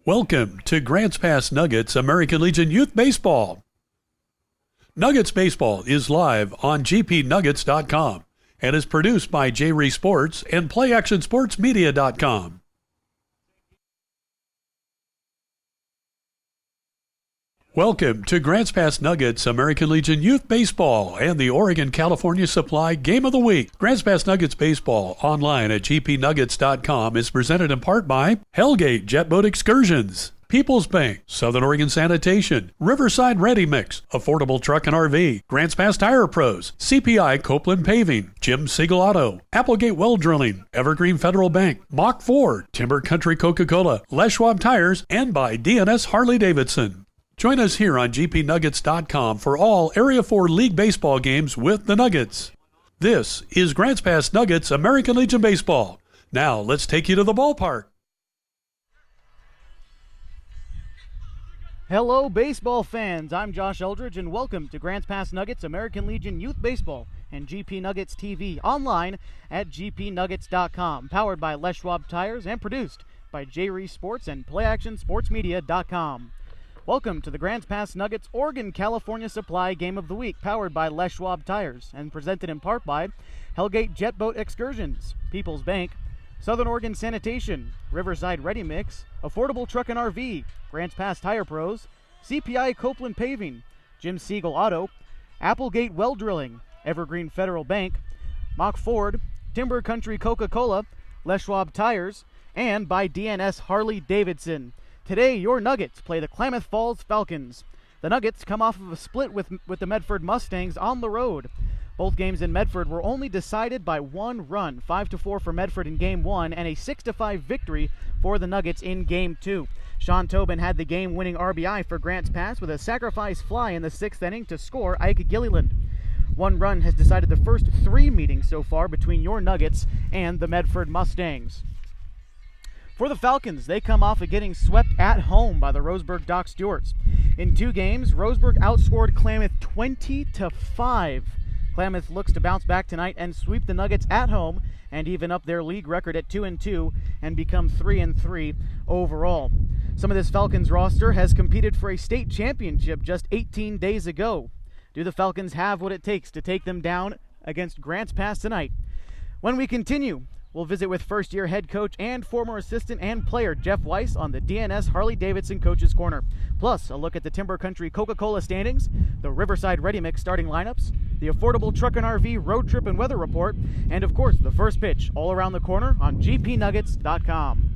Welcome to Grants Pass Nuggets American Legion Youth Baseball. Nuggets Baseball is live on gpnuggets.com and is produced by JRE Sports and PlayActionSportsMedia.com. Welcome to Grants Pass Nuggets American Legion Youth Baseball and the Oregon-California Supply Game of the Week. Grants Pass Nuggets Baseball online at gpnuggets.com is presented in part by Hellgate Jet Boat Excursions, People's Bank, Southern Oregon Sanitation, Riverside Ready Mix, Affordable Truck and RV, Grants Pass Tire Pros, CPI Copeland Paving, Jim Siegel Auto, Applegate Well Drilling, Evergreen Federal Bank, Mock Ford, Timber Country Coca-Cola, Les Schwab Tires, and by DNS Harley-Davidson. Join us here on gpnuggets.com for all Area 4 League baseball games with the Nuggets. This is Grants Pass Nuggets American Legion Baseball. Now let's take you to the ballpark. Hello, baseball fans. I'm Josh Eldridge, and welcome to Grants Pass Nuggets American Legion Youth Baseball and GP Nuggets TV online at gpnuggets.com, powered by Les Schwab Tires and produced by JRE Sports and PlayActionSportsMedia.com. Welcome to the Grants Pass Nuggets Oregon-California Supply Game of the Week, powered by Les Schwab Tires and presented in part by Hellgate Jet Boat Excursions, People's Bank, Southern Oregon Sanitation, Riverside Ready Mix, Affordable Truck and RV, Grants Pass Tire Pros, CPI Copeland Paving, Jim Siegel Auto, Applegate Well Drilling, Evergreen Federal Bank, Mock Ford, Timber Country Coca-Cola, Les Schwab Tires, and by DNS Harley-Davidson. Today, your Nuggets play the Klamath Falls Falcons. The Nuggets come off of a split with the Medford Mustangs on the road. Both games in Medford were only decided by one run, 5-4 for Medford in Game 1 and a 6-5 victory for the Nuggets in Game 2. Sean Tobin had the game-winning RBI for Grants Pass with a sacrifice fly in the 6th inning to score Ike Gilliland. One run has decided the first 3 meetings so far between your Nuggets and the Medford Mustangs. For the Falcons, they come off of getting swept at home by the Roseburg Doc Stewarts. In 2 games, Roseburg outscored Klamath 20-5. Klamath looks to bounce back tonight and sweep the Nuggets at home and even up their league record at 2-2 and become 3-3 overall. Some of this Falcons roster has competed for a state championship just 18 days ago. Do the Falcons have what it takes to take them down against Grants Pass tonight? When we continue, we'll visit with first-year head coach and former assistant and player Jeff Weiss on the DNS Harley-Davidson Coach's Corner. Plus, a look at the Timber Country Coca-Cola standings, the Riverside Ready Mix starting lineups, the Affordable Truck and RV Road Trip and Weather Report, and of course, the first pitch all around the corner on gpnuggets.com.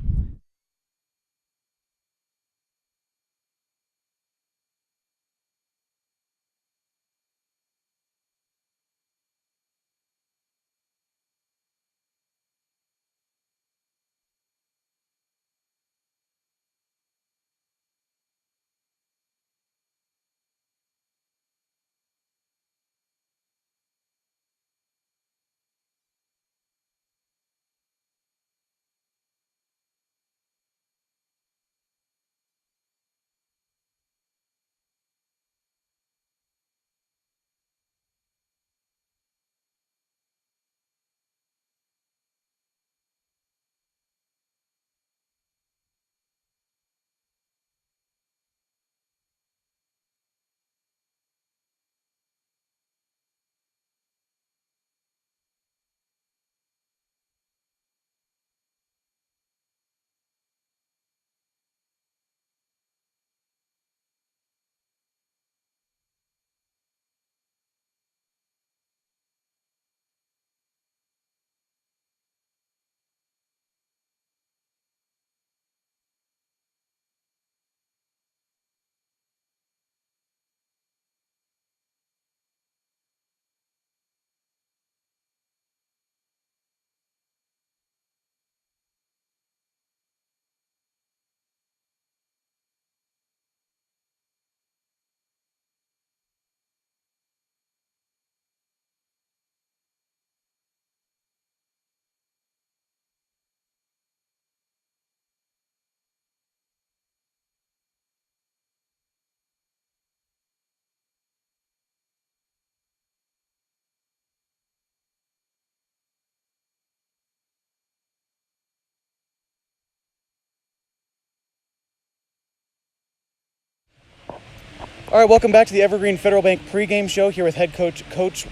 All right, welcome back to the Evergreen Federal Bank pregame show here with head coach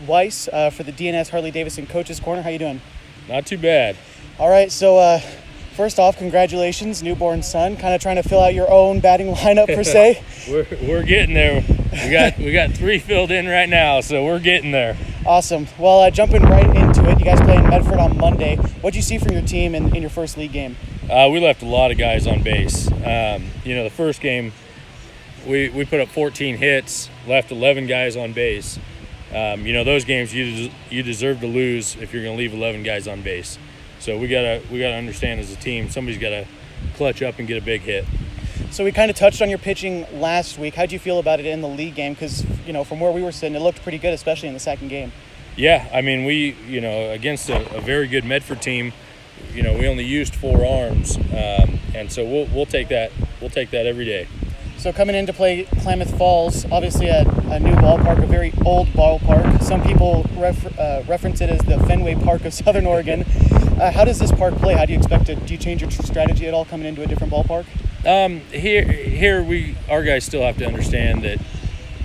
Weiss for the DNS Harley-Davidson Coaches Corner. How you doing? Not too bad. All right, so first off, congratulations, newborn son. Kind of trying to fill out your own batting lineup per se. We're getting there. We got 3 filled in right now, so we're getting there. Awesome. Well, jumping right into it, you guys play in Medford on Monday. What did you see from your team in your first league game? We left a lot of guys on base. The first game, we put up 14 hits, left 11 guys on base. Those games you deserve to lose if you're going to leave 11 guys on base. So we gotta understand as a team, somebody's got to clutch up and get a big hit. So we kind of touched on your pitching last week. How'd you feel about it in the league game? Because from where we were sitting, it looked pretty good, especially in the second game. Yeah, I mean we against a very good Medford team, we only used 4 arms, and so we'll take that every day. So coming in to play Klamath Falls, obviously a new ballpark, a very old ballpark. Some people reference it as the Fenway Park of Southern Oregon. How does this park play? How do you expect it? Do you change your strategy at all coming into a different ballpark? Here our guys still have to understand that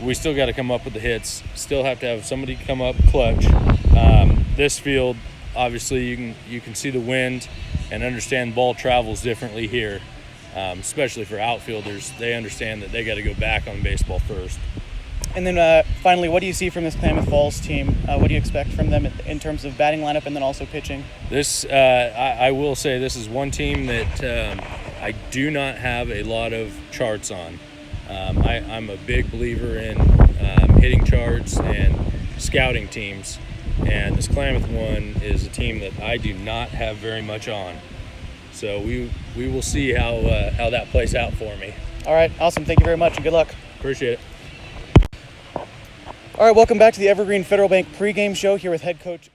we still got to come up with the hits. Still have to have somebody come up clutch. This field, obviously, you can see the wind and understand ball travels differently here. Especially for outfielders, they understand that they got to go back on baseball first. And then finally, what do you see from this Klamath Falls team? What do you expect from them in terms of batting lineup and then also pitching? I will say this is one team that I do not have a lot of charts on. I'm a big believer in hitting charts and scouting teams, and this Klamath one is a team that I do not have very much on. So we will see how that plays out for me. All right, awesome. Thank you very much and good luck. Appreciate it. All right, welcome back to the Evergreen Federal Bank pregame show here with head coach.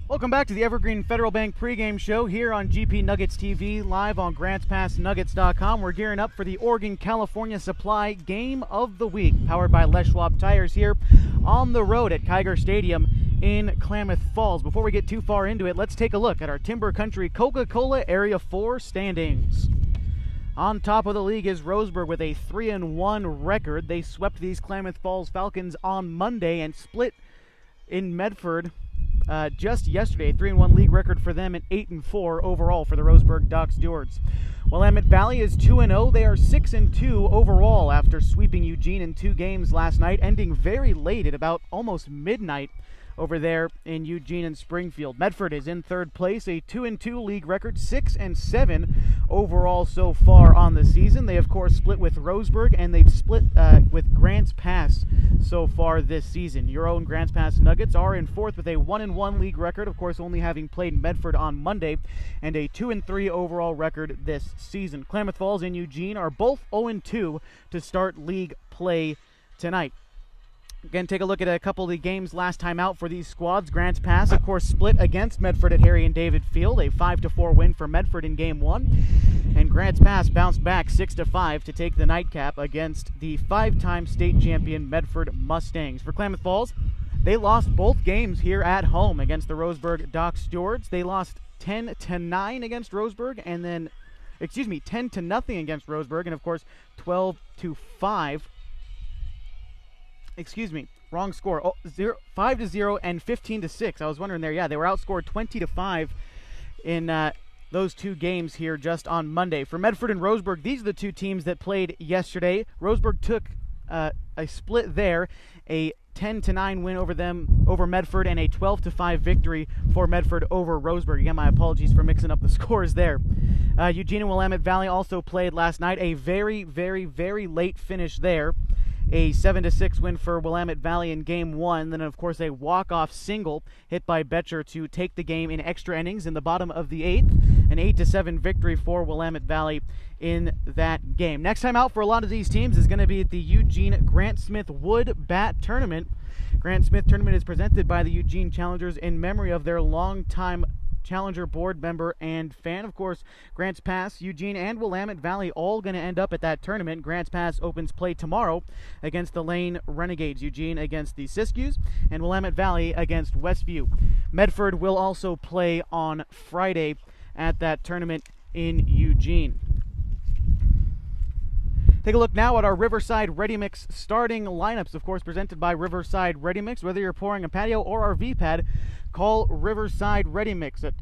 Welcome back to the Evergreen Federal Bank pregame show here on GP Nuggets TV, live on GrantsPassNuggets.com. We're gearing up for the Oregon-California Supply Game of the Week, powered by Les Schwab Tires here on the road at Kiger Stadium in Klamath Falls. Before we get too far into it, let's take a look at our Timber Country Coca-Cola Area 4 standings. On top of the league is Roseburg with a 3-1 record. They swept these Klamath Falls Falcons on Monday and split in Medford just yesterday. 3-1 league record for them and 8-4 overall for the Roseburg Dock Stewards. Willamette Valley is 2-0. They are 6-2 overall after sweeping Eugene in 2 games last night, ending very late at about almost midnight over there in Eugene and Springfield. Medford is in third place, a 2-2 league record, 6-7 overall so far on the season. They, of course, split with Roseburg, and they've split with Grants Pass so far this season. Your own Grants Pass Nuggets are in fourth with a 1-1 league record, of course, only having played Medford on Monday, and a 2-3 overall record this season. Klamath Falls and Eugene are both 0-2 to start league play tonight. Again, take a look at a couple of the games last time out for these squads. Grants Pass, of course, split against Medford at Harry and David Field, a 5-4 win for Medford in Game 1. And Grants Pass bounced back 6-5 to take the nightcap against the 5-time state champion Medford Mustangs. For Klamath Falls, they lost both games here at home against the Roseburg Dock Stewards. They lost 10-9 against Roseburg, and then, 10-0 against Roseburg, and of course 12-5. Wrong score. 5-0 and 15-6. I was wondering there. Yeah, they were outscored 20-5 in those two games here just on Monday. For Medford and Roseburg, these are the two teams that played yesterday. Roseburg took a split there, a 10-9 win over Medford, and a 12-5 victory for Medford over Roseburg. Again, my apologies for mixing up the scores there. Eugene and Willamette Valley also played last night. A very, very, very late finish there. A 7-6 win for Willamette Valley in Game 1. Then, of course, a walk-off single hit by Betcher to take the game in extra innings in the bottom of the 8th. An 8-7 victory for Willamette Valley in that game. Next time out for a lot of these teams is going to be at the Eugene Grant Smith Wood Bat Tournament. Grant Smith Tournament is presented by the Eugene Challengers in memory of their longtime Challenger board member and fan. Of course, Grants Pass, Eugene, and Willamette Valley all going to end up at that tournament. Grants Pass opens play tomorrow against the Lane Renegades. Eugene against the Siskiyous, and Willamette Valley against Westview. Medford will also play on Friday at that tournament in Eugene. Take a look now at our Riverside Ready Mix starting lineups, of course, presented by Riverside Ready Mix. Whether you're pouring a patio or RV pad, call Riverside Ready Mix at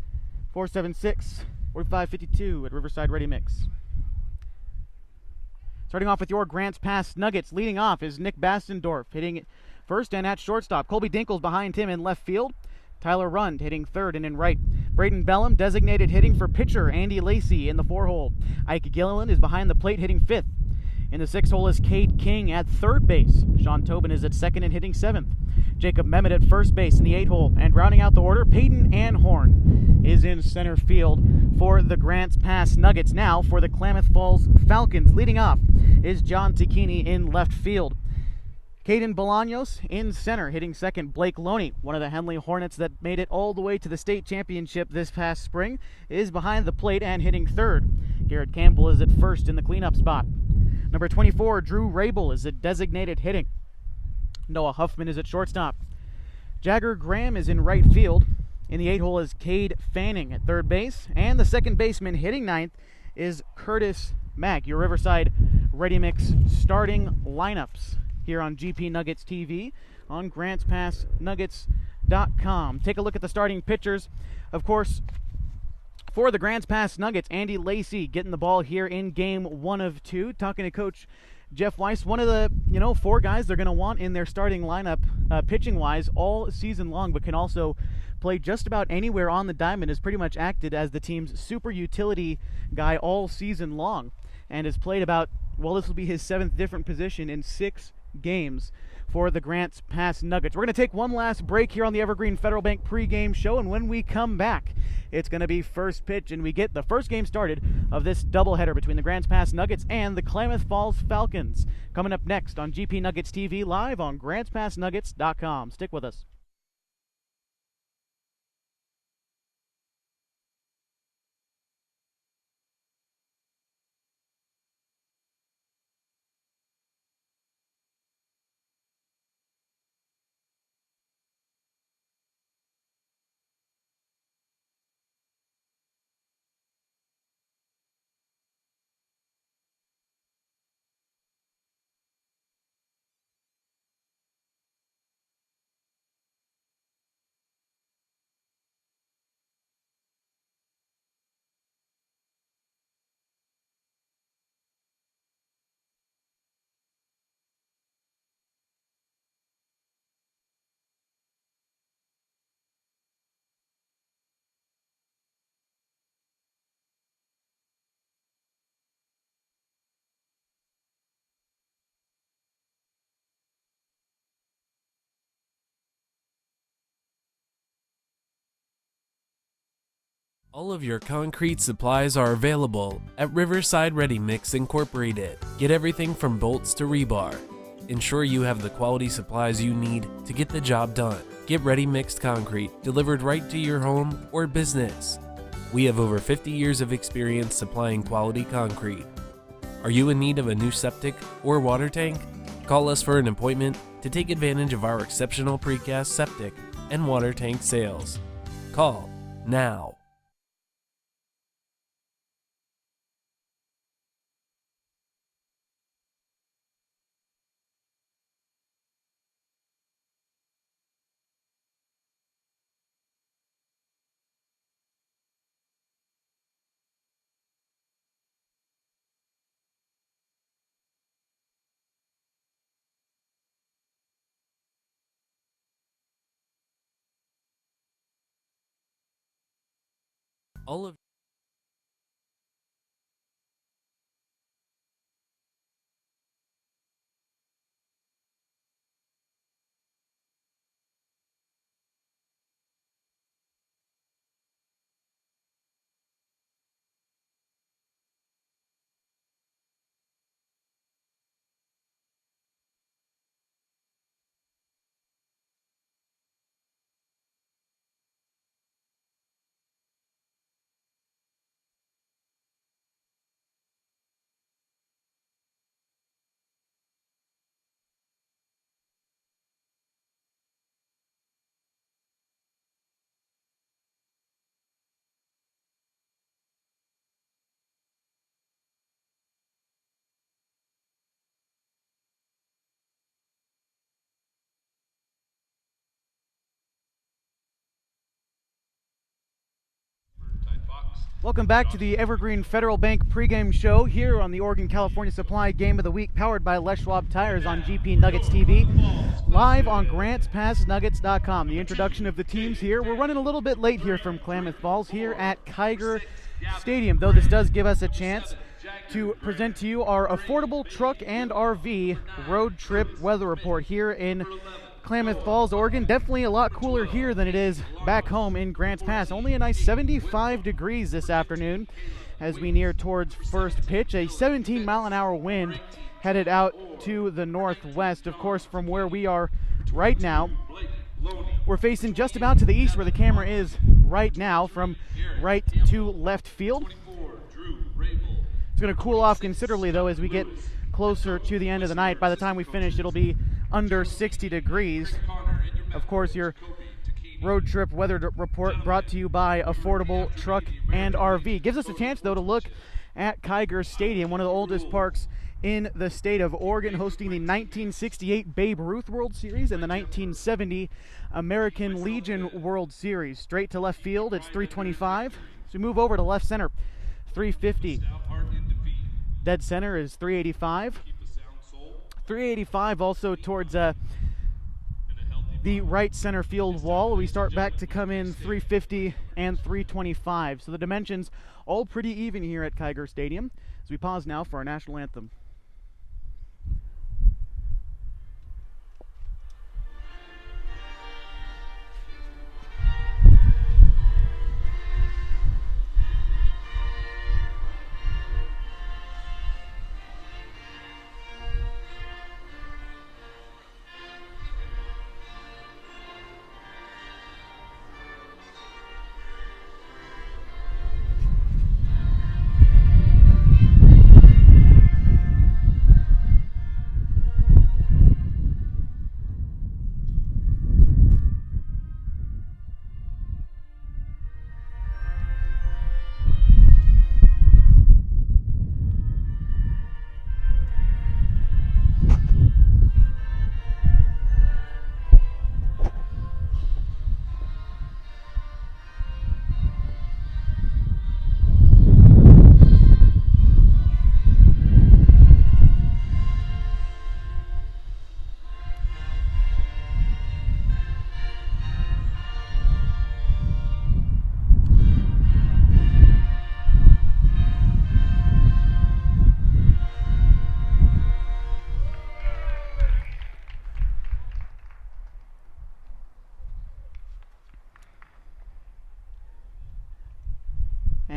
476-4552 at Riverside Ready Mix. Starting off with your Grants Pass Nuggets. Leading off is Nick Bastendorf, hitting it first and at shortstop. Colby Dinkles behind him in left field. Tyler Rund hitting third and in right. Braden Bellum designated hitting for pitcher Andy Lacey in the 4-hole. Ike Gilliland is behind the plate hitting fifth. In the 6-hole is Cade King at third base. Sean Tobin is at second and hitting seventh. Jacob Mehmet at first base in the 8-hole. And rounding out the order, Peyton Anhorn is in center field for the Grants Pass Nuggets. Now for the Klamath Falls Falcons. Leading off is John Tacchini in left field. Caden Bolaños in center, hitting second. Blake Loney, one of the Henley Hornets that made it all the way to the state championship this past spring, is behind the plate and hitting third. Garrett Campbell is at first in the cleanup spot. Number 24, Drew Rabel, is at designated hitting. Noah Huffman is at shortstop. Jagger Graham is in right field. In the 8-hole is Cade Fanning at third base. And the second baseman hitting ninth is Curtis Mack. Your Riverside Ready Mix starting lineups here on GP Nuggets TV on GrantsPassNuggets.com. Take a look at the starting pitchers. Of course, for the Grants Pass Nuggets, Andy Lacey getting the ball here in Game 1 of 2. Talking to Coach Jeff Weiss, one of the 4 guys they're going to want in their starting lineup pitching-wise all season long, but can also play just about anywhere on the diamond, has pretty much acted as the team's super utility guy all season long, and has played about, this will be his 7th different position in 6 games for the Grants Pass Nuggets. We're going to take one last break here on the Evergreen Federal Bank pregame show, and when we come back, it's going to be first pitch, and we get the first game started of this doubleheader between the Grants Pass Nuggets and the Klamath Falls Falcons. Coming up next on GP Nuggets TV, live on GrantsPassNuggets.com. Stick with us. All of your concrete supplies are available at Riverside Ready Mix Incorporated. Get everything from bolts to rebar. Ensure you have the quality supplies you need to get the job done. Get ready mixed concrete delivered right to your home or business. We have over 50 years of experience supplying quality concrete. Are you in need of a new septic or water tank? Call us for an appointment to take advantage of our exceptional precast septic and water tank sales. Call now. All of Welcome back to the Evergreen Federal Bank pregame show here on the Oregon California Supply Game of the Week, powered by Les Schwab Tires on GP Nuggets TV, live on GrantsPassNuggets.com. The introduction of the teams here. We're running a little bit late here from Klamath Falls here at Kiger Stadium, though this does give us a chance to present to you our affordable truck and RV road trip weather report here in Klamath Falls, Oregon. Definitely a lot cooler here than it is back home in Grants Pass. Only a nice 75 degrees this afternoon as we near towards first pitch. A 17-mile-an-hour wind headed out to the northwest. Of course, from where we are right now, we're facing just about to the east where the camera is right now, from right to left field. It's going to cool off considerably, though, as we get closer to the end of the night. By the time we finish, it'll be under 60 degrees. Of course, your road trip weather report brought to you by Affordable Truck and RV. Gives us a chance, though, to look at Kiger Stadium, one of the oldest parks in the state of Oregon, hosting the 1968 Babe Ruth World Series and the 1970 American Legion World Series. Straight to left field, it's 325. So we move over to left center, 350. Dead center is 385. 385 also towards the right center field wall. We start back to come in 350 and 325. So the dimensions all pretty even here at Kiger Stadium. As we pause now for our national anthem.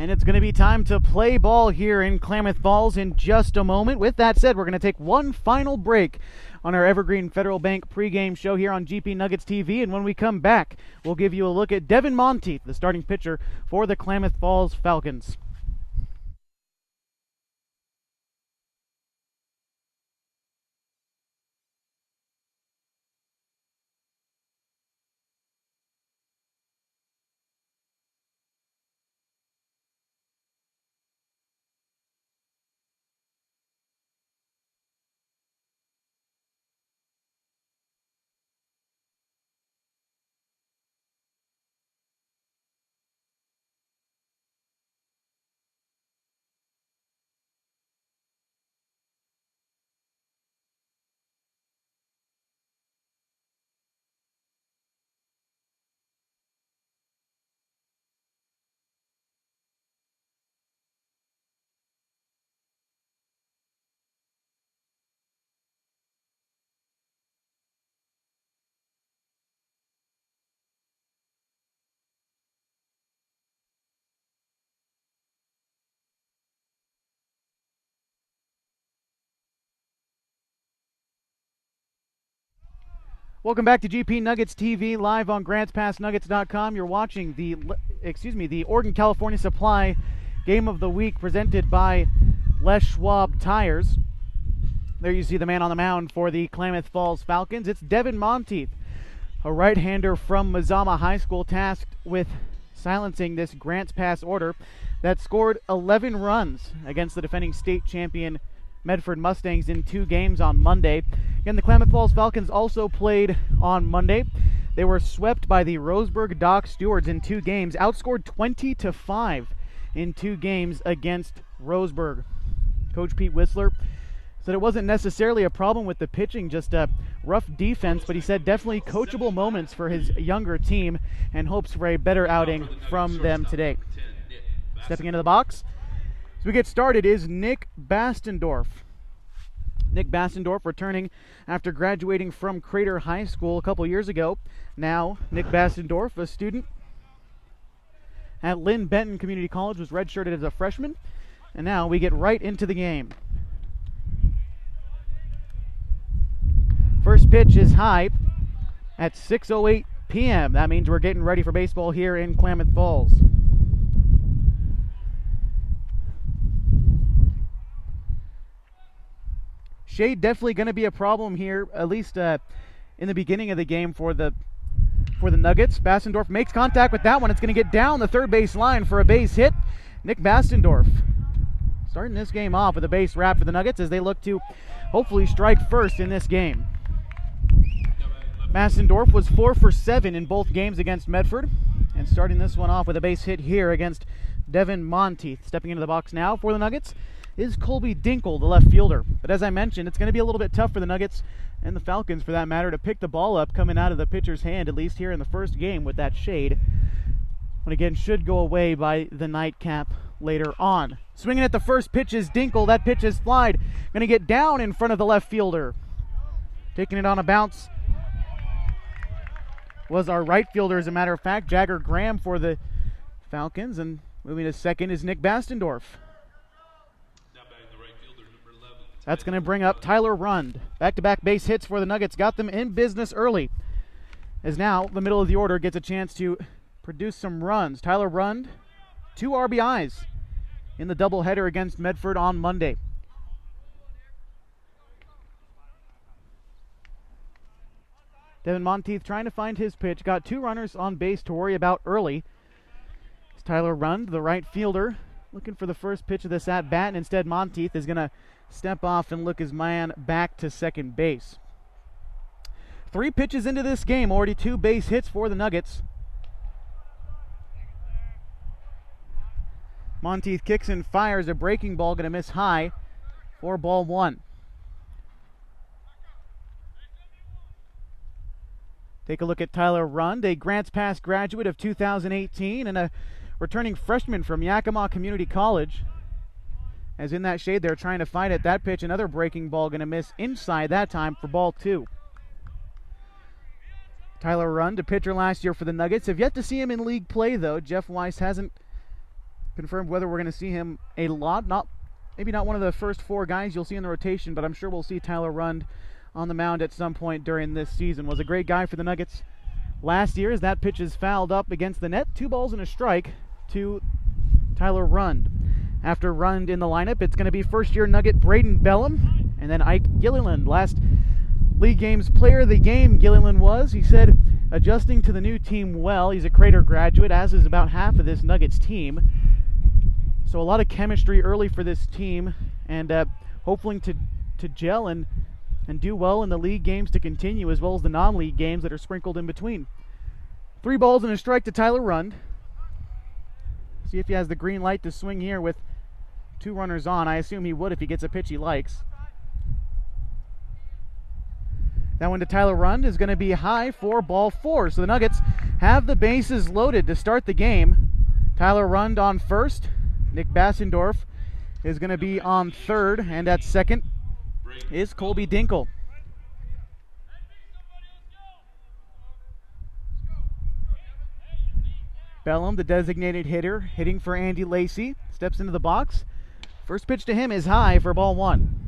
And it's going to be time to play ball here in Klamath Falls in just a moment. With that said, we're going to take one final break on our Evergreen Federal Bank pregame show here on GP Nuggets TV. And when we come back, we'll give you a look at Devin Monteith, the starting pitcher for the Klamath Falls Falcons. Welcome back to GP Nuggets TV, live on GrantsPassNuggets.com. You're watching the Oregon California Supply Game of the Week presented by Les Schwab Tires. There you see the man on the mound for the Klamath Falls Falcons. It's Devin Monteith, a right-hander from Mazama High School, tasked with silencing this Grants Pass order that scored 11 runs against the defending state champion Medford Mustangs in 2 games on Monday. Again, the Klamath Falls Falcons also played on Monday. They were swept by the Roseburg Dock Stewards in 2 games, outscored 20-5 in 2 games against Roseburg. Coach Pete Whistler said it wasn't necessarily a problem with the pitching, just a rough defense, but he said definitely coachable moments for his younger team and hopes for a better outing from them today. Stepping into the box as we get started is Nick Bastendorf. Nick Bastendorf returning after graduating from Crater High School a couple years ago. Now, Nick Bastendorf, a student at Lynn Benton Community College, was redshirted as a freshman. And now we get right into the game. First pitch is high at 6:08 p.m. That means we're getting ready for baseball here in Klamath Falls. Shade definitely going to be a problem here, at least in the beginning of the game for the Nuggets. Bastendorf makes contact with that one. It's going to get down the third base line for a base hit. Nick Bastendorf starting this game off with a base wrap for the Nuggets as they look to hopefully strike first in this game. Bastendorf was 4 for 7 in both games against Medford, and starting this one off with a base hit here against Devin Monteith. Stepping into the box now for the Nuggets is Colby Dinkle, the left fielder. But as I mentioned, it's going to be a little bit tough for the Nuggets and the Falcons, for that matter, to pick the ball up coming out of the pitcher's hand, at least here in the first game with that shade. But again, should go away by the nightcap later on. Swinging at the first pitch is Dinkle. That pitch is flied. Going to get down in front of the left fielder. Taking it on a bounce was our right fielder, as a matter of fact, Jagger Graham for the Falcons. And moving to second is Nick Bastendorf. That's going to bring up Tyler Rund. Back-to-back base hits for the Nuggets got them in business early, as now the middle of the order gets a chance to produce some runs. Tyler Rund, 2 RBIs in the doubleheader against Medford on Monday. Devin Monteith trying to find his pitch. Got 2 runners on base to worry about early. It's Tyler Rund, the right fielder, looking for the first pitch of this at-bat, and instead Monteith is going to step off and look his man back to second base. 3 pitches into this game, already 2 base hits for the Nuggets. Monteith kicks and fires a breaking ball, going to miss high for ball 1. Take a look at Tyler Rund, a Grants Pass graduate of 2018 and a returning freshman from Yakima Community College. As in that shade, they're trying to find it. That pitch, another breaking ball, going to miss inside that time for ball 2. Tyler Rund, a pitcher last year for the Nuggets. Have yet to see him in league play, though. Jeff Weiss hasn't confirmed whether we're going to see him a lot. Maybe not one of the first 4 guys you'll see in the rotation, but I'm sure we'll see Tyler Rund on the mound at some point during this season. Was a great guy for the Nuggets last year as that pitch is fouled up against the net. 2 balls and a strike to Tyler Rund. After Rund in the lineup, it's going to be first-year Nugget Braden Bellum and then Ike Gilliland. Last League Games Player of the Game, Gilliland was. He said, adjusting to the new team well. He's a Crater graduate, as is about half of this Nuggets team. So a lot of chemistry early for this team, and hopefully to gel and do well in the league games to continue, as well as the non-league games that are sprinkled in between. 3 balls and a strike to Tyler Rund. See if he has the green light to swing here with 2 runners on. I assume he would if he gets a pitch he likes. That one to Tyler Rund is going to be high for ball 4. So the Nuggets have the bases loaded to start the game. Tyler Rund on first. Nick Bassendorf is going to be on third. And at second is Colby Dinkle. Bellum, the designated hitter, hitting for Andy Lacey. Steps into the box. First pitch to him is high for ball 1.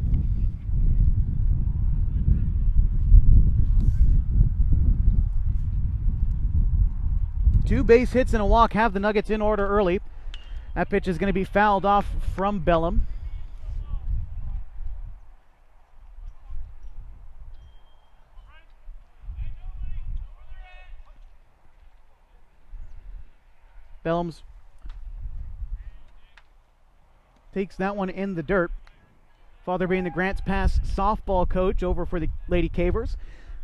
Two base hits and a walk have the Nuggets in order early. That pitch is going to be fouled off from Bellum. Bellum's takes that one in the dirt. Father being the Grants Pass softball coach over for the Lady Cavers.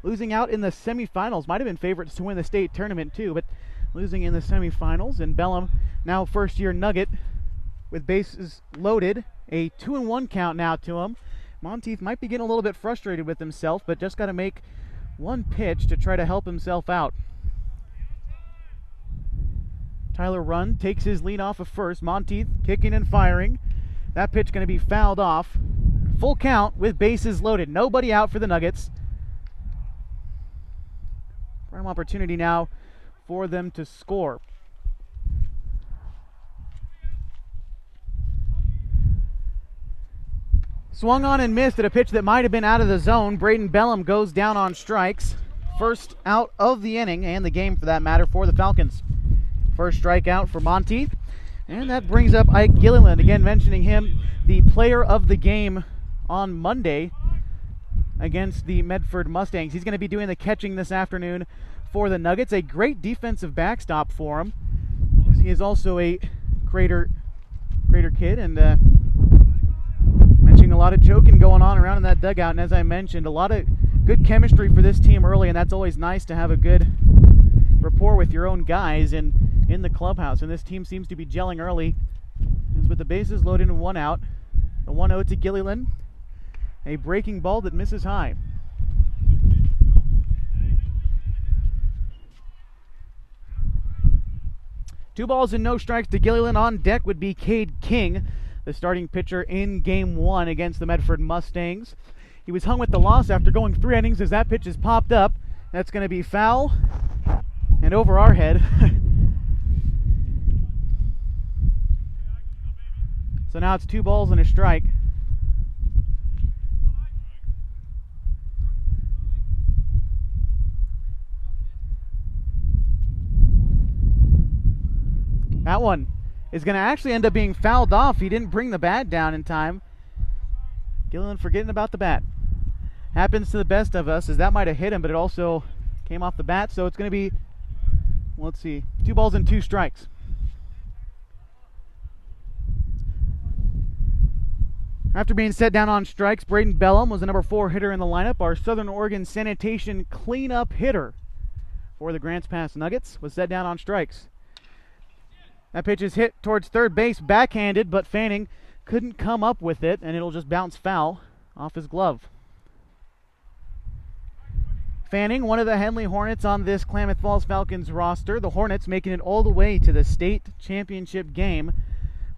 Losing out in the semifinals. Might have been favorites to win the state tournament too, but losing in the semifinals. And Bellum, now first-year Nugget with bases loaded. A 2-1 count now to him. Monteith might be getting a little bit frustrated with himself, but just got to make one pitch to try to help himself out. Tyler Rund takes his lead off of first. Monteith kicking and firing. That pitch going to be fouled off. Full count with bases loaded. Nobody out for the Nuggets. Prime opportunity now for them to score. Swung on and missed at a pitch that might have been out of the zone. Braden Bellum goes down on strikes. First out of the inning and the game for that matter for the Falcons. First strikeout for Monteith. And that brings up Ike Gilliland. Again, mentioning him, the player of the game on Monday against the Medford Mustangs. He's going to be doing the catching this afternoon for the Nuggets. A great defensive backstop for him. He is also a Crater kid, and mentioning a lot of joking going on around in that dugout. And as I mentioned, a lot of good chemistry for this team early, and that's always nice to have a good rapport with your own guys in the clubhouse. And this team seems to be gelling early. As with the bases loaded and 1 out, the 1-0 to Gilliland. A breaking ball that misses high. Two balls and no strikes to Gilliland. On deck would be Cade King, the starting pitcher in Game 1 against the Medford Mustangs. He was hung with the loss after going 3 innings as that pitch is popped up. That's going to be foul and over our head. So now it's 2 balls and a strike. That one is going to actually end up being fouled off. He didn't bring the bat down in time. Gilliland forgetting about the bat. Happens to the best of us, as that might have hit him, but it also came off the bat. So it's going to be, let's see, 2 balls and 2 strikes. After being set down on strikes, Braden Bellum was the number 4 hitter in the lineup. Our Southern Oregon Sanitation cleanup hitter for the Grants Pass Nuggets was set down on strikes. That pitch is hit towards third base, backhanded, but Fanning couldn't come up with it, and it'll just bounce foul off his glove. Fanning, one of the Henley Hornets on this Klamath Falls Falcons roster. The Hornets making it all the way to the state championship game,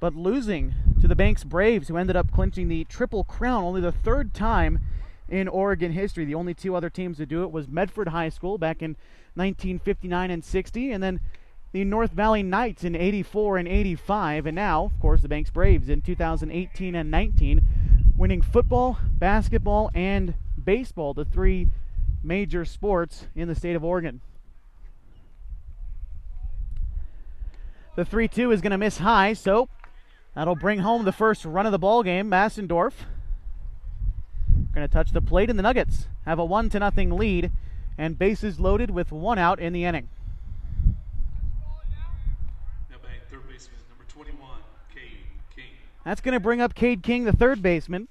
but losing to the Banks Braves, who ended up clinching the Triple Crown, only the 3rd time in Oregon history. The only 2 other teams to do it was Medford High School back in 1959 and 60, and then the North Valley Knights in 84 and 85, and now, of course, the Banks Braves in 2018 and 19, winning football, basketball, and baseball, the three major sports in the state of Oregon. The 3-2 is going to miss high, so that'll bring home the first run of the ball game. Massendorf going to touch the plate, and the Nuggets have a 1-0 lead and bases loaded with one out in the inning. Now batting third baseman, number 21, Cade King. That's going to bring up Cade King, the third baseman.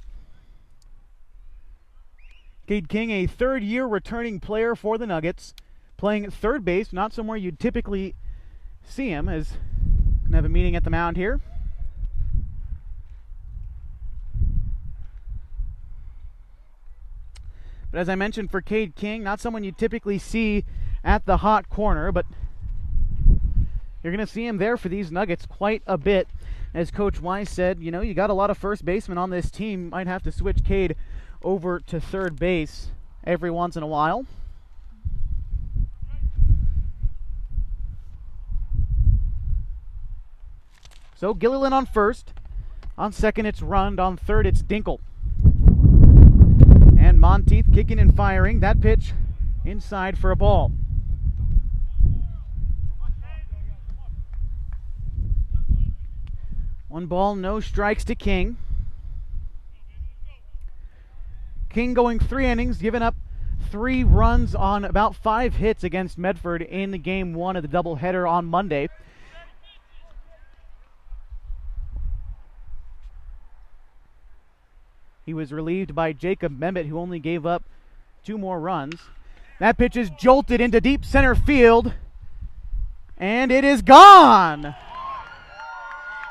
Cade King, a third-year returning player for the Nuggets, playing third base, not somewhere you'd typically see him, as going to have a meeting at the mound here. But as I mentioned, for Cade King, not someone you typically see at the hot corner, but you're going to see him there for these Nuggets quite a bit. As Coach Weiss said, you know, you got a lot of first basemen on this team. Might have to switch Cade over to third base every once in a while. So Gilliland on first. On second, it's Rund. On third, it's Dinkle. And Monteith kicking and firing. That pitch inside for a ball. One ball, no strikes to King. King going 3 innings, giving up 3 runs on about 5 hits against Medford in the game 1 of the doubleheader on Monday. He was relieved by Jacob Memmott, who only gave up 2 more runs. That pitch is jolted into deep center field, and it is gone.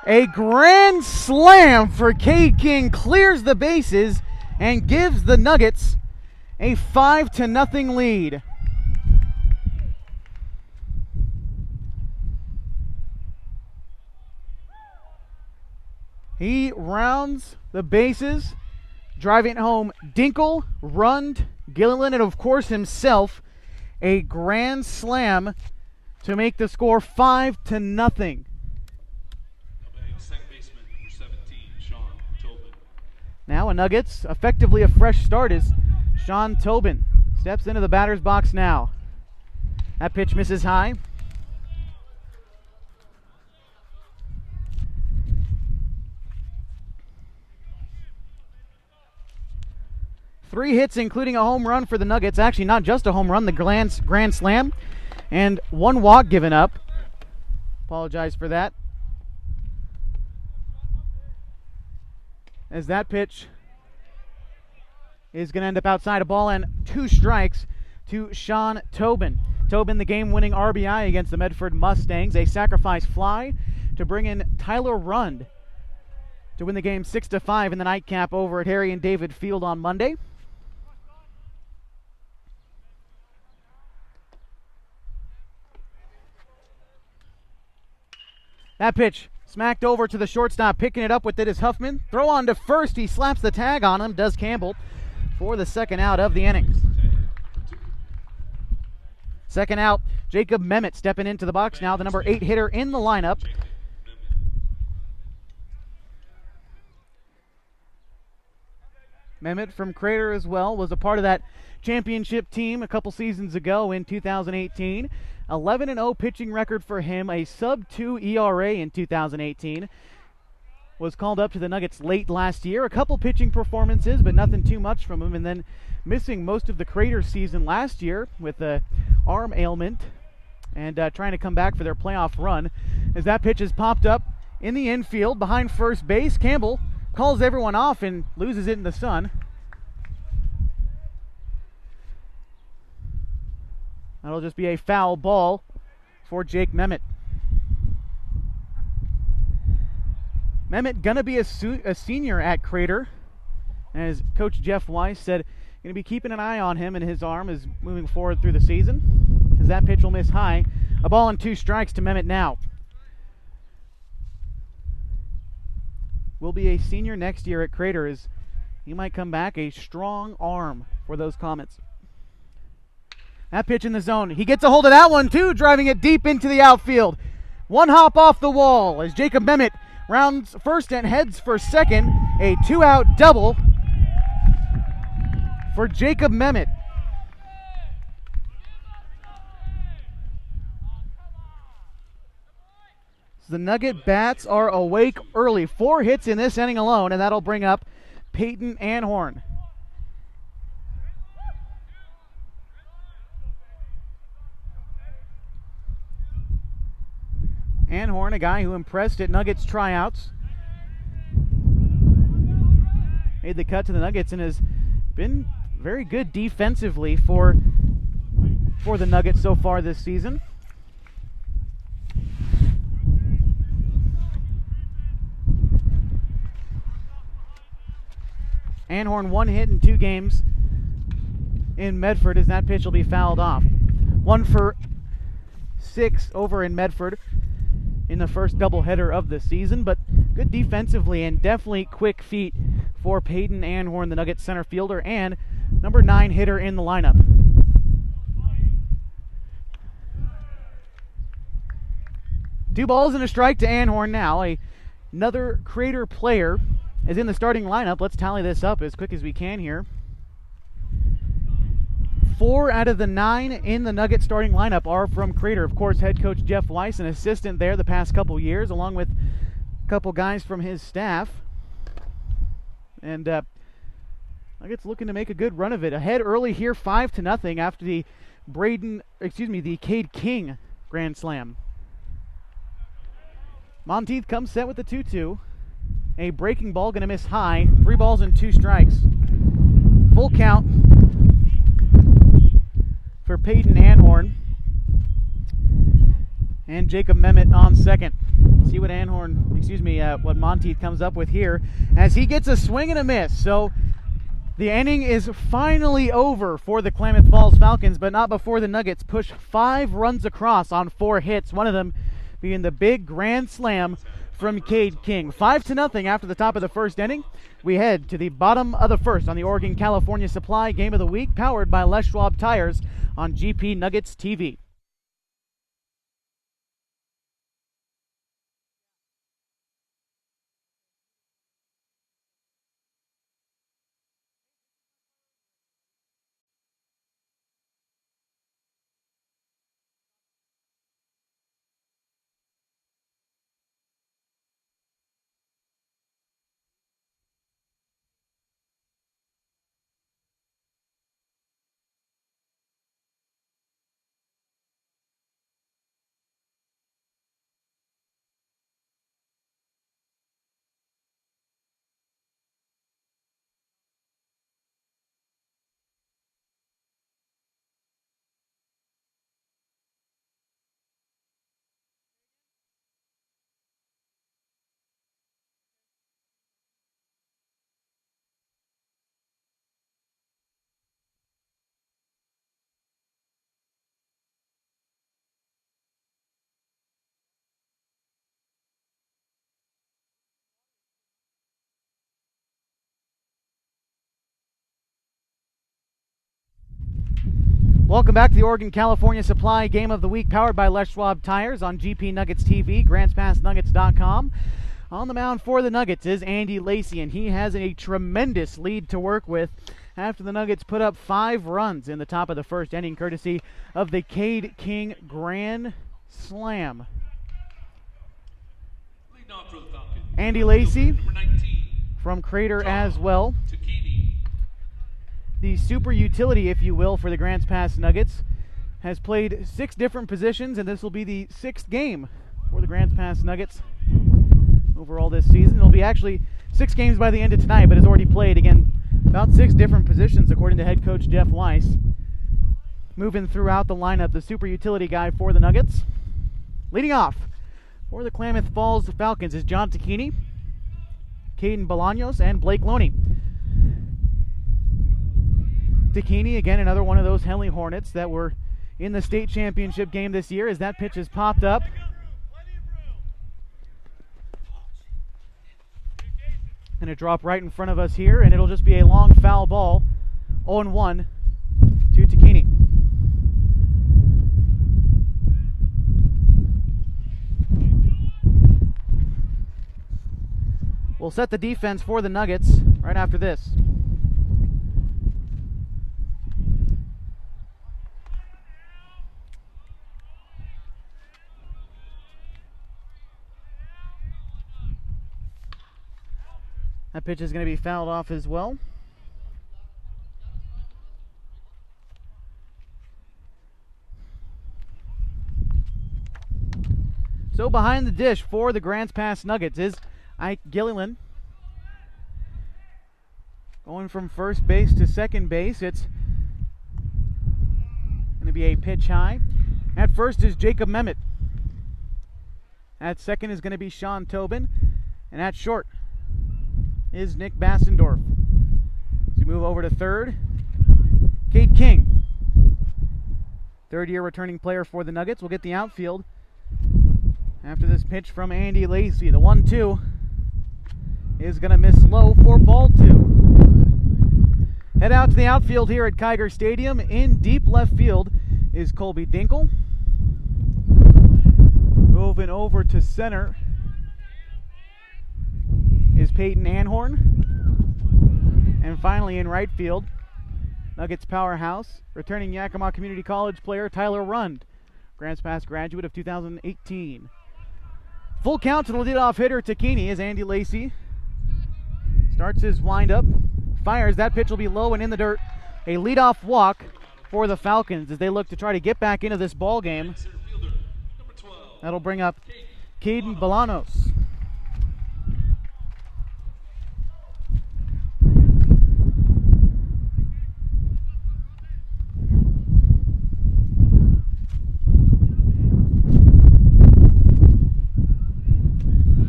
A grand slam for Cade King clears the bases and gives the Nuggets a 5-0 lead. He rounds the bases, driving home Dinkle, Rund, Gilliland, and of course himself. A grand slam to make the score 5-0. Second baseman, number 17, Sean Tobin. Now a Nuggets, effectively a fresh start, as Sean Tobin steps into the batter's box now. That pitch misses high. Three hits, including a home run for the Nuggets. Actually, not just a home run, the grand slam. And 1 walk given up. Apologize for that. As that pitch is going to end up outside a ball, and 2 strikes to Sean Tobin. Tobin, the game-winning RBI against the Medford Mustangs. A sacrifice fly to bring in Tyler Rund to win the game 6-5 in the nightcap over at Harry and David Field on Monday. That pitch smacked over to the shortstop. Picking it up with it is Huffman. Throw on to first. He slaps the tag on him, does Campbell, for the second out of the inning. Second out, Jacob Memmott stepping into the box now, the number 8 hitter in the lineup. Memmott from Crater as well was a part of that championship team a couple seasons ago in 2018. 11-0 pitching record for him, a sub-2 ERA in 2018. Was called up to the Nuggets late last year. A couple pitching performances, but nothing too much from him. And then missing most of the Crater season last year with an arm ailment and trying to come back for their playoff run. As that pitch is popped up in the infield behind first base, Campbell calls everyone off and loses it in the sun. That'll just be a foul ball for Jake Memmott. Memmott gonna be a senior at Crater. As Coach Jeff Weiss said, gonna be keeping an eye on him and his arm as moving forward through the season. As that pitch will miss high. A ball and 2 strikes to Memmott now. Will be a senior next year at Crater, as he might come back a strong arm for those Comets. That pitch in the zone. He gets a hold of that one too, driving it deep into the outfield. One hop off the wall as Jacob Memmott rounds first and heads for second. A 2-out double for Jacob Memmott. The Nugget bats are awake early. 4 hits in this inning alone, and that'll bring up Peyton Anhorn. Anhorn, a guy who impressed at Nuggets tryouts, made the cut to the Nuggets and has been very good defensively for the Nuggets so far this season. Anhorn 1 hit in 2 games in Medford as that pitch will be fouled off. 1 for 6 over in Medford in the first doubleheader of the season, but good defensively and definitely quick feet for Peyton Anhorn, the Nuggets center fielder and number 9 hitter in the lineup. Two balls and a strike to Anhorn now. Another Crater player is in the starting lineup. Let's tally this up as quick as we can here. 4 out of the 9 in the Nuggets starting lineup are from Crater. Of course, head coach Jeff Weiss, an assistant there the past couple years, along with a couple guys from his staff. And Nuggets looking to make a good run of it. Ahead early here, 5-0 after the Cade King grand slam. Monteith comes set with the 2-2. A breaking ball going to miss high. 3 balls and 2 strikes. Full count for Peyton Anhorn. And Jacob Memmott on second. See what what Monteith comes up with here as he gets a swing and a miss. So the inning is finally over for the Klamath Falls Falcons, but not before the Nuggets push 5 runs across on 4 hits. One of them being the big grand slam from Cade King. 5-0 after the top of the first inning. We head to the bottom of the first on the Oregon California Supply Game of the Week, powered by Les Schwab Tires on GP Nuggets TV. Welcome back to the Oregon California Supply Game of the Week, powered by Les Schwab Tires on GP Nuggets TV, GrantsPassNuggets.com. On the mound for the Nuggets is Andy Lacey, and he has a tremendous lead to work with after the Nuggets put up 5 runs in the top of the first inning, courtesy of the Cade King grand slam. Andy Lacey from Crater as well. The super utility, if you will, for the Grants Pass Nuggets, has played 6 different positions, and this will be the 6th game for the Grants Pass Nuggets overall this season. It'll be actually 6 games by the end of tonight, but has already played, again, about 6 different positions, according to head coach Jeff Weiss. Moving throughout the lineup, the super utility guy for the Nuggets. Leading off for the Klamath Falls Falcons is John Tacchini, Caden Bolaños, and Blake Loney. Tacchini, again, another one of those Henley Hornets that were in the state championship game this year, as that pitch has popped up. And a drop right in front of us here, and it'll just be a long foul ball, 0-1 to Tacchini. will set the defense for the Nuggets right after this. That pitch is going to be fouled off as well. So behind the dish for the Grants Pass Nuggets is Ike Gilliland. Going from first base to second base, it's going to be a pitch high. At first is Jacob Mehmet. At second is going to be Sean Tobin. And at short is Nick Bassendorf. As we move over to third, Cade King. Third-year returning player for the Nuggets will get the outfield after this pitch from Andy Lacey. The 1-2 is going to miss low for ball 2. Head out to the outfield here at Kiger Stadium. In deep left field is Colby Dinkle. Moving over to center is Peyton Anhorn. And finally in right field, Nuggets powerhouse, returning Yakima Community College player Tyler Rund, Grants Pass graduate of 2018. Full count to the leadoff hitter Takini as Andy Lacey starts his windup, fires. That pitch will be low and in the dirt. A leadoff walk for the Falcons as they look to try to get back into this ball game. That'll bring up Caden Bolanos.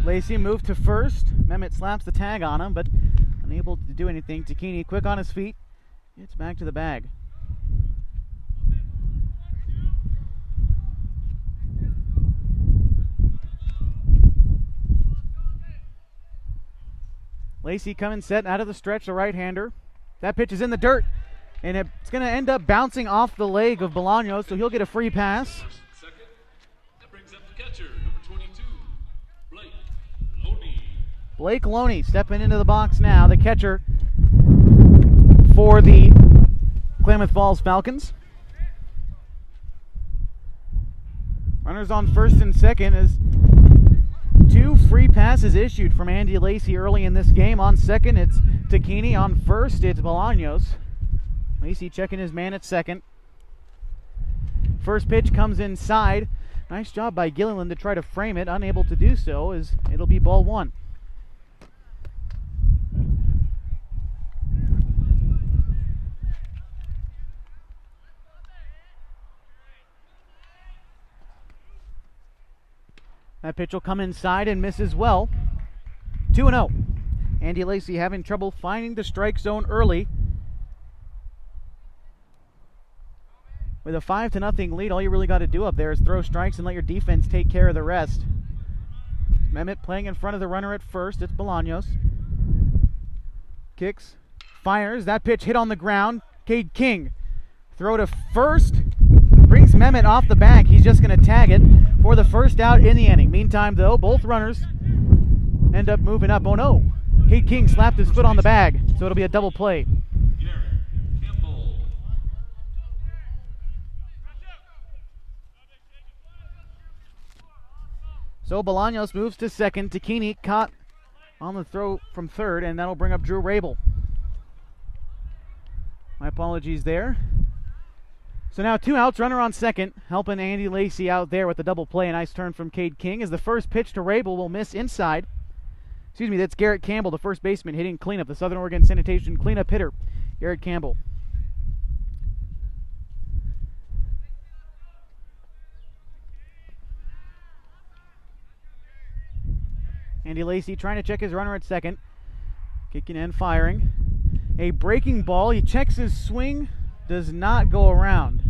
Lacey moved to first. Mehmet slaps the tag on him, but unable to do anything. Takini quick on his feet. Gets back to the bag. Lacey coming set out of the stretch, the right-hander. That pitch is in the dirt, and it's going to end up bouncing off the leg of Bolaños, so he'll get a free pass. That brings up the catcher, number 22, Blake Loney. Blake Loney stepping into the box now, the catcher for the Klamath Falls Falcons. Runners on first and second as two free passes issued from Andy Lacey early in this game. On second, it's Takini. On first, it's Bolaños. Lacey checking his man at second. First pitch comes inside. Nice job by Gilliland to try to frame it. Unable to do so as it'll be ball 1. That pitch will come inside and miss as well. 2-0. Andy Lacey having trouble finding the strike zone early. With a 5-0 lead, all you really got to do up there is throw strikes and let your defense take care of the rest. Mehmet playing in front of the runner at first. It's Bolaños. Kicks, fires. That pitch hit on the ground. Cade King. Throw to first. Brings Mehmet off the bag. He's just going to tag it for the first out in the inning. Meantime, though, both runners end up moving up. Oh no! Cade King slapped his foot on the bag, so it'll be a double play. So Bolaños moves to second. Takini caught on the throw from third, and that'll bring up Drew Rabel. My apologies there. So now 2 outs, runner on second, helping Andy Lacey out there with the double play. A nice turn from Cade King as the first pitch to Rabel will miss inside. Excuse me, that's Garrett Campbell, the first baseman, hitting cleanup, the Southern Oregon Sanitation cleanup hitter, Garrett Campbell. Andy Lacey trying to check his runner at second, kicking and firing. A breaking ball, he checks his swing, does not go around.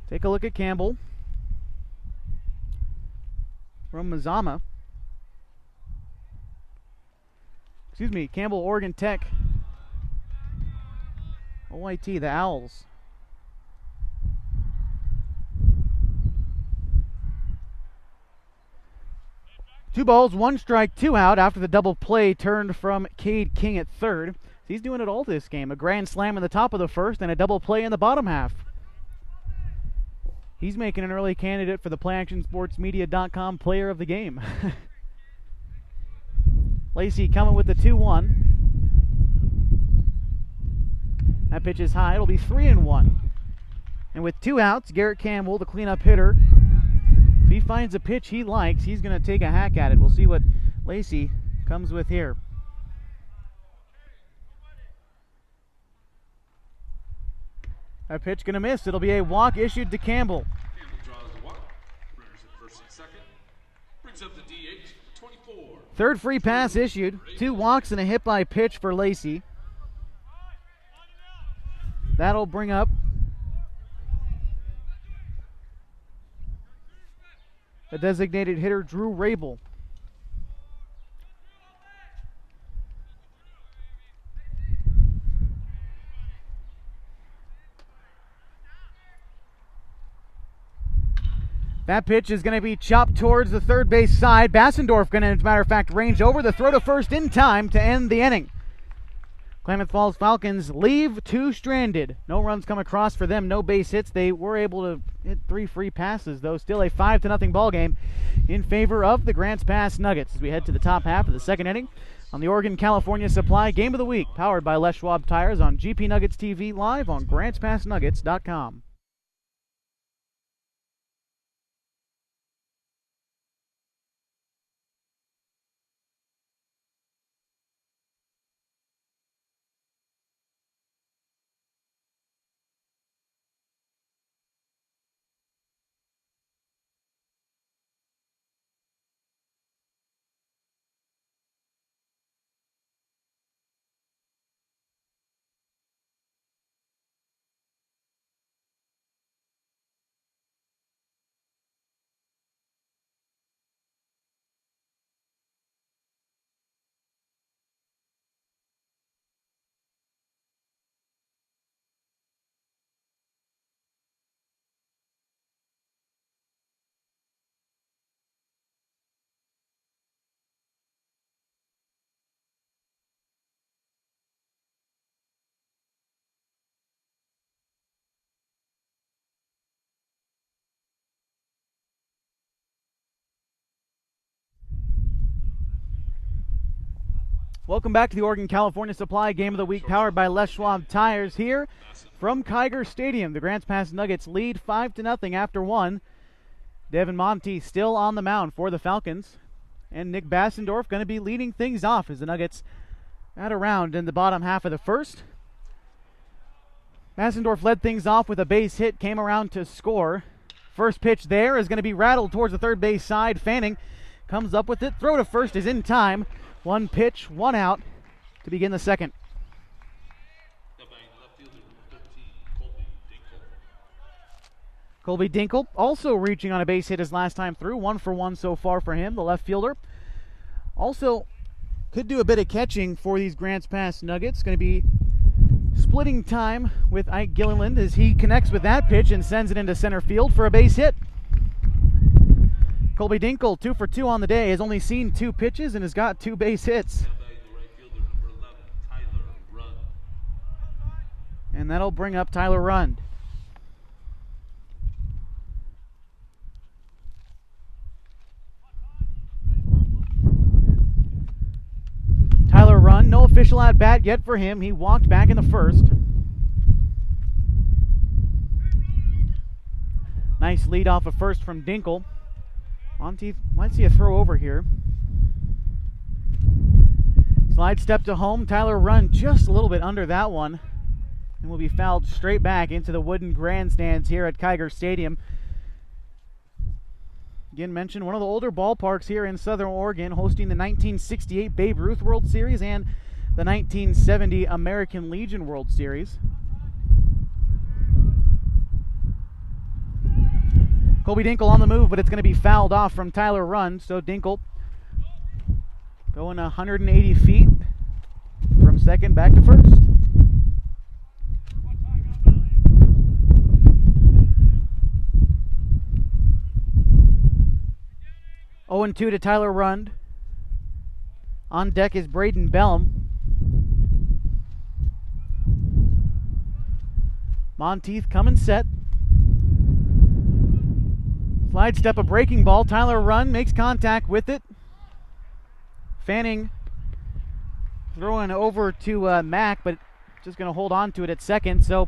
Take a look at Campbell from Mazama. Excuse me, Campbell, Oregon Tech. OIT, the Owls. Two balls, one strike, two out after the double play turned from Cade King at third. He's doing it all this game. A grand slam in the top of the first and a double play in the bottom half. He's making an early candidate for the PlayActionSportsMedia.com player of the game. Lacey coming with the 2-1. That pitch is high. It'll be 3-1. And with two outs, Garrett Campbell, the cleanup hitter, if he finds a pitch he likes, he's going to take a hack at it. We'll see what Lacey comes with here. That pitch going to miss. It'll be a walk issued to Campbell. Campbell draws the walk. Runners at first and second. Brings up the DH, 24. Third free pass issued. 2 walks and a hit by pitch for Lacey. That'll bring up the designated hitter, Drew Rabel. That pitch is going to be chopped towards the third base side. Bassendorf going to, as a matter of fact, range over the throw to first in time to end the inning. Klamath Falls Falcons leave 2 stranded. No runs come across for them, no base hits. They were able to hit 3 free passes, though. Still a 5-0 ball game in favor of the Grants Pass Nuggets as we head to the top half of the second inning on the Oregon-California Supply Game of the Week, powered by Les Schwab Tires on GP Nuggets TV, live on GrantsPassNuggets.com. Welcome back to the Oregon-California Supply Game of the Week, powered by Les Schwab Tires here from Kiger Stadium. The Grants Pass Nuggets lead 5-0 after 1. Devin Monty still on the mound for the Falcons. And Nick Bassendorf going to be leading things off as the Nuggets at around in the bottom half of the first. Bassendorf led things off with a base hit, came around to score. First pitch there is going to be rattled towards the third base side. Fanning comes up with it. Throw to first is in time. 1 pitch, 1 out to begin the second. Colby Dinkle also reaching on a base hit his last time through. 1 for 1 so far for him, the left fielder. Also could do a bit of catching for these Grants Pass Nuggets. Going to be splitting time with Ike Gilliland as he connects with that pitch and sends it into center field for a base hit. Colby Dinkle, 2 for 2 on the day, has only seen 2 pitches and has got 2 base hits. And that'll bring up Tyler Rund. Tyler Rund, no official at bat yet for him. He walked back in the first. Nice lead off of first from Dinkle. Monty might see a throw over here. Slide step to home. Tyler Rund just a little bit under that one. And will be fouled straight back into the wooden grandstands here at Kiger Stadium. Again, mentioned one of the older ballparks here in Southern Oregon, hosting the 1968 Babe Ruth World Series and the 1970 American Legion World Series. Colby Dinkle on the move, but it's going to be fouled off from Tyler Rund. So Dinkle going 180 feet from second back to first. 0-2 to Tyler Rund. On deck is Braden Bellum. Monteith coming set. Slide step, a breaking ball. Tyler Rund makes contact with it. Fanning throwing over to Mack, but just going to hold on to it at second. So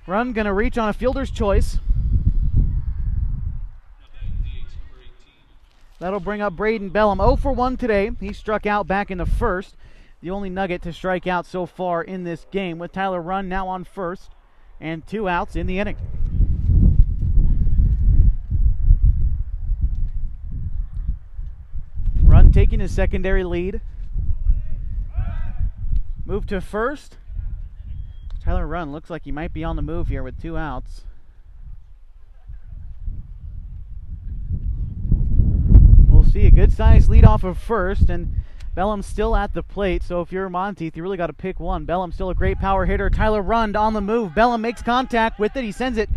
Rund going to reach on a fielder's choice. That'll bring up Braden Bellum. 0 for 1 today. He struck out back in the first. The only Nugget to strike out so far in this game, with Tyler Rund now on first and 2 outs in the inning. Rund taking his secondary lead. Move to first. Tyler Rund looks like he might be on the move here with 2 outs. We'll see a good sized lead off of first, and Bellum's still at the plate, so if you're Monteith, you really got to pick one. Bellum's still a great power hitter. Tyler Rund on the move. Bellum makes contact with it. He sends it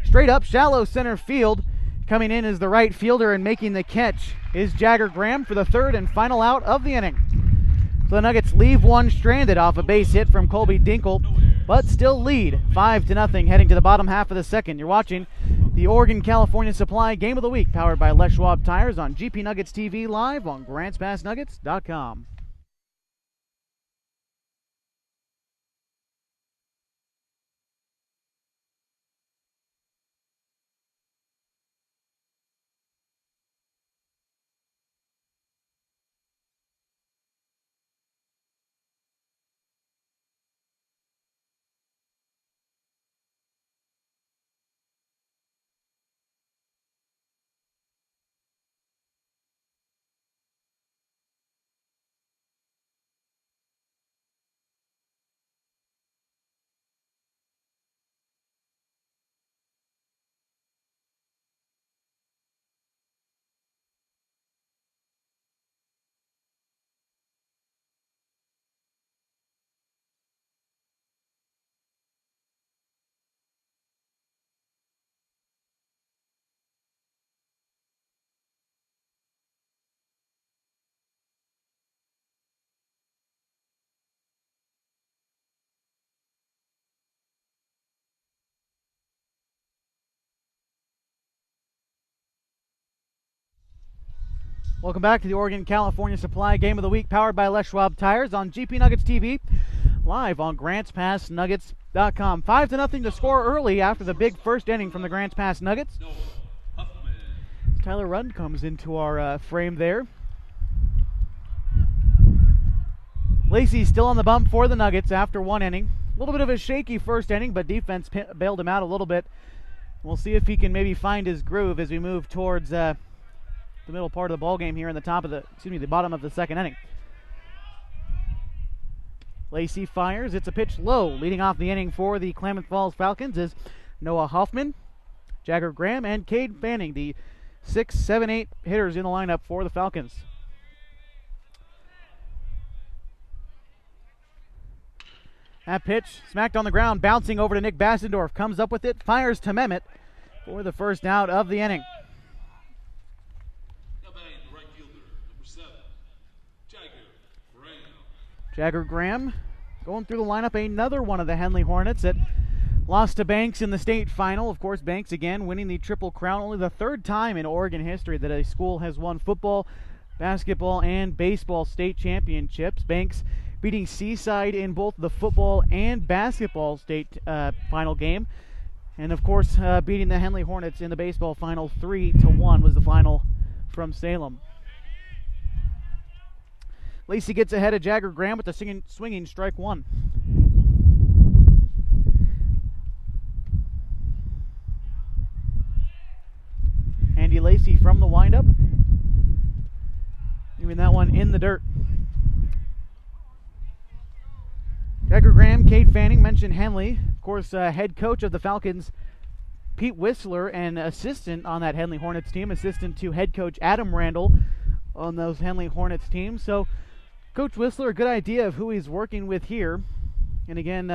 straight up shallow center field. Coming in is the right fielder, and making the catch is Jagger Graham for the third and final out of the inning. So the Nuggets leave one stranded off a base hit from Colby Dinkle, but still lead 5-0 heading to the bottom half of the second. You're watching the Oregon-California Supply Game of the Week, powered by Les Schwab Tires on GP Nuggets TV, live on GrantsPassNuggets.com. Welcome back to the Oregon-California Supply Game of the Week, powered by Les Schwab Tires on GP Nuggets TV, live on GrantsPassNuggets.com. 5-0 to score early after the big first inning from the Grants Pass Nuggets. Tyler Rund comes into our frame there. Lacey's still on the bump for the Nuggets after 1 inning. A little bit of a shaky first inning, but defense bailed him out a little bit. We'll see if he can maybe find his groove as we move towards the middle part of the ball game here in the bottom of the second inning. Lacey fires. It's a pitch low. Leading off the inning for the Klamath Falls Falcons is Noah Hoffman, Jagger Graham, and Cade Fanning, the 6, 7, 8 hitters in the lineup for the Falcons. That pitch smacked on the ground, bouncing over to Nick Bassendorf. Comes up with it, fires to Mehmet for the first out of the inning. Jagger Graham going through the lineup, another one of the Henley Hornets that lost to Banks in the state final. Of course, Banks again winning the Triple Crown, only the 3rd time in Oregon history that a school has won football, basketball, and baseball state championships. Banks beating Seaside in both the football and basketball state final game. And of course, beating the Henley Hornets in the baseball final 3-1 was the final from Salem. Lacey gets ahead of Jagger Graham with a swinging strike 1. Andy Lacey from the windup, moving that one in the dirt. Jagger Graham, Cade Fanning, mentioned Henley. Of course, head coach of the Falcons, Pete Whistler, and assistant on that Henley Hornets team, assistant to head coach Adam Randall on those Henley Hornets teams. So Coach Whistler, a good idea of who he's working with here. And again,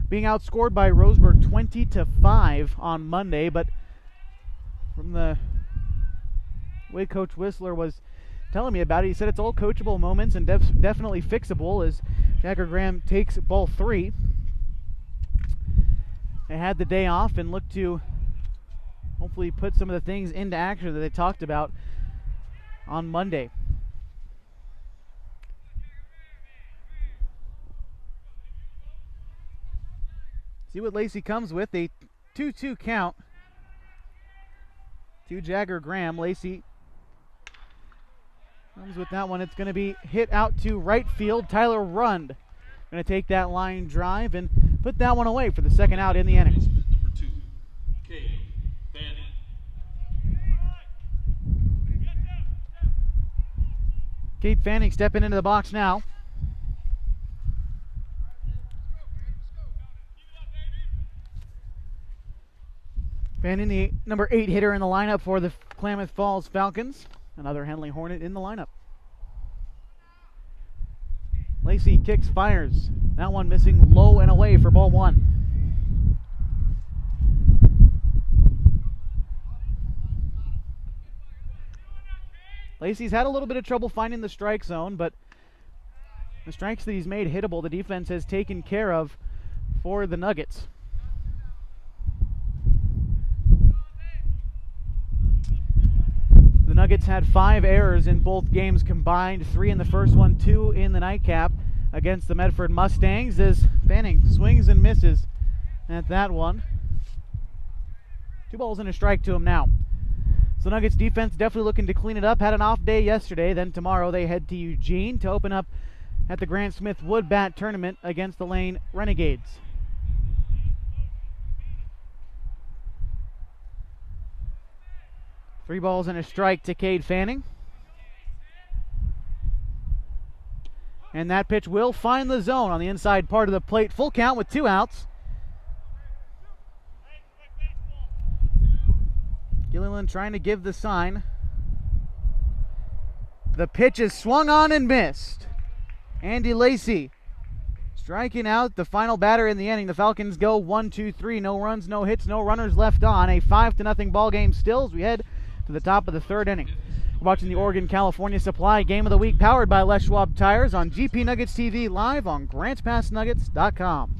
being outscored by Roseburg 20-5 on Monday, but from the The way Coach Whistler was telling me about it, he said it's all coachable moments and definitely fixable as Jagger Graham takes ball 3. They had the day off and looked to hopefully put some of the things into action that they talked about on Monday. See what Lacey comes with. A 2-2 count to Jagger Graham. Lacey comes with that one. It's going to be hit out to right field. Tyler Rund going to take that line drive and put that one away for the second out in the inning. Number 2, Cade Fanning. Cade Fanning stepping into the box now. Fanning, the number 8 hitter in the lineup for the Klamath Falls Falcons. Another Henley Hornet in the lineup. Lacey kicks, fires. That one missing low and away for ball 1. Lacey's had a little bit of trouble finding the strike zone, but the strikes that he's made hittable, the defense has taken care of for the Nuggets. The Nuggets had 5 errors in both games combined, 3 in the first one, 2 in the nightcap against the Medford Mustangs as Fanning swings and misses at that one. 2 balls and a strike to him now. So Nuggets defense definitely looking to clean it up. Had an off day yesterday. Then tomorrow they head to Eugene to open up at the Grant Smith Wood Bat Tournament against the Lane Renegades. Three balls and a strike to Cade Fanning. And that pitch will find the zone on the inside part of the plate. Full count with 2 outs. Gilliland trying to give the sign. The pitch is swung on and missed. Andy Lacey striking out the final batter in the inning. The Falcons go 1-2-3. No runs, no hits, no runners left on. A 5-0 ball game still as we head to the top of the 3rd inning. We're watching the Oregon-California Supply Game of the Week powered by Les Schwab Tires on GP Nuggets TV live on GrantsPassNuggets.com.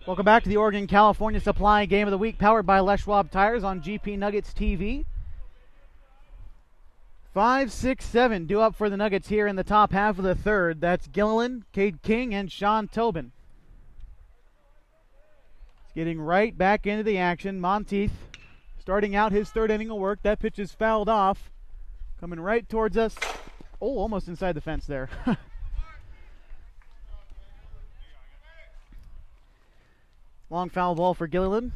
Welcome back to the Oregon-California Supply Game of the Week, powered by Les Schwab Tires on GP Nuggets TV. 5, 6, 7 due up for the Nuggets here in the top half of the 3rd. That's Gilliland, Cade King, and Sean Tobin. He's getting right back into the action. Monteith starting out his 3rd inning of work. That pitch is fouled off. Coming right towards us. Oh, almost inside the fence there. Long foul ball for Gilliland.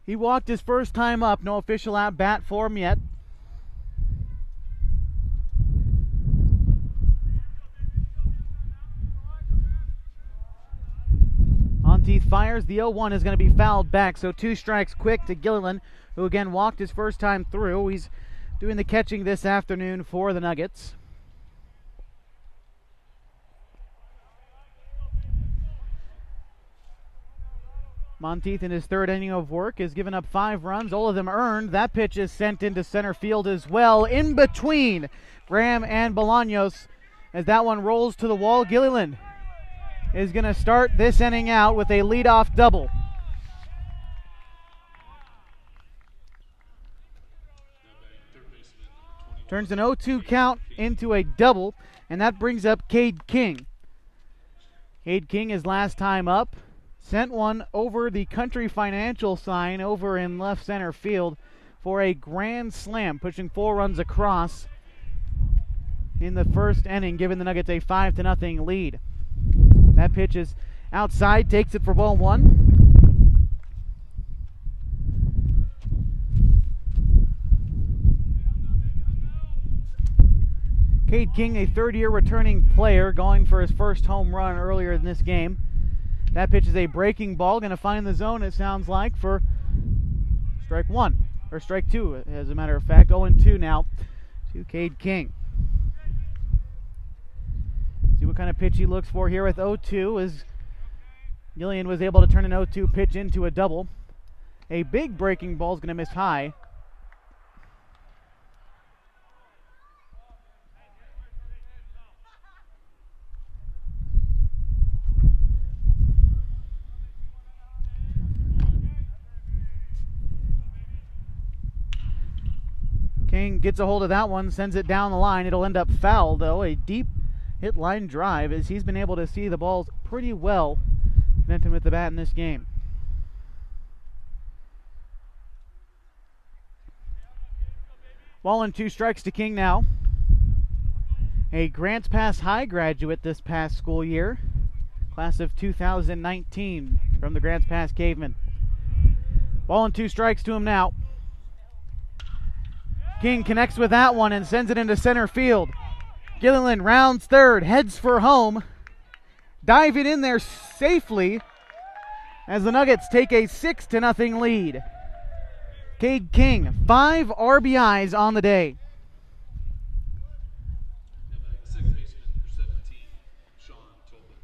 He walked his first time up. No official at bat for him yet. Monteith fires. The 0-1 is going to be fouled back. So 2 strikes quick to Gilliland, who again walked his first time through. He's doing the catching this afternoon for the Nuggets. Monteith in his 3rd inning of work has given up 5 runs, all of them earned. That pitch is sent into center field as well. In between Graham and Bolaños. as that one rolls to the wall. Gilliland is going to start this inning out with a leadoff double. Turns an 0-2 count into a double, and that brings up Cade King. Cade King, his last time up, sent one over the Country Financial sign over in left center field for a grand slam, pushing 4 runs across in the first inning, giving the Nuggets a 5-0 lead. That pitch is outside, takes it for ball 1. Cade King, a third-year returning player, going for his first home run earlier in this game. That pitch is a breaking ball, going to find the zone, it sounds like, for strike 1, or strike 2, as a matter of fact. 0-2 now to Cade King. See what kind of pitch he looks for here with 0-2, as Gillian was able to turn an 0-2 pitch into a double. A big breaking ball is going to miss high. King gets a hold of that one, sends it down the line. It'll end up foul, though. A deep hit line drive, as he's been able to see the balls pretty well. Benton with the bat in this game. Ball and 2 strikes to King now. A Grants Pass High graduate this past school year. Class of 2019 from the Grants Pass Cavemen. Ball and 2 strikes to him now. King connects with that one and sends it into center field. Gilliland rounds third, heads for home. Diving in there safely as the Nuggets take a 6-0 lead. Cade King, 5 RBIs on the day. Second baseman, number 17, Sean Tobin.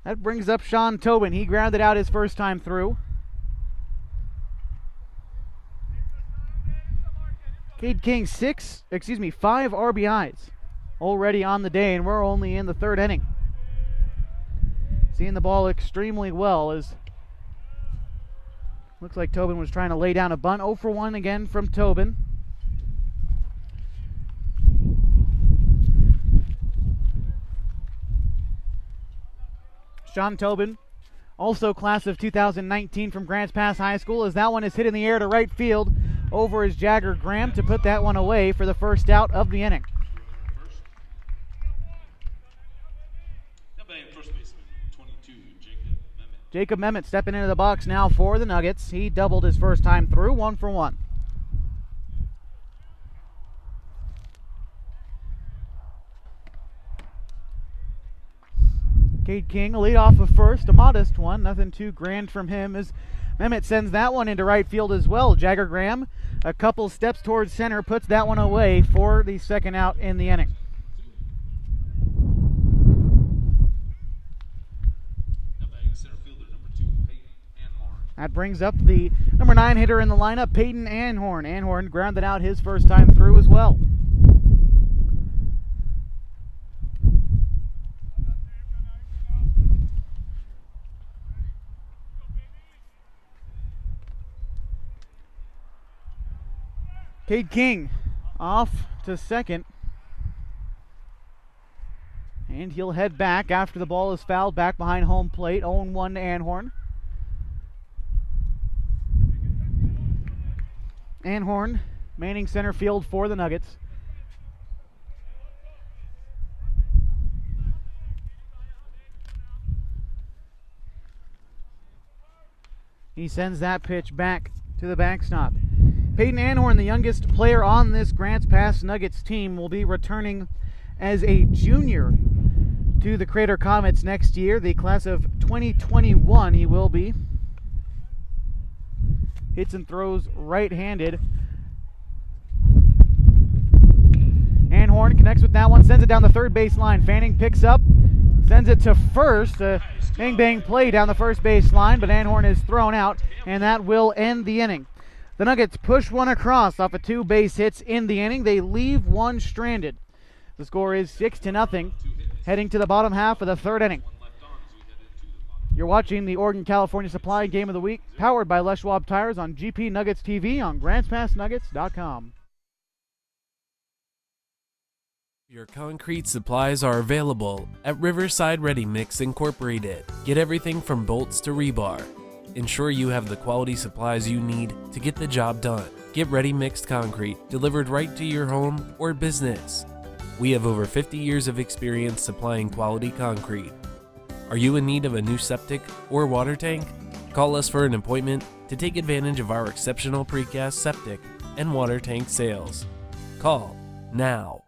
That brings up Sean Tobin. He grounded out his first time through. Cade King, 5 RBIs already on the day, and we're only in the third inning. Seeing the ball extremely well, as looks like Tobin was trying to lay down a bunt. 0 for 1 again from Tobin. Sean Tobin, also class of 2019 from Grants Pass High School, as that one is hit in the air to right field over his Jagger Graham to put that one away for the first out of the inning. Now batting first baseman, 22, Jacob Memmott. Jacob Memmott stepping into the box now for the Nuggets. He doubled his first time through, 1 for 1. Cade King, a lead off of first, a modest one, nothing too grand from him, as Memmott sends that one into right field as well. Jagger Graham, a couple steps towards center, puts that one away for the second out in the inning. Now batting center fielder, number 2, Peyton Anhorn. That brings up the number 9 hitter in the lineup, Peyton Anhorn. Anhorn grounded out his first time through as well. Cade King off to second. And he'll head back after the ball is fouled back behind home plate. 0-1 to Anhorn. Anhorn manning center field for the Nuggets. He sends that pitch back to the backstop. Peyton Anhorn, the youngest player on this Grants Pass Nuggets team, will be returning as a junior to the Crater Comets next year, the class of 2021 he will be. Hits and throws right-handed. Anhorn connects with that one, sends it down the third base line. Fanning picks up, sends it to first. Bang-bang play down the first base line, but Anhorn is thrown out, and that will end the inning. The Nuggets push one across off of 2 base hits in the inning. They leave one stranded. The score is 6-0, heading to the bottom half of the 3rd inning. You're watching the Oregon California Supply Game of the Week, powered by Les Schwab Tires on GP Nuggets TV on GrantsPassNuggets.com. Your concrete supplies are available at Riverside Ready Mix Incorporated. Get everything from bolts to rebar. Ensure you have the quality supplies you need to get the job done. Get ready mixed concrete delivered right to your home or business. We have over 50 years of experience supplying quality concrete. Are you in need of a new septic or water tank? Call us for an appointment to take advantage of our exceptional precast septic and water tank sales. Call now.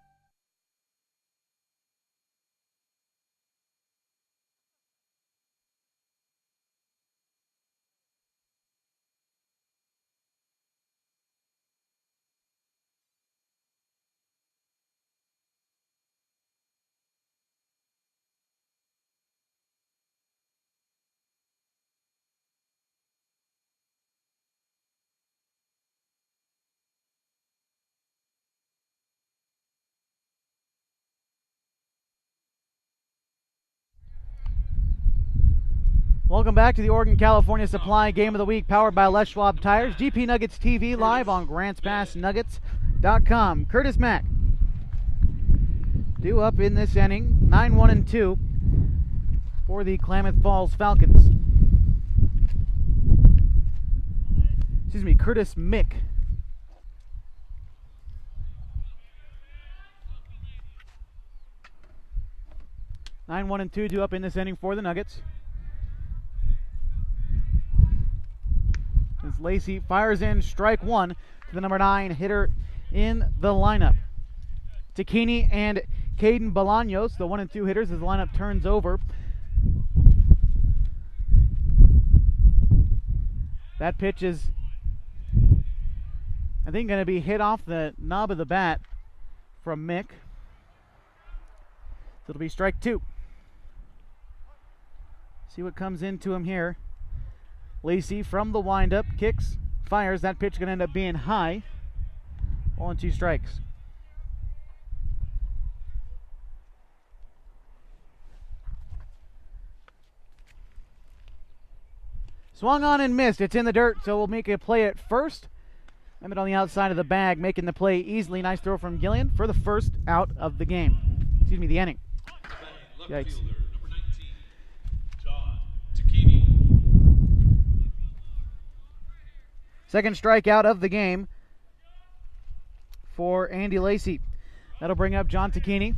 Welcome back to the Oregon California Supply Game of the Week, powered by Les Schwab Tires. GP Nuggets TV live on GrantsPassNuggets.com. Curtis Mack due up in this inning, 9-1-2 for the Klamath Falls Falcons. Excuse me, Curtis Mick. Nine, 1, and 2 due up in this inning for the Nuggets. As Lacey fires in strike 1 to the number 9 hitter in the lineup. Takini and Caden Bolaños, the 1 and 2 hitters, as the lineup turns over. That pitch is, I think, going to be hit off the knob of the bat from Mick. So it'll be strike 2. See what comes into him here. Lacey from the windup, kicks, fires. That pitch going to end up being high. 1-2 strikes. Swung on and missed. It's in the dirt, so we'll make a play at first. Emmett on the outside of the bag, making the play easily. Nice throw from Gillian for the first out of the game. Excuse me, the inning. Yikes. Second strikeout of the game for Andy Lacey. That'll bring up John Takini.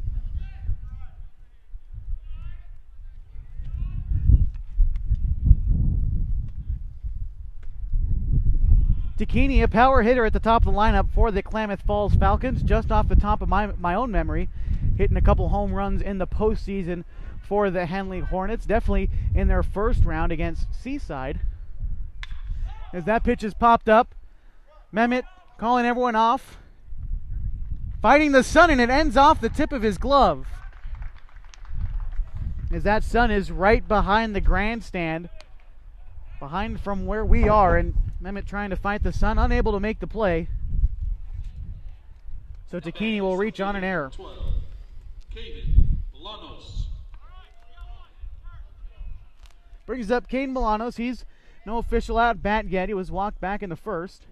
Takini, a power hitter at the top of the lineup for the Klamath Falls Falcons, just off the top of my own memory, hitting a couple home runs in the postseason for the Henley Hornets, definitely in their first round against Seaside. As that pitch is popped up, Mehmet calling everyone off, fighting the sun, and it ends off the tip of his glove. As that sun is right behind the grandstand, behind from where we are, and Mehmet trying to fight the sun, unable to make the play. So Takini will reach on an error. Brings up Caden Bolaños. He's no official at bat yet. He was walked back in the first.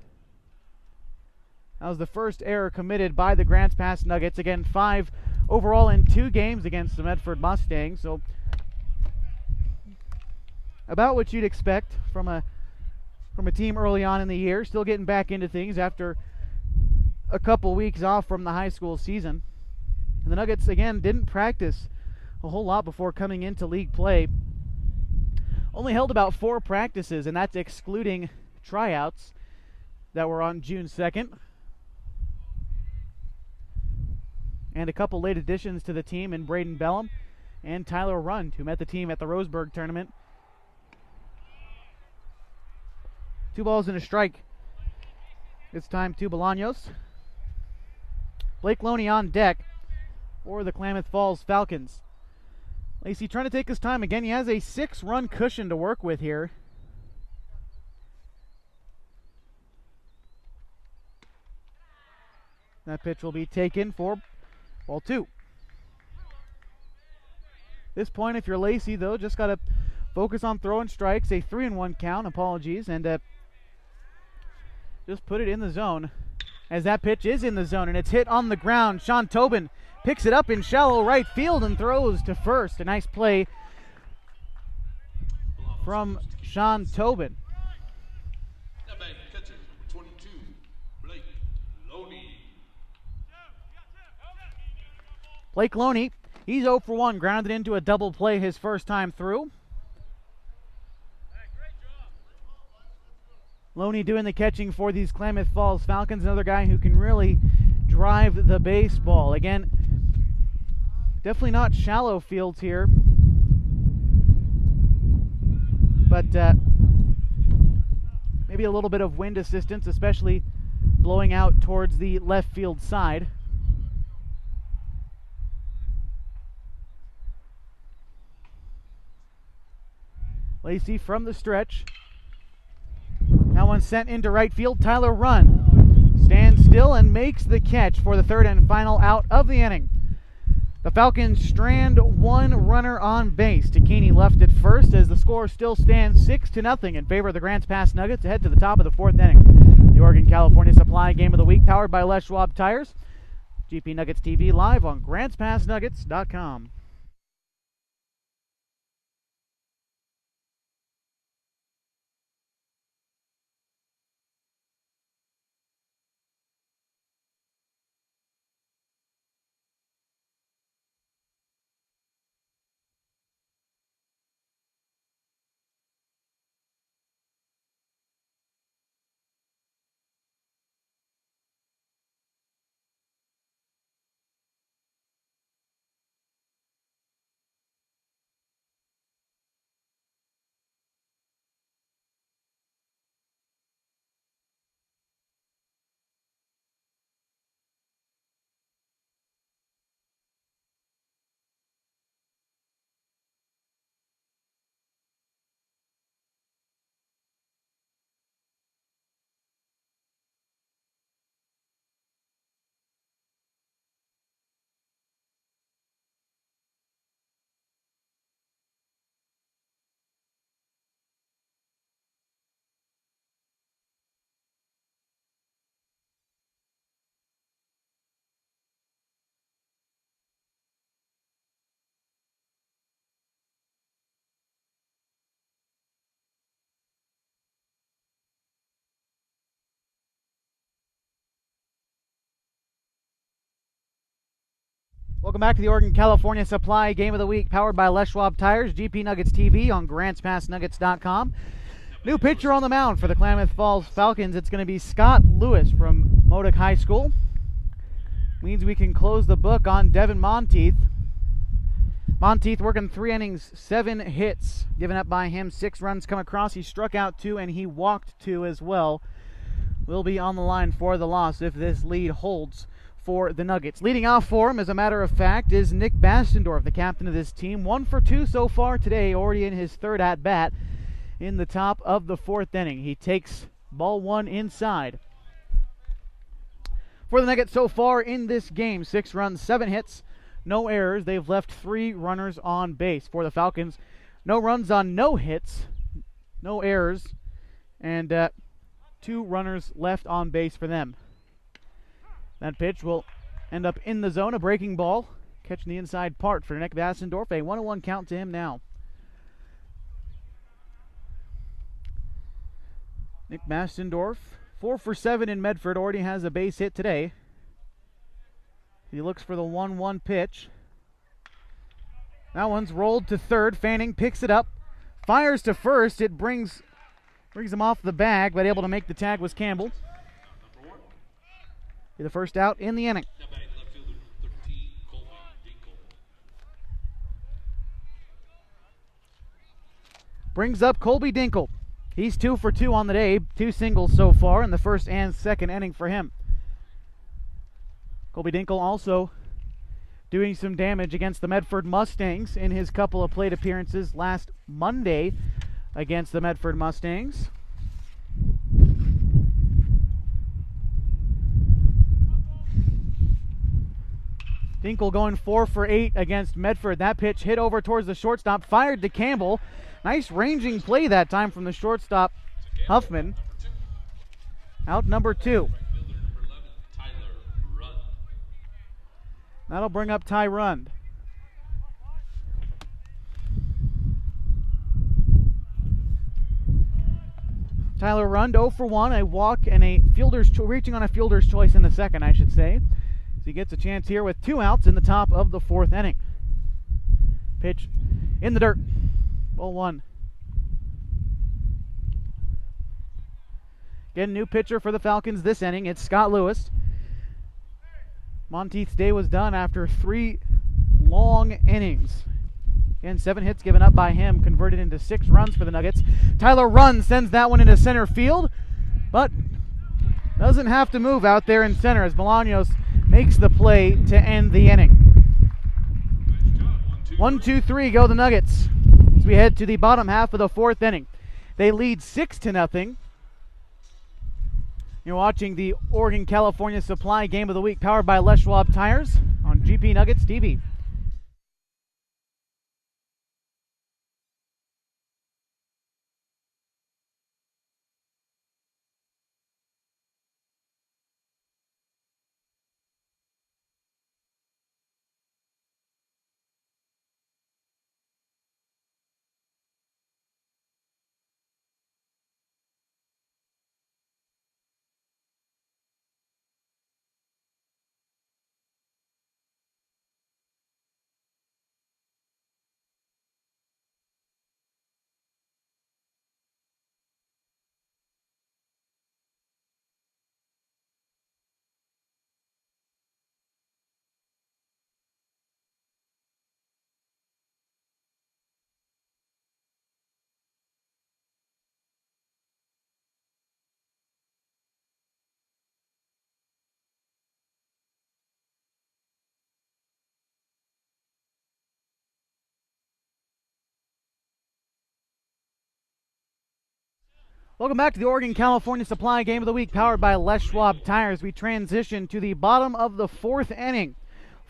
That was the first error committed by the Grants Pass Nuggets. Again, 5 overall in 2 games against the Medford Mustangs. So about what you'd expect from a team early on in the year. Still getting back into things after a couple weeks off from the high school season. And the Nuggets, again, didn't practice a whole lot before coming into league play. Only held about 4 practices, and that's excluding tryouts that were on June 2nd. And a couple late additions to the team in Braden Bellum and Tyler Rund, who met the team at the Roseburg tournament. 2 balls and a strike. This time to Bolaños. Blake Loney on deck for the Klamath Falls Falcons. Lacey trying to take his time again. He has a 6-run cushion to work with here. That pitch will be taken for ball 2. This point, if you're Lacey, though, just got to focus on throwing strikes. A 3-1 count, apologies, and just put it in the zone. As that pitch is in the zone, and it's hit on the ground. Sean Tobin picks it up in shallow right field and throws to first. A nice play from Sean Tobin. That man catcher, 22, Blake Loney. Blake Loney, he's 0 for 1, grounded into a double play his first time through. Loney doing the catching for these Klamath Falls Falcons, another guy who can really drive the baseball. Again, definitely not shallow fields here, but maybe a little bit of wind assistance, especially blowing out towards the left field side. Lacey from the stretch. That one sent into right field. Tyler Runn stands still and makes the catch for the third and final out of the inning. The Falcons strand one runner on base. Takini left at first as the score still stands 6-0 in favor of the Grants Pass Nuggets ahead to the top of the fourth inning. The Oregon California Supply Game of the Week powered by Les Schwab Tires. GP Nuggets TV live on GrantsPassNuggets.com. Welcome back to the Oregon California Supply Game of the Week, powered by Les Schwab Tires, GP Nuggets TV on GrantsPassNuggets.com. New pitcher on the mound for the Klamath Falls Falcons. It's going to be Scott Lewis from Modoc High School. Means we can close the book on Devin Monteith. Monteith working 3 innings, 7 hits given up by him, 6 runs come across. He struck out 2 and he walked 2 as well. Will be on the line for the loss if this lead holds for the Nuggets. Leading off for him, as a matter of fact, is Nick Bastendorf, the captain of this team. 1 for 2 so far today, already in his third at-bat in the top of the fourth inning. He takes ball 1 inside. For the Nuggets so far in this game, 6 runs, 7 hits, no errors. They've left 3 runners on base. For the Falcons, no runs on no hits, no errors, and 2 runners left on base for them. That pitch will end up in the zone, a breaking ball. Catching the inside part for Nick Bastendorf. A 1-1 count to him now. Nick Bastendorf, 4 for 7 in Medford, already has a base hit today. He looks for the 1-1 pitch. That one's rolled to third. Fanning picks it up, fires to first. It brings him off the bag, but able to make the tag was Campbell. Be the first out in the inning. Brings up Colby Dinkle. He's 2 for 2 on the day, 2 singles so far in the first and second inning for him. Colby Dinkle also doing some damage against the Medford Mustangs in his couple of plate appearances last Monday against the Medford Mustangs. Dinkel going 4 for 8 against Medford. That pitch hit over towards the shortstop, fired to Campbell. Nice ranging play that time from the shortstop, Huffman. Out number 2. That'll bring up Ty Rund. Tyler Rund 0 for 1, a walk and a reaching on a fielder's choice in the second, I should say. So he gets a chance here with 2 outs in the top of the 4th inning. Pitch in the dirt. Ball 1. Again, new pitcher for the Falcons this inning. It's Scott Lewis. Monteith's day was done after 3 long innings. Again, 7 hits given up by him, converted into 6 runs for the Nuggets. Tyler Rund sends that one into center field, but doesn't have to move out there in center as Bolaños makes the play to end the inning. 1-2-3 go the Nuggets as we head to the bottom half of the 4th inning. They lead 6-0. You're watching the Oregon-California Supply Game of the Week, powered by Les Schwab Tires on GP Nuggets TV. Welcome back to the Oregon-California Supply Game of the Week, powered by Les Schwab Tires. We transition to the bottom of the 4th inning.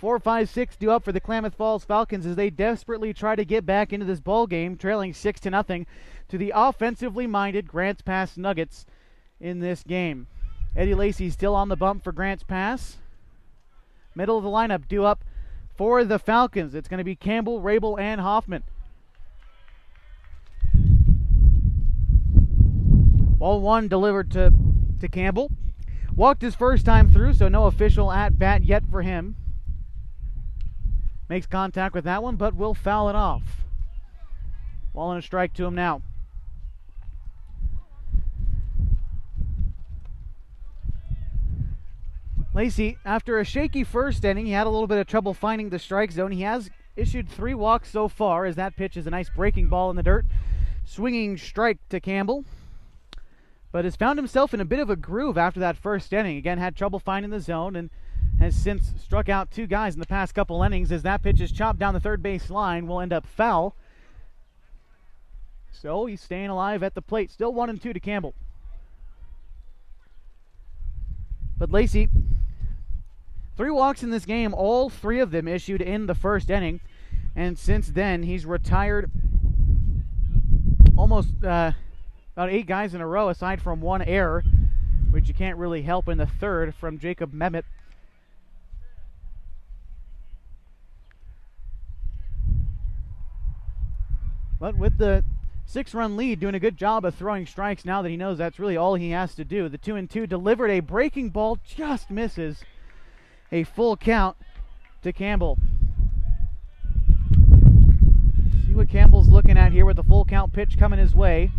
4-5-6 due up for the Klamath Falls Falcons as they desperately try to get back into this ball game, trailing 6-0 to the offensively minded Grants Pass Nuggets in this game. Eddie Lacy still on the bump for Grants Pass. Middle of the lineup due up for the Falcons. It's going to be Campbell, Rabel, and Hoffman. Ball 1 delivered to Campbell. Walked his first time through, so no official at-bat yet for him. Makes contact with that one, but will foul it off. Ball and a strike to him now. Lacy, after a shaky first inning, he had a little bit of trouble finding the strike zone. He has issued 3 walks so far, as that pitch is a nice breaking ball in the dirt. Swinging strike to Campbell, but has found himself in a bit of a groove after that first inning. Again, had trouble finding the zone and has since struck out 2 guys in the past couple innings as that pitch is chopped down the third base line, will end up foul. So he's staying alive at the plate. Still 1-2 to Campbell. But Lacy, 3 walks in this game, all 3 of them issued in the first inning. And since then, he's retired almost about 8 guys in a row, aside from 1 error, which you can't really help in the third from Jacob Mehmet. But with the 6-run lead, doing a good job of throwing strikes now that he knows that's really all he has to do. The 2-2 delivered a breaking ball, just misses. A full count to Campbell. See what Campbell's looking at here with the full count pitch coming his way.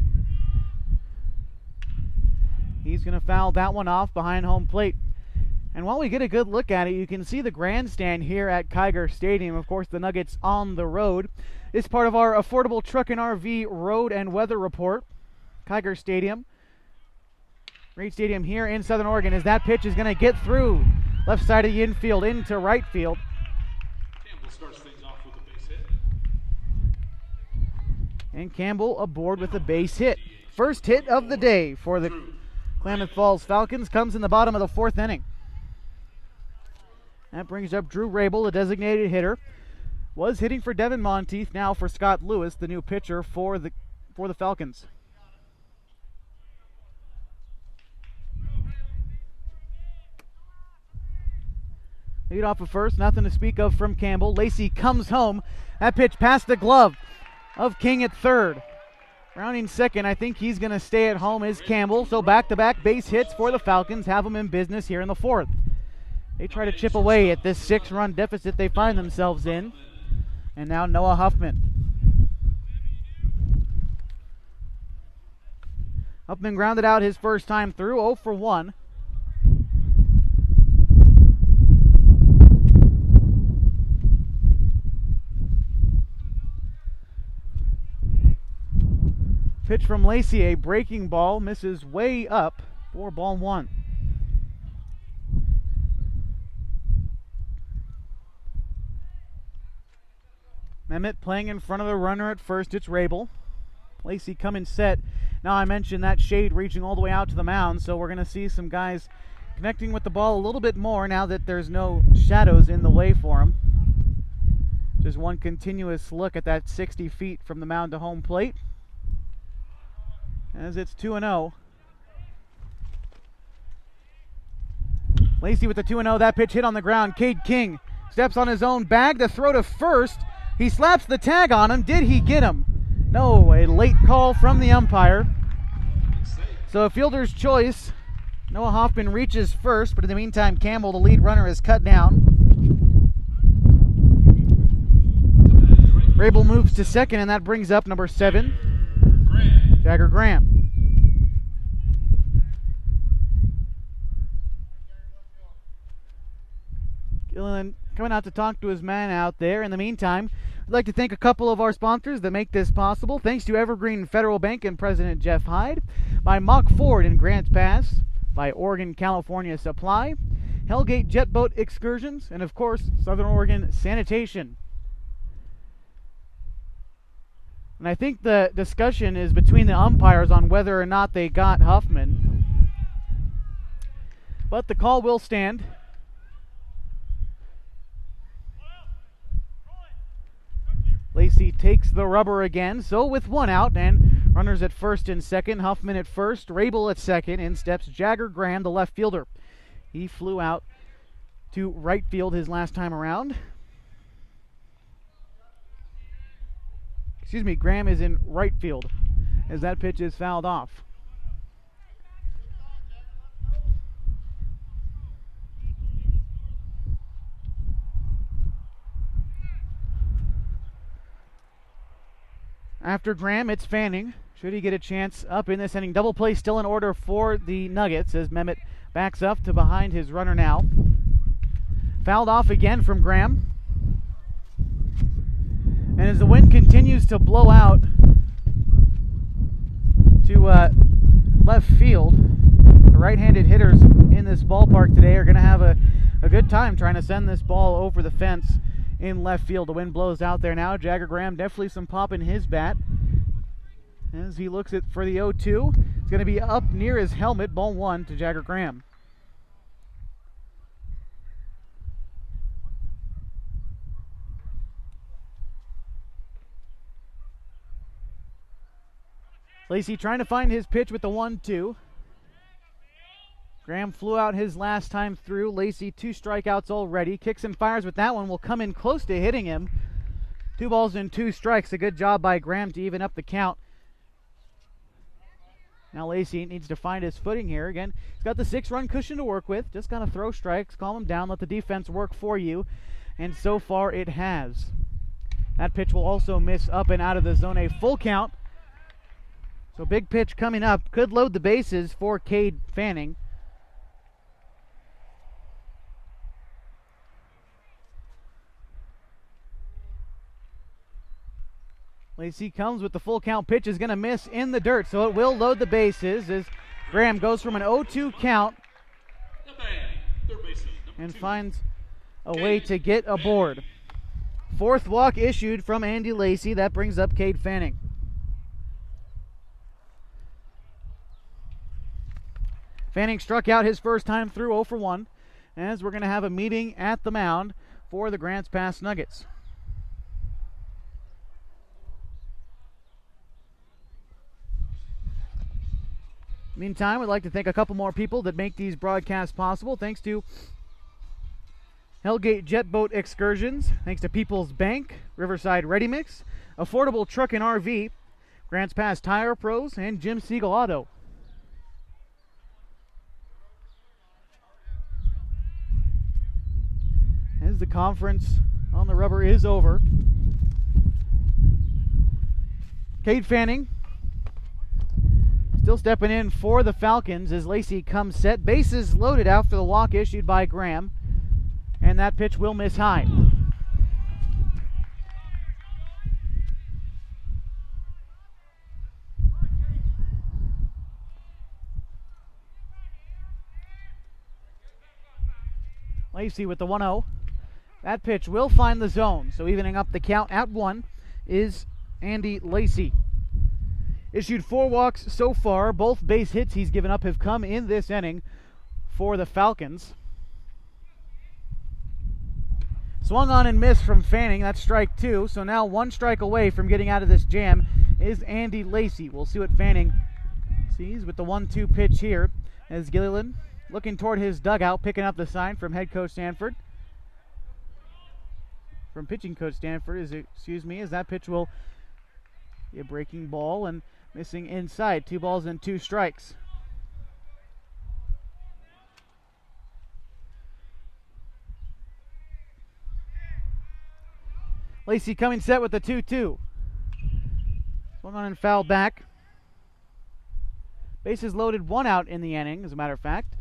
He's going to foul that one off behind home plate. And while we get a good look at it, you can see the grandstand here at Kiger Stadium. Of course, the Nuggets on the road. It's part of our Affordable Truck and RV Road and Weather Report. Kiger Stadium. Great stadium here in Southern Oregon as that pitch is going to get through. Left side of the infield into right field. Campbell starts things off with a base hit. And Campbell aboard with a base hit. First hit of the day for the Klamath Falls Falcons comes in the bottom of the 4th inning. That brings up Drew Rabel, the designated hitter. Was hitting for Devin Monteith, now for Scott Lewis, the new pitcher for the Falcons. Lead off of first, nothing to speak of from Campbell. Lacey comes home. That pitch past the glove of King at third. Rounding second, I think he's going to stay at home, is Campbell. So back-to-back base hits for the Falcons have them in business here in the fourth. They try to chip away at this 6-run deficit they find themselves in. And now Noah Huffman. Huffman grounded out his first time through, 0 for 1. Pitch from Lacey, a breaking ball, misses way up for ball 1. Mehmet playing in front of the runner at first. It's Rabel. Lacey coming set. Now I mentioned that shade reaching all the way out to the mound, so we're going to see some guys connecting with the ball a little bit more now that there's no shadows in the way for them. Just one continuous look at that 60 feet from the mound to home plate. As it's 2-0. Lacey with the 2-0. That pitch hit on the ground. Cade King steps on his own bag to throw to first. He slaps the tag on him. Did he get him? No, a late call from the umpire. So a fielder's choice. Noah Hoffman reaches first, but in the meantime, Campbell, the lead runner, is cut down. Rabel moves to second, and that brings up number 7, Jagger Graham. Gilliland coming out to talk to his man out there. In the meantime, I'd like to thank a couple of our sponsors that make this possible. Thanks to Evergreen Federal Bank and President Jeff Hyde, by Mock Ford in Grants Pass, by Oregon California Supply, Hellgate Jet Boat Excursions, and of course, Southern Oregon Sanitation. And I think the discussion is between the umpires on whether or not they got Huffman. But the call will stand. Lacey takes the rubber again, so with one out and runners at first and second, Huffman at first, Rabel at second, in steps Jagger Graham, the left fielder. He flew out to right field his last time around. Excuse me, Graham is in right field as that pitch is fouled off. After Graham, it's Fanning. Should he get a chance up in this inning? Double play still in order for the Nuggets as Mehmet backs up to behind his runner now. Fouled off again from Graham. And as the wind continues to blow out to left field, the right-handed hitters in this ballpark today are going to have a good time trying to send this ball over the fence in left field. The wind blows out there now. Jagger Graham, definitely some pop in his bat as he looks at for the 0-2. It's going to be up near his helmet. Ball 1 to Jagger Graham. Lacey trying to find his pitch with the 1-2. Graham flew out his last time through. Lacey 2 strikeouts already. Kicks and fires with that one. Will come in close to hitting him. 2 balls and 2 strikes. A good job by Graham to even up the count. Now Lacey needs to find his footing here. Again, he's got the 6-run cushion to work with. Just got to throw strikes, calm him down, let the defense work for you. And so far it has. That pitch will also miss up and out of the zone. A full count. So big pitch coming up. Could load the bases for Cade Fanning. Lacey comes with the full count pitch, is going to miss in the dirt, so it will load the bases as Graham goes from an 0-2 count and finds a way to get aboard. 4th walk issued from Andy Lacey. That brings up Cade Fanning. Fanning struck out his first time through, 0 for 1. as we're going to have a meeting at the mound for the Grants Pass Nuggets. Meantime, we'd like to thank a couple more people that make these broadcasts possible. Thanks to Hellgate Jet Boat Excursions, thanks to People's Bank, Riverside Ready Mix, Affordable Truck and RV, Grants Pass Tire Pros, and Jim Siegel Auto. As the conference on the rubber is over, Cade Fanning still stepping in for the Falcons as Lacey comes set. Bases loaded after the walk issued by Graham. And that pitch will miss high. Lacey with the 1-0. That pitch will find the zone. So evening up the count at 1 is Andy Lacey. Issued 4 walks so far. Both base hits he's given up have come in this inning for the Falcons. Swung on and missed from Fanning. That's strike 2. So now 1 strike away from getting out of this jam is Andy Lacey. We'll see what Fanning sees with the 1-2 pitch here as Gilliland looking toward his dugout, picking up the sign from head coach Stanford. From pitching coach Stanford, as that pitch will be a breaking ball and missing inside. 2 balls and 2 strikes. Lacey coming set with the 2-2. Swung on and fouled back. Bases loaded, 1 out in the inning, as a matter of fact.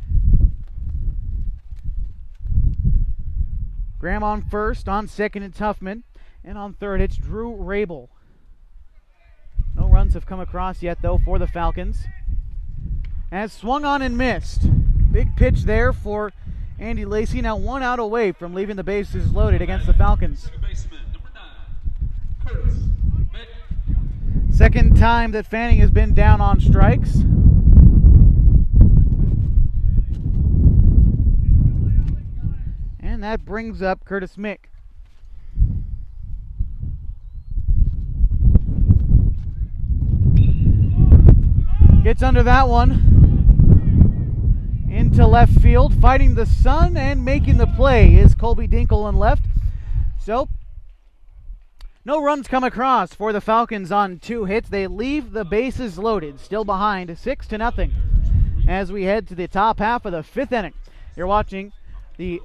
Graham on first, on second it's Huffman, and on third it's Drew Rabel. No runs have come across yet, though, for the Falcons. As swung on and missed. Big pitch there for Andy Lacey. Now 1 out away from leaving the bases loaded against the Falcons. Second time that Fanning has been down on strikes. And that brings up Curtis Mick. Gets under that one. Into left field. Fighting the sun and making the play is Colby Dinkle in left. So, no runs come across for the Falcons on 2 hits. They leave the bases loaded. Still behind 6-0 as we head to the top half of the 5th inning. You're watching the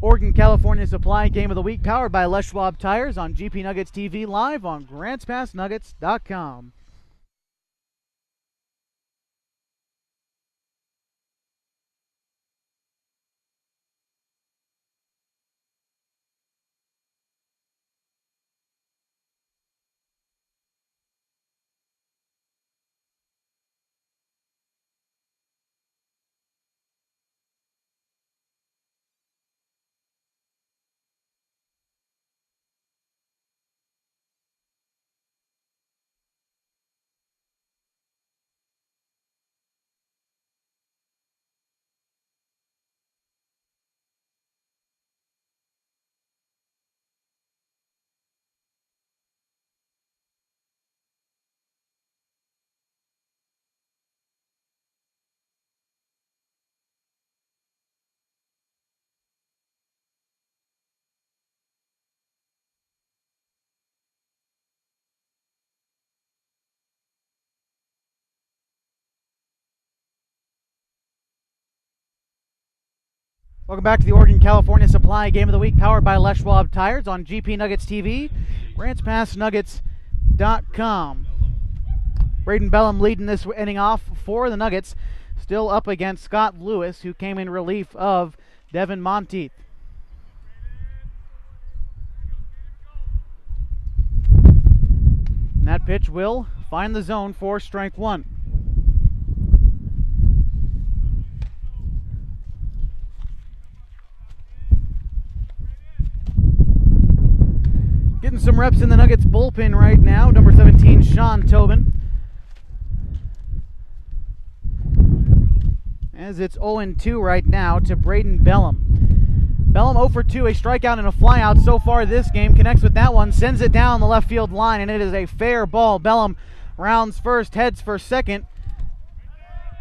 Oregon California Supply Game of the Week powered by Les Schwab Tires on GP Nuggets TV live on GrantsPassNuggets.com. Welcome back to the Oregon California Supply Game of the Week powered by Les Schwab Tires on GP Nuggets TV, GrantsPassNuggets.com. Braden Bellum leading this inning off for the Nuggets, still up against Scott Lewis, who came in relief of Devin Monteith. And that pitch will find the zone for strike 1. Getting some reps in the Nuggets bullpen right now, number 17, Sean Tobin. As it's 0-2 right now to Braden Bellum. Bellum 0 for 2, a strikeout and a flyout so far this game. Connects with that one, sends it down the left field line, and it is a fair ball. Bellum rounds first, heads for second,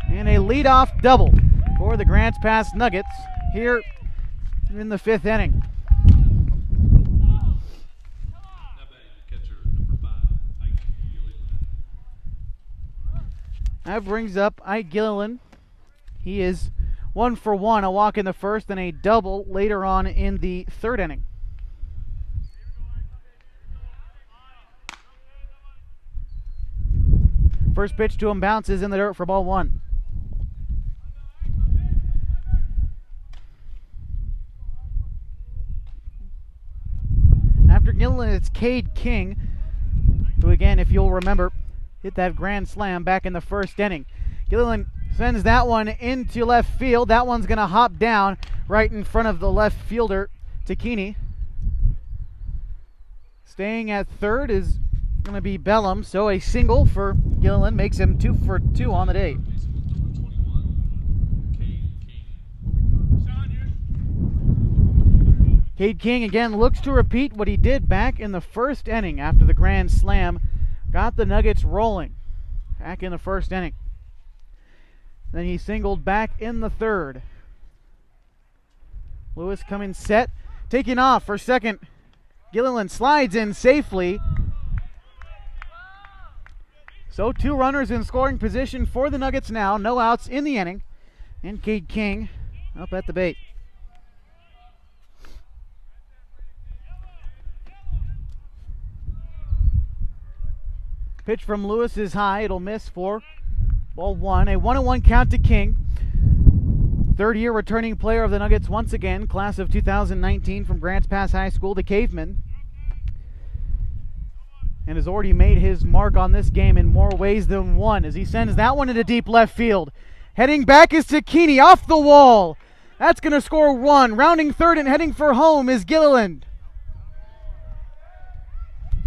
and a leadoff double for the Grants Pass Nuggets here in the 5th inning. That brings up Ike Gilliland. He is 1 for 1, a walk in the first and a double later on in the 3rd inning. First pitch to him bounces in the dirt for ball 1. After Gilliland, it's Cade King, who again, if you'll remember, hit that grand slam back in the 1st inning. Gilliland sends that one into left field. That one's going to hop down right in front of the left fielder, Takini. Staying at 3rd is going to be Bellum, so a single for Gilliland makes him 2 for 2 on the day. Cade King again looks to repeat what he did back in the 1st inning after the grand slam. Got the Nuggets rolling back in the 1st inning. Then he singled back in the 3rd. Lewis coming set, taking off for second. Gilliland slides in safely. So 2 runners in scoring position for the Nuggets now. No outs in the inning. And Cade King up at the bait. Pitch from Lewis is high. It'll miss for ball 1. A 1-1 count to King. 3rd-year returning player of the Nuggets once again. Class of 2019 from Grants Pass High School, the Caveman. And has already made his mark on this game in more ways than one as he sends that one into deep left field. Heading back is Takini off the wall. That's going to score 1. Rounding 3rd and heading for home is Gilliland.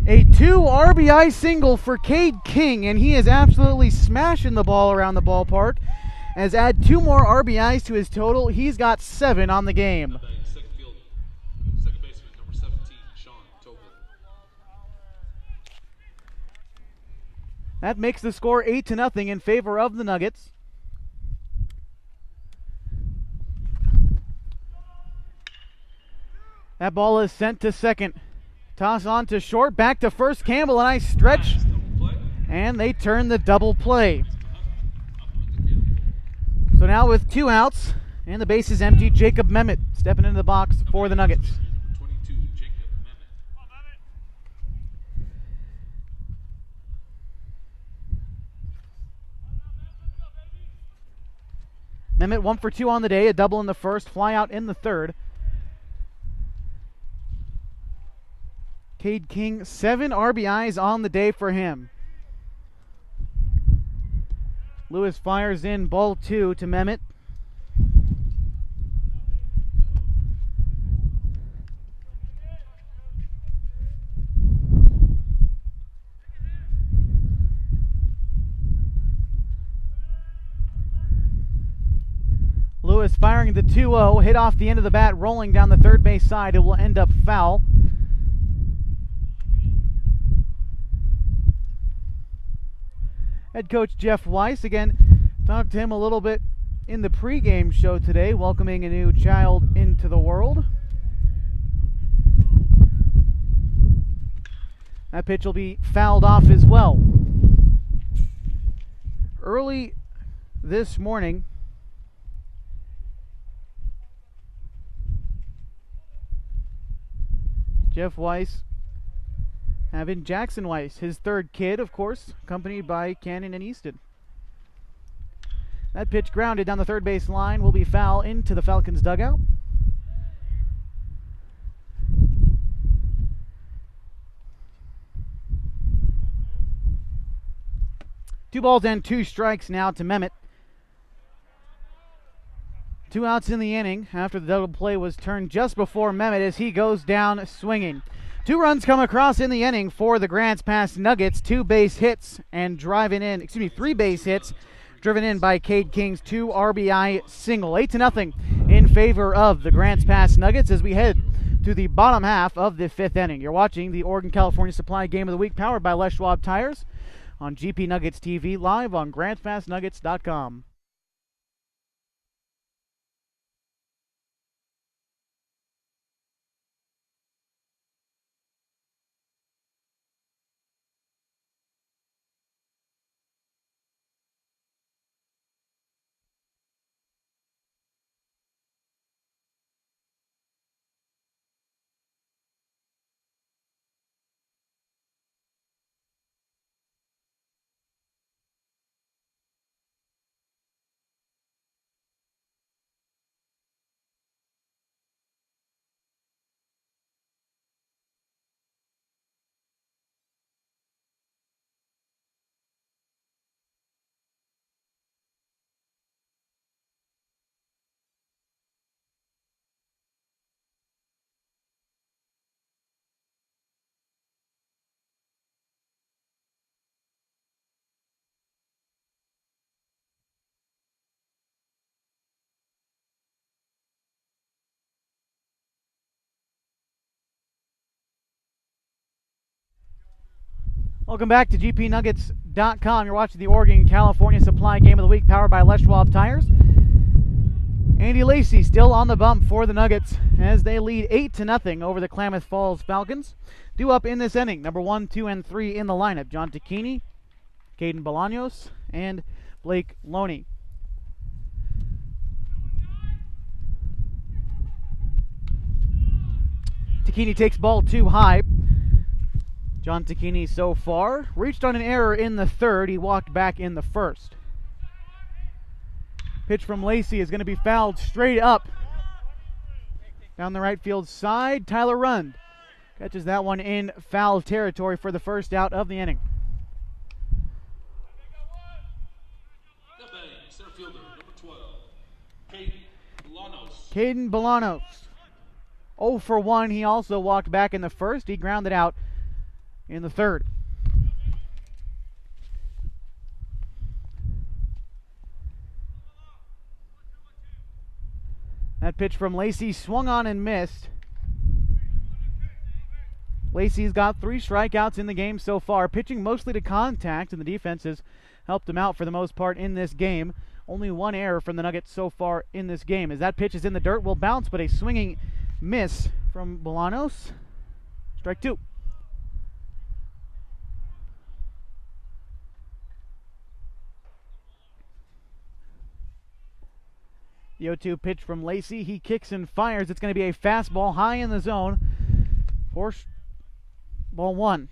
A 2 RBI single for Cade King, and he is absolutely smashing the ball around the ballpark. As add 2 more RBIs to his total, he's got 7 on the game. Second baseman, number 17, Sean Tobin. That makes the score 8-0 in favor of the Nuggets. That ball is sent to second. Toss on to short, back to first. Campbell, a nice stretch. And they turn the double play. So now with 2 outs and the base is empty, Jacob Mehmet stepping into the box for the Nuggets. 22, Jacob Mehmet. Mehmet 1 for 2 on the day, a double in the first, fly out in the 3rd. Cade King, 7 RBIs on the day for him. Lewis fires in ball 2 to Mehmet. Lewis firing the 2-0, hit off the end of the bat, rolling down the third base side. It will end up foul. Head coach Jeff Weiss, again, talked to him a little bit in the pregame show today, welcoming a new child into the world. That pitch will be fouled off as well. Early this morning, Jeff Weiss having Jackson Weiss, his 3rd kid, of course, accompanied by Cannon and Easton. That pitch grounded down the third base line will be foul into the Falcons dugout. Two balls and 2 strikes now to Mehmet. 2 outs in the inning after the double play was turned just before Mehmet as he goes down swinging. 2 runs come across in the inning for the Grants Pass Nuggets. 2 base hits and driving in, 3 base hits, driven in by Cade King's 2 RBI single. 8-0 in favor of the Grants Pass Nuggets as we head to the bottom half of the 5th inning. You're watching the Oregon California Supply Game of the Week, powered by Les Schwab Tires, on GP Nuggets TV, live on GrantsPassNuggets.com. Welcome back to GPNuggets.com. You're watching the Oregon California Supply Game of the Week, powered by Les Schwab Tires. Andy Lacey still on the bump for the Nuggets as they lead 8-0 over the Klamath Falls Falcons. Due up in this inning, number 1, 2, and 3 in the lineup: John Tacchini, Caden Bolaños, and Blake Loney. Tacchini takes ball 2 high. John Tacchini so far reached on an error in the 3rd. He walked back in the 1st. Pitch from Lacey is going to be fouled straight up down the right field side. Tyler Rund catches that one in foul territory for the first out of the inning. Center fielder, number 12, Caden Bolaños. Caden Bolaños, 0 for 1. He also walked back in the 1st. He grounded out in the 3rd. That pitch from Lacey swung on and missed. Lacey's got 3 strikeouts in the game so far, pitching mostly to contact, and the defense has helped him out for the most part in this game. Only 1 error from the Nuggets so far in this game. As that pitch is in the dirt, will bounce, but a swinging miss from Bolaños. Strike 2. The 0-2 pitch from Lacey. He kicks and fires. It's going to be a fastball high in the zone for ball 1.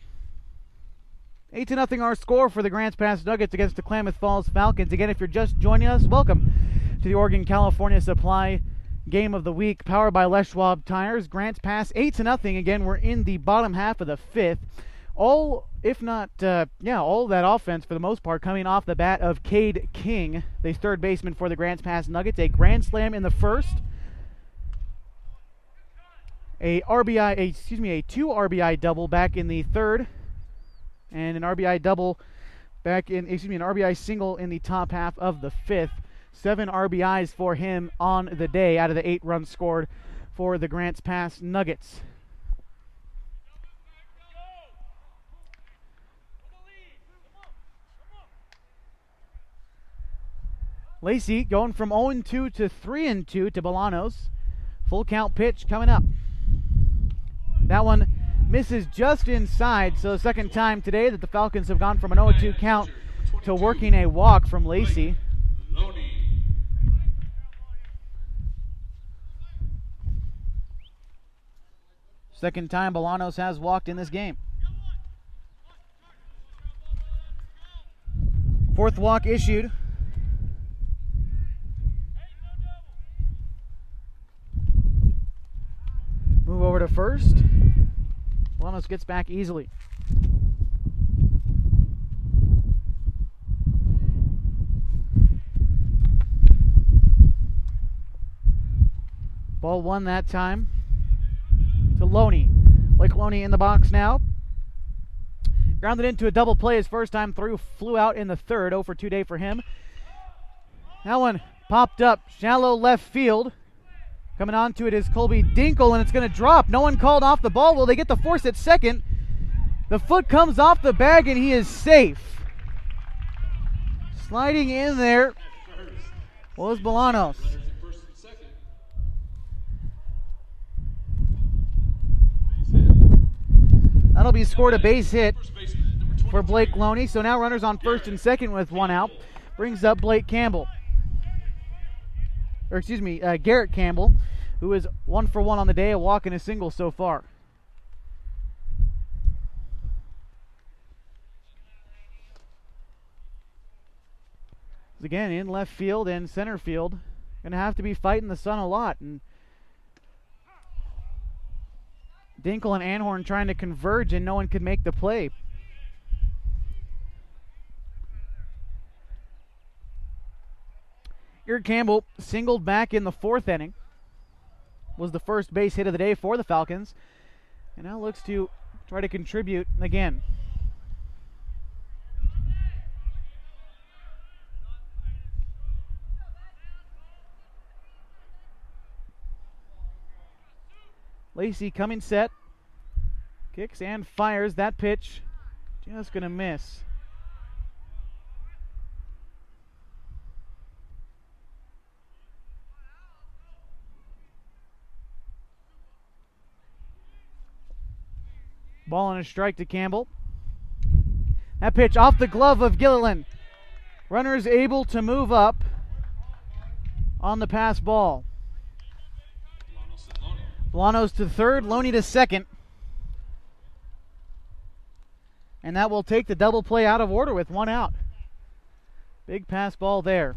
8-0 our score for the Grants Pass Nuggets against the Klamath Falls Falcons. Again, if you're just joining us, welcome to the Oregon California Supply Game of the Week, powered by Les Schwab Tires. Grants Pass 8-0. Again, we're in the bottom half of the 5th. All that offense for the most part coming off the bat of Cade King, the 3rd baseman for the Grants Pass Nuggets. A grand slam in the 1st, a 2 RBI double back in the 3rd, and an RBI single in the top half of the 5th. 7 RBIs for him on the day out of the 8 runs scored for the Grants Pass Nuggets. Lacey going from 0-2 to 3-2 to Bolaños. Full count pitch coming up. That one misses just inside, so the second time today that the Falcons have gone from an 0-2 count to working a walk from Lacey. Second time Bolaños has walked in this game. 4th walk issued. Move over to first. Bolaños gets back easily. Ball 1 that time to Loney. Blake Loney in the box now. Grounded into a double play his first time through. Flew out in the 3rd. 0 for 2 day for him. That one popped up shallow left field. Coming onto it is Colby Dinkle, and it's going to drop. No one called off the ball. Will they get the force at second? The foot comes off the bag, and he is safe. Sliding in there was Bolanos. That'll be scored a base hit for Blake Loney. So now runners on first and second with one out. Brings up Blake Campbell. Garrett Campbell, who is 1 for 1 on the day, a walk and a single so far. Again, in left field and center field, going to have to be fighting the sun a lot. And Dinkle and Anhorn trying to converge, and no one could make the play. Garrett Campbell singled back in the 4th inning. Was the first base hit of the day for the Falcons. And now looks to try to contribute again. Lacey coming set. Kicks and fires. That pitch just going to miss. Ball and a strike to Campbell. That pitch off the glove of Gilliland. Runners able to move up on the pass ball. Bolanos to third, Loney to second. And that will take the double play out of order with one out. Big pass ball there.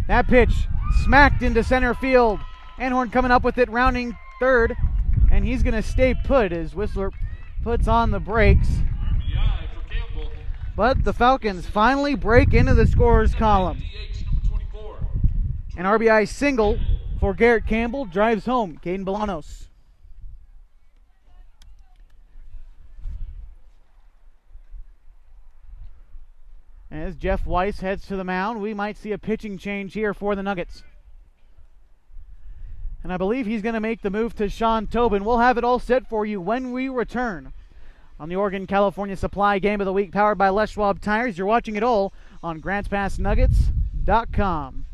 That pitch smacked into center field. Anhorn coming up with it, rounding third. And he's going to stay put as Whistler puts on the brakes. But the Falcons finally break into the scorer's column. An RBI single for Garrett Campbell drives home Caden Bolanos. As Jeff Weiss heads to the mound, we might see a pitching change here for the Nuggets. And I believe he's going to make the move to Sean Tobin. We'll have it all set for you when we return on the Oregon California Supply Game of the Week, powered by Les Schwab Tires. You're watching it all on GrantsPassNuggets.com.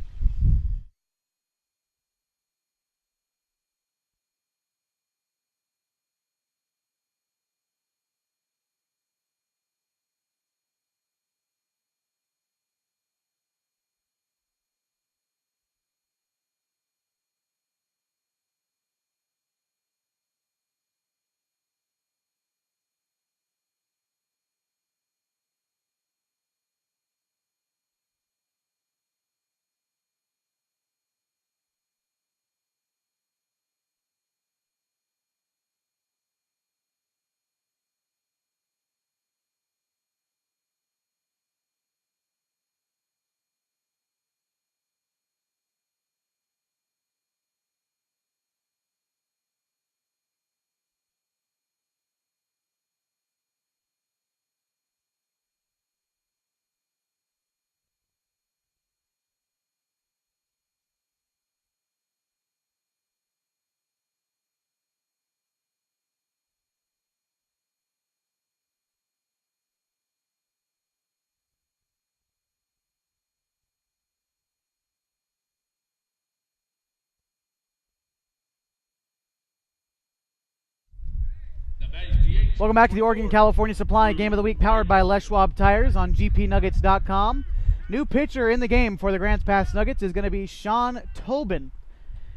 Welcome back to the Oregon California Supply Game of the Week, powered by Les Schwab Tires on GPNuggets.com. New pitcher in the game for the Grants Pass Nuggets is going to be Sean Tobin.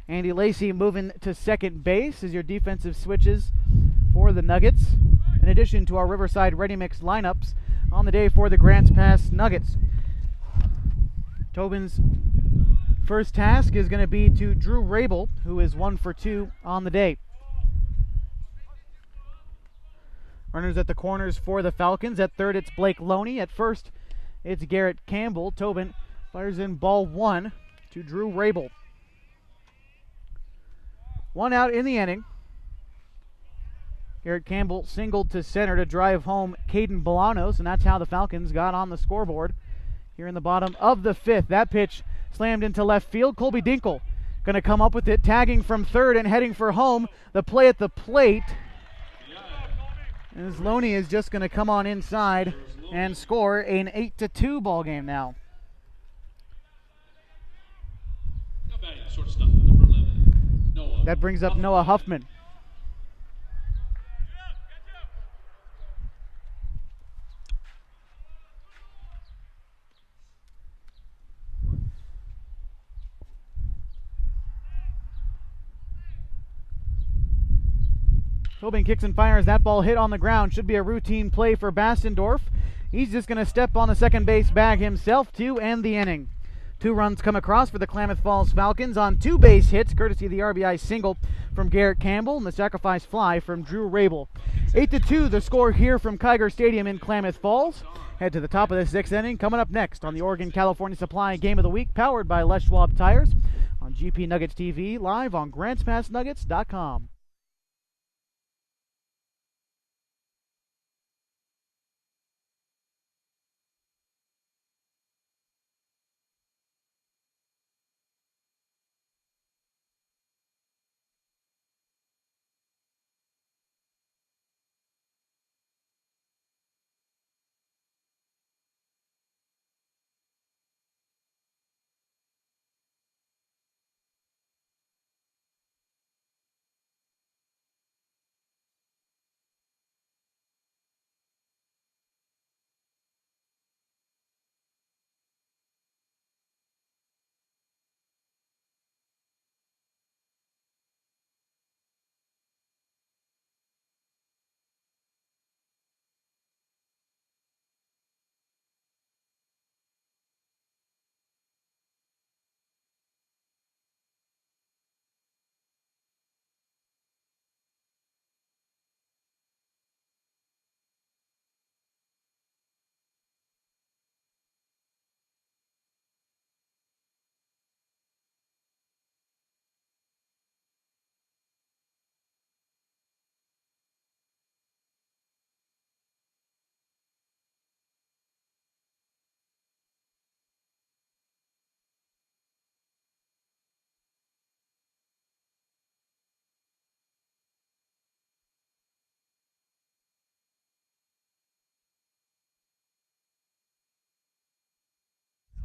Andy Lacey moving to second base as your defensive switches for the Nuggets, in addition to our Riverside Ready Mix lineups on the day for the Grants Pass Nuggets. Tobin's first task is going to be to Drew Rabel, who is 1 for 2 on the day. Runners at the corners for the Falcons. At third, it's Blake Loney. At first, it's Garrett Campbell. Tobin fires in ball 1 to Drew Rabel. 1 out in the inning. Garrett Campbell singled to center to drive home Caden Bolanos, and that's how the Falcons got on the scoreboard here in the bottom of the 5th. That pitch slammed into left field. Colby Dinkle going to come up with it, tagging from third and heading for home. The play at the plate. As Loney is just going to come on inside and score an 8-2 ball game now. Shortstop, number 11, Noah. That brings up Noah Huffman. Tobin kicks and fires. That ball hit on the ground. Should be a routine play for Bastendorf. He's just going to step on the second base bag himself to end the inning. 2 runs come across for the Klamath Falls Falcons on 2 base hits, courtesy of the RBI single from Garrett Campbell and the sacrifice fly from Drew Rabel. 8-2 the score here from Kiger Stadium in Klamath Falls. Head to the top of the 6th inning. Coming up next on the Oregon California Supply Game of the Week, powered by Les Schwab Tires on GP Nuggets TV, live on GrantsPassNuggets.com.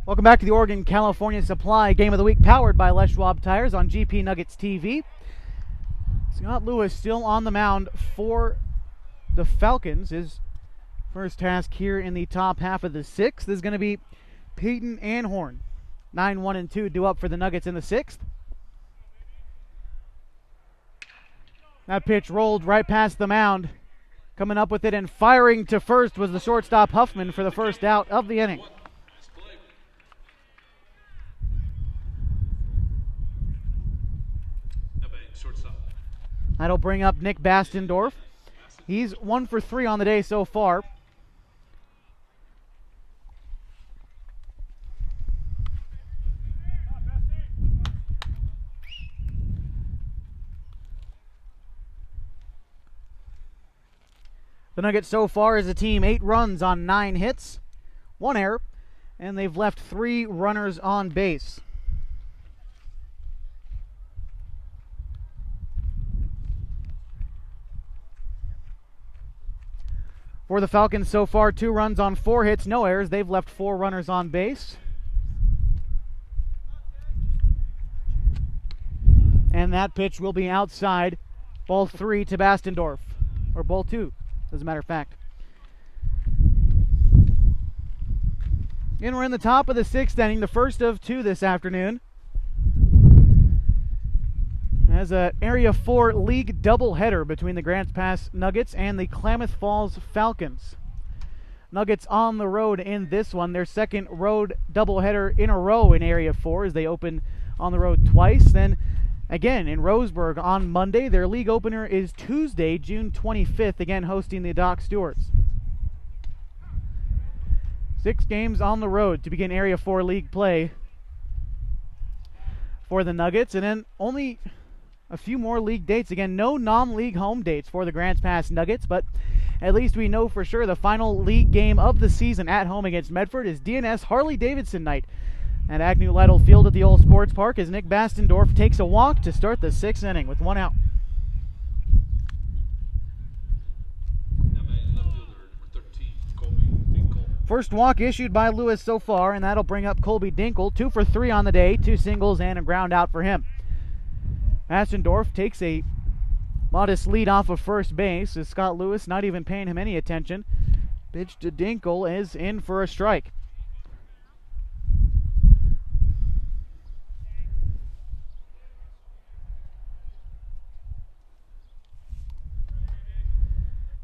Welcome back to the Oregon California Supply Game of the Week, powered by Les Schwab Tires on GP Nuggets TV. Scott Lewis still on the mound for the Falcons. His first task here in the top half of the 6th is going to be Peyton Anhorn. 9-1-2 due up for the Nuggets in the 6th. That pitch rolled right past the mound. Coming up with it and firing to first was the shortstop Huffman for the first out of the inning. That'll bring up Nick Bastendorf. He's 1 for 3 on the day so far. The Nuggets so far as a team, 8 runs on 9 hits, 1 error, and they've left 3 runners on base. For the Falcons so far, 2 runs on 4 hits, no errors. They've left 4 runners on base. And that pitch will be outside. Ball 3 to Bastendorf. Or ball 2, as a matter of fact. And we're in the top of the 6th inning, the first of 2 this afternoon. As an Area 4 league doubleheader between the Grants Pass Nuggets and the Klamath Falls Falcons. Nuggets on the road in this one, their second road doubleheader in a row in Area 4 as they open on the road twice. Then again in Roseburg on Monday. Their league opener is Tuesday, June 25th, again hosting the Doc Stewarts. 6 games on the road to begin Area 4 league play for the Nuggets, and then only a few more league dates. Again, no non-league home dates for the Grants Pass Nuggets, but at least we know for sure the final league game of the season at home against Medford is DNS Harley-Davidson night at Agnew Lytle Field at the Old Sports Park as Nick Bastendorf takes a walk to start the 6th inning with 1 out. First walk issued by Lewis so far, and that'll bring up Colby Dinkle. 2 for 3 on the day, 2 singles and a ground out for him. Bastendorf takes a modest lead off of first base as Scott Lewis not even paying him any attention. Pitch to Dinkle is in for a strike.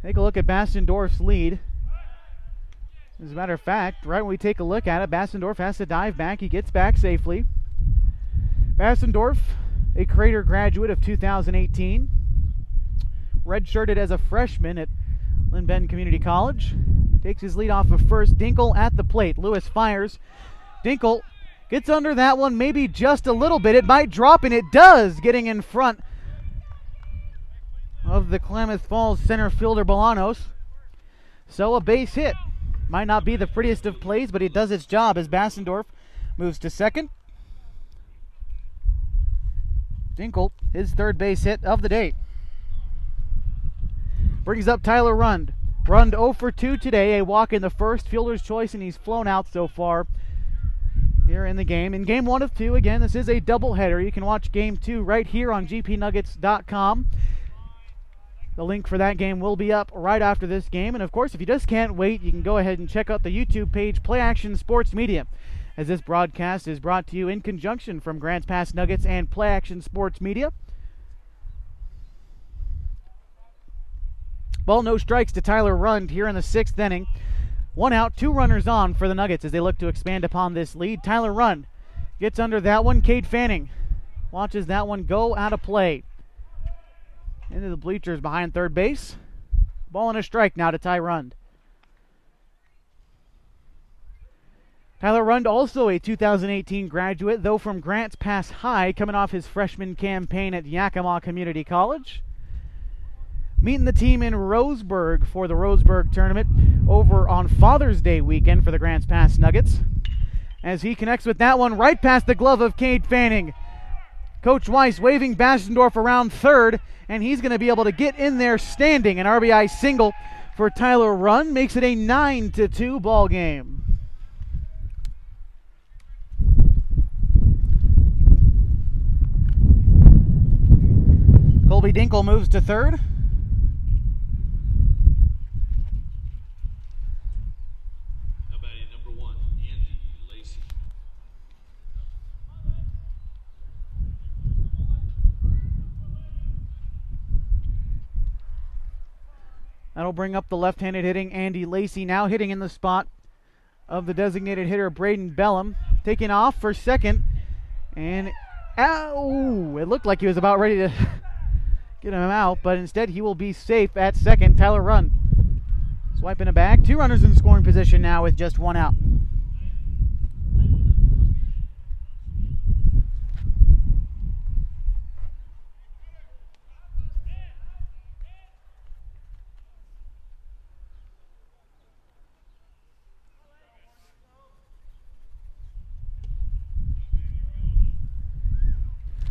Take a look at Bastendorf's lead. As a matter of fact, right when we take a look at it, Bastendorf has to dive back. He gets back safely. Bastendorf, a Crater graduate of 2018, redshirted as a freshman at Lynn Benton Community College. Takes his lead off of first. Dinkle at the plate. Lewis fires. Dinkle gets under that one, maybe just a little bit. It might drop, and it does, getting in front of the Klamath Falls center fielder Bolanos. So a base hit. Might not be the prettiest of plays, but it does its job as Bastendorf moves to second. Dinkle, his third base hit of the day. Brings up Tyler Rund. Rund 0 for 2 today, a walk in the first, fielder's choice, and he's flown out so far here in the game. In game 1 of 2, again, this is a doubleheader. You can watch game 2 right here on gpnuggets.com. The link for that game will be up right after this game. And of course, if you just can't wait, you can go ahead and check out the YouTube page Play Action Sports Media, as this broadcast is brought to you in conjunction from Grants Pass Nuggets and Play Action Sports Media. Ball, no strikes to Tyler Rund here in the 6th inning. 1 out, 2 runners on for the Nuggets as they look to expand upon this lead. Tyler Rund gets under that one. Cade Fanning watches that one go out of play. Into the bleachers behind third base. Ball and a strike now to Ty Rund. Tyler Rund, also a 2018 graduate, though from Grants Pass High, coming off his freshman campaign at Yakima Community College. Meeting the team in Roseburg for the Roseburg tournament over on Father's Day weekend for the Grants Pass Nuggets. As he connects with that one right past the glove of Cade Fanning. Coach Weiss waving Bastendorf around third, and he's going to be able to get in there standing. An RBI single for Tyler Rund makes it a 9-2 ball game. Colby Dinkle moves to third. That'll bring up the left-handed hitting Andy Lacey, now hitting in the spot of the designated hitter Braden Bellum. Taking off for second, and it looked like he was about ready to get him out, but instead he will be safe at second. Tyler Rund swiping it back. 2 runners in scoring position now with just 1 out.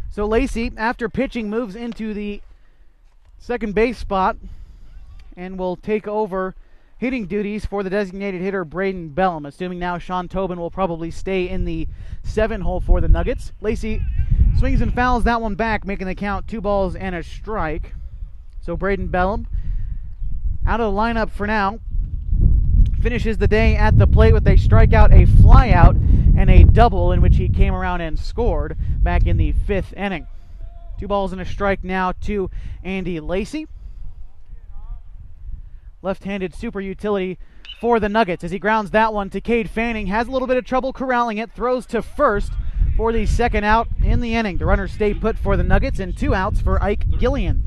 So Lacey, after pitching, moves into the second base spot and will take over hitting duties for the designated hitter Braden Bellum, assuming now Sean Tobin will probably stay in the 7 hole for the Nuggets. Lacey swings and fouls that one back, making the count 2 balls and a strike. So Braden Bellum out of the lineup for now. Finishes the day at the plate with a strikeout, a flyout, and a double in which he came around and scored back in the 5th inning. 2 balls and a strike now to Andy Lacey. Left-handed super utility for the Nuggets as he grounds that one to Cade Fanning. Has a little bit of trouble corralling it. Throws to first for the 2nd out in the inning. The runners stay put for the Nuggets and 2 outs for Ike Gillian.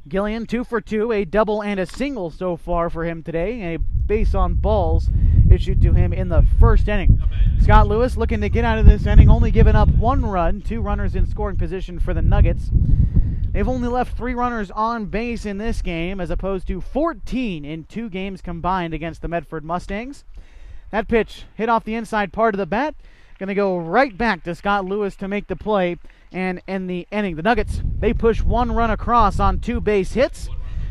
Gillian 2 for 2, a double and a single so far for him today. A base on balls issued to him in the first inning. Scott Lewis looking to get out of this inning, only giving up 1 run, 2 runners in scoring position for the Nuggets. They've only left 3 runners on base in this game, as opposed to 14 in 2 games combined against the Medford Mustangs. That pitch hit off the inside part of the bat. Going to go right back to Scott Lewis to make the play and end the inning. The Nuggets, they push 1 run across on 2 base hits.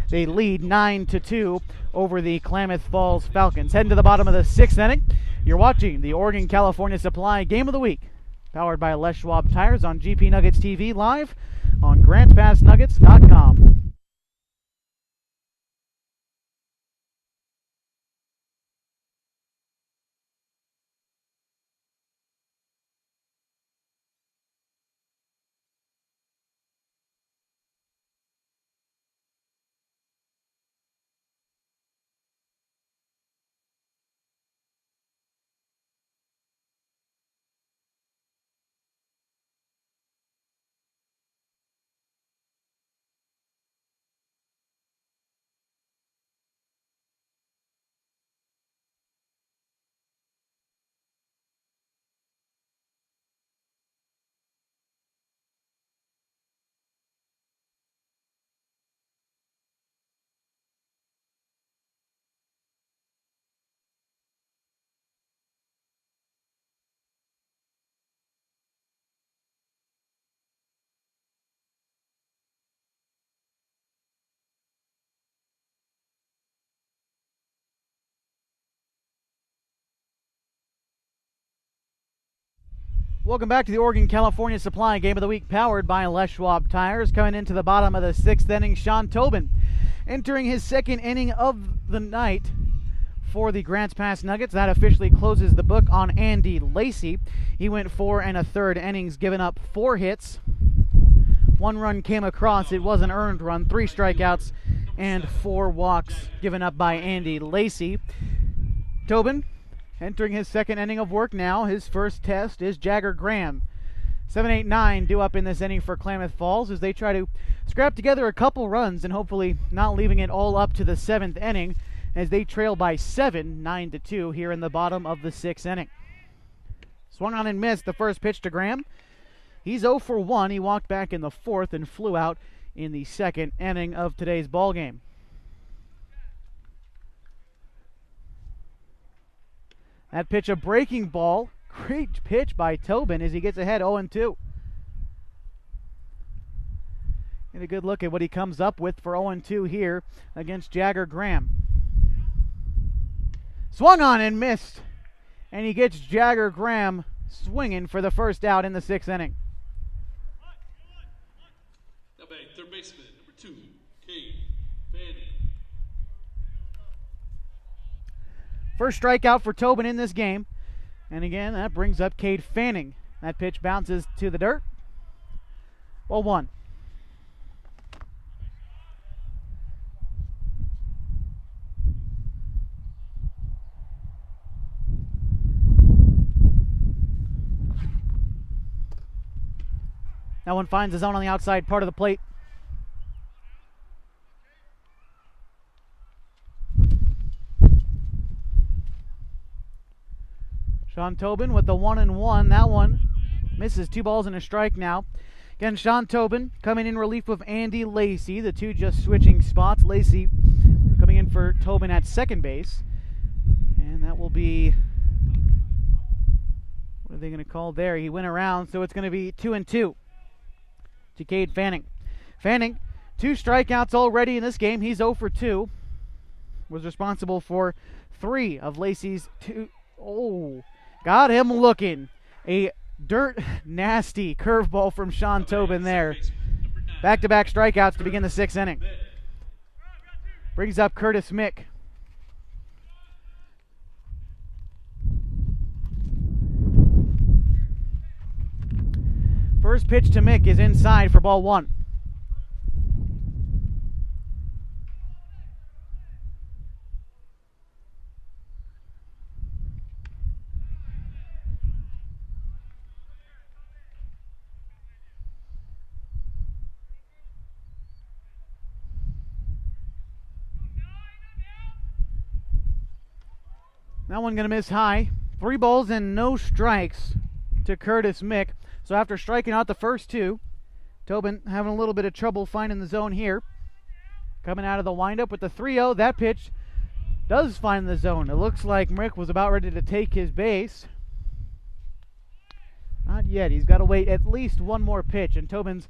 They lead 9-2 over the Klamath Falls Falcons. Heading to the bottom of the 6th inning. You're watching the Oregon-California Supply Game of the Week, powered by Les Schwab Tires on GP Nuggets TV, live on GrantsPassNuggets.com. Welcome back to the Oregon-California Supply Game of the Week, powered by Les Schwab Tires. Coming into the bottom of the 6th inning, Sean Tobin entering his 2nd inning of the night for the Grants Pass Nuggets. That officially closes the book on Andy Lacey. He went 4 1/3 innings, giving up 4 hits. 1 run came across. It was an earned run. 3 strikeouts and 4 walks given up by Andy Lacey. Tobin entering his 2nd inning of work now. His first test is Jagger Graham. 7-8-9 due up in this inning for Klamath Falls as they try to scrap together a couple runs and hopefully not leaving it all up to the 7th inning as they trail by 7, 9-2 here in the bottom of the 6th inning. Swung on and missed the first pitch to Graham. He's 0 for 1. He walked back in the 4th and flew out in the 2nd inning of today's ball game. That pitch, a breaking ball. Great pitch by Tobin as he gets ahead 0-2. Get a good look at what he comes up with for 0-2 here against Jagger Graham. Swung on and missed. And he gets Jagger Graham swinging for the first out in the 6th inning. Now batting third baseman, number 2, Cade Fanning. First strikeout for Tobin in this game. And again, that brings up Cade Fanning. That pitch bounces to the dirt. 0-1. That one finds the zone on the outside part of the plate. Sean Tobin with the 1-1. That one misses. 2 balls and a strike now. Again, Sean Tobin coming in relief of Andy Lacey. The two just switching spots. Lacey coming in for Tobin at second base. And that will be, what are they going to call there? He went around, so it's going to be 2-2 to Cade Fanning. Fanning, 2 strikeouts already in this game. He's 0 for 2. Was responsible for 3 of Lacey's 2. Oh, got him looking. A dirt nasty curveball from Sean Tobin there. Back-to-back strikeouts to begin the 6th inning. Brings up Curtis Mick. First pitch to Mick is inside for ball 1. That one going to miss high. 3 balls and no strikes to Curtis Mick. So after striking out the first 2, Tobin having a little bit of trouble finding the zone here. Coming out of the windup with the 3-0. That pitch does find the zone. It looks like Mick was about ready to take his base. Not yet. He's got to wait at least one more pitch, and Tobin's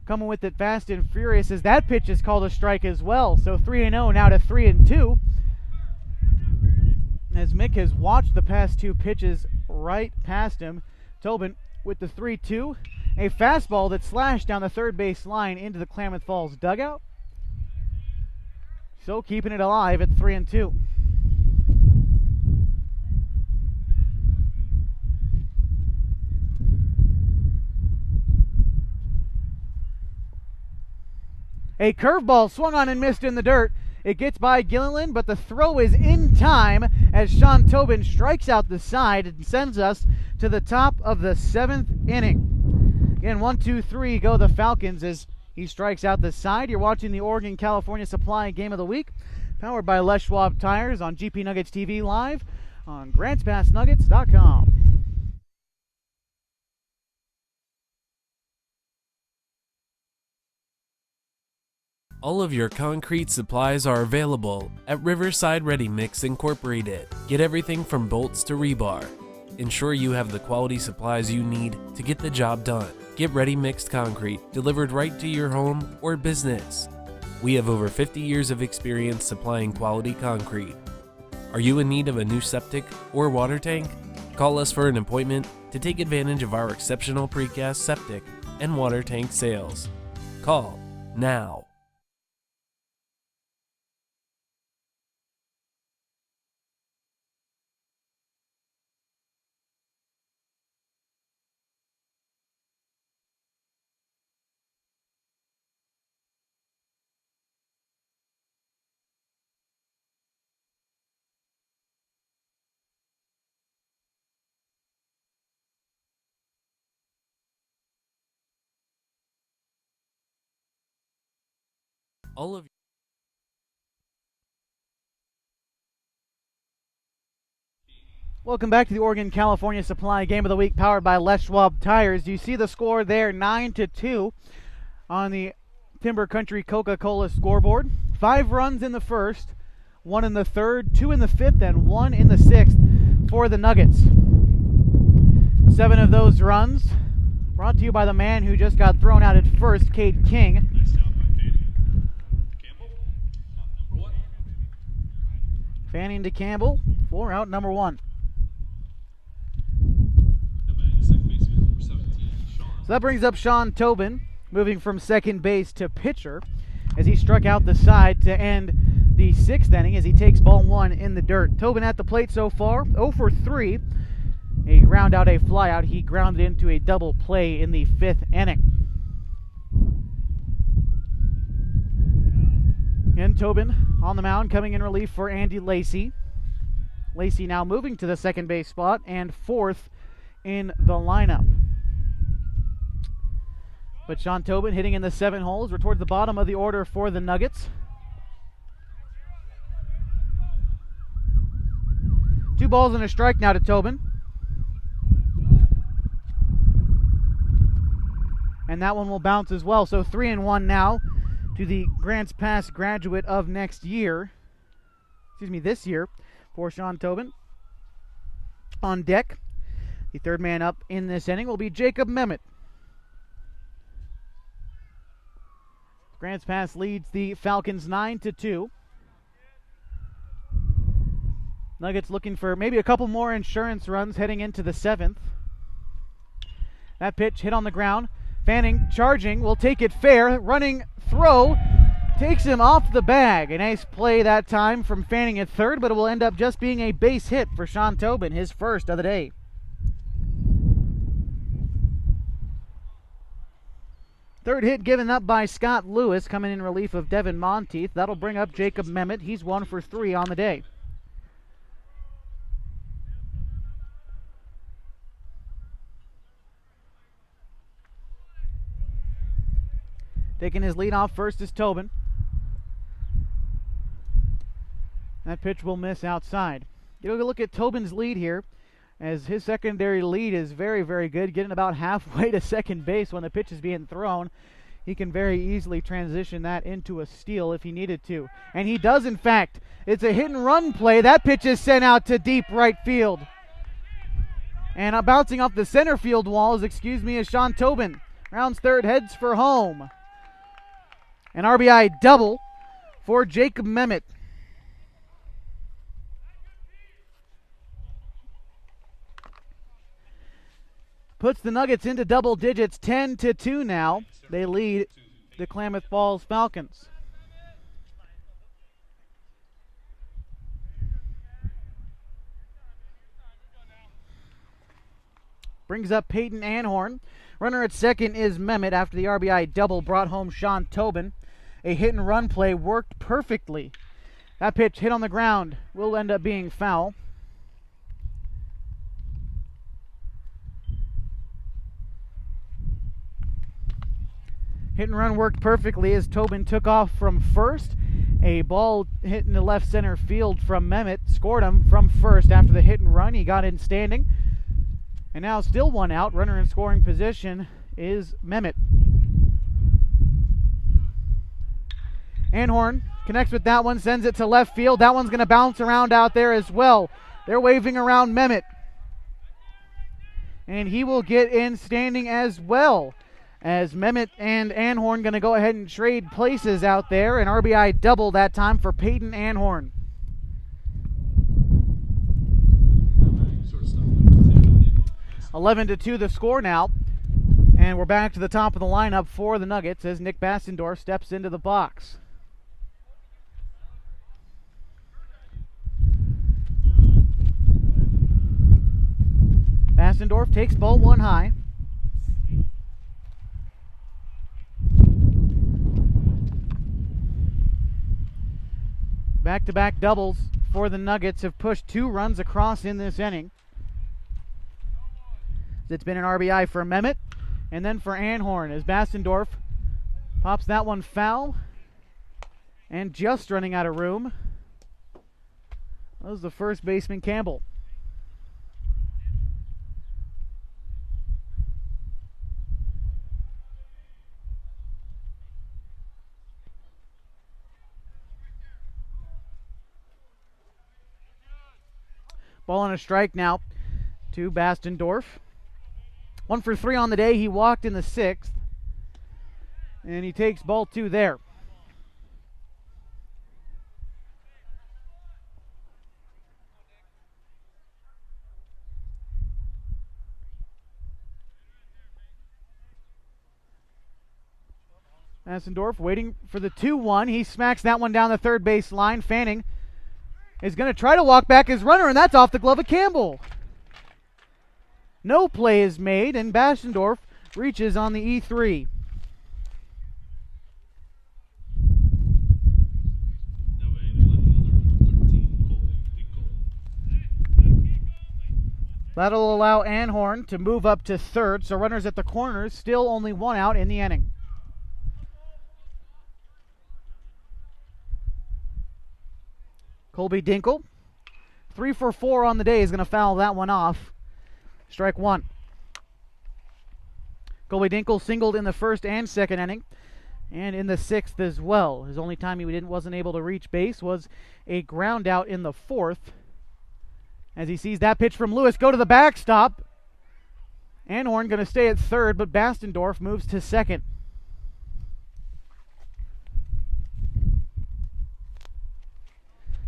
coming with it fast and furious as that pitch is called a strike as well. So 3-0 now to 3-2. As Mick has watched the past 2 pitches right past him. Tobin with the 3-2. A fastball that slashed down the third base line into the Klamath Falls dugout. So keeping it alive at 3-2. A curveball swung on and missed in the dirt. It gets by Gilliland, but the throw is in time as Sean Tobin strikes out the side and sends us to the top of the 7th inning. Again, 1-2-3 go the Falcons as he strikes out the side. You're watching the Oregon-California Supply Game of the Week, powered by Les Schwab Tires on GP Nuggets TV live on GrantsPassNuggets.com. All of your concrete supplies are available at Riverside Ready Mix Incorporated. Get everything from bolts to rebar. Ensure you have the quality supplies you need to get the job done. Get ready mixed concrete delivered right to your home or business. We have over 50 years of experience supplying quality concrete. Are you in need of a new septic or water tank? Call us for an appointment to take advantage of our exceptional precast septic and water tank sales. Call now. All of Welcome back to the Oregon-California Supply Game of the Week, powered by Les Schwab Tires. You see the score there, 9-2 on the Timber Country Coca-Cola scoreboard. 5 runs in the first, 1 in the third, 2 in the fifth, and 1 in the sixth for the Nuggets. 7 of those runs brought to you by the man who just got thrown out at first, Cade King. Fanning to Campbell for out number 1. So that brings up Sean Tobin, moving from second base to pitcher, as he struck out the side to end the 6th inning as he takes ball 1 in the dirt. Tobin at the plate so far, 0 for 3. A ground out, a flyout. He grounded into a double play in the 5th inning. And Tobin on the mound, coming in relief for Andy Lacey. Lacey now moving to the second base spot and 4th in the lineup. But Sean Tobin hitting in the 7 holes. We're towards the bottom of the order for the Nuggets. 2 balls and a strike now to Tobin. And that one will bounce as well. So 3-1 now to the Grants Pass graduate of this year, for Sean Tobin. On deck, the third man up in this inning will be Jacob Memmott. Grants Pass leads the Falcons 9-2. Nuggets looking for maybe a couple more insurance runs heading into the 7th. That pitch hit on the ground. Fanning charging, will take it fair. Running throw takes him off the bag. A nice play that time from Fanning at third, but it will end up just being a base hit for Sean Tobin, his first of the day. Third hit given up by Scott Lewis, coming in relief of Devin Monteith. That'll bring up Jacob Memmott. He's 1 for 3 on the day. Taking his lead off first is Tobin. That pitch will miss outside. Get a look at Tobin's lead here, as his secondary lead is very, very good, getting about halfway to second base when the pitch is being thrown. He can very easily transition that into a steal if he needed to. And he does, in fact. It's a hit and run play. That pitch is sent out to deep right field. And bouncing off the center field walls, is Sean Tobin. Rounds third, heads for home. An RBI double for Jacob Mehmet. Puts the Nuggets into double digits, 10-2 now. They lead the Klamath Falls Falcons. Brings up Peyton Anhorn. Runner at second is Mehmet after the RBI double brought home Sean Tobin. A hit and run play worked perfectly. That pitch hit on the ground will end up being foul. Hit and run worked perfectly as Tobin took off from first. A ball hit in the left center field from Mehmet scored him from first after the hit and run. He got in standing. And now still one out. Runner in scoring position is Mehmet. Anhorn connects with that one, sends it to left field. That one's going to bounce around out there as well. They're waving around Mehmet. And he will get in standing as well. As Mehmet and Anhorn going to go ahead and trade places out there. An RBI double that time for Peyton Anhorn. Shortstop number 10. 11-2 the score now. And we're back to the top of the lineup for the Nuggets as Nick Bassendorf steps into the box. Bassendorf takes ball one high. Back-to-back doubles for the Nuggets have pushed 2 runs across in this inning. It's been an RBI for Mehmet and then for Anhorn as Bassendorf pops that one foul and just running out of room. That was the first baseman Campbell. Ball on a strike now to Bassendorf. 1 for 3 on the day. He walked in the 6th. And he takes ball 2 there. Bassendorf waiting for the 2-1. He smacks that one down the third base line. Fanning is going to try to walk back his runner, and that's off the glove of Campbell. No play is made, and Bassendorf reaches on the E3. Now batting left fielder, 13, Colby. That'll allow Anhorn to move up to third, so runners at the corners, still only 1 out in the inning. Colby Dinkle, 3 for 4 on the day, is going to foul that one off. Strike 1. Colby Dinkle singled in the first and second inning, and in the 6th as well. His only time he wasn't able to reach base was a ground out in the 4th. As he sees that pitch from Lewis go to the backstop. Anhorn going to stay at third, but Bassendorf moves to second.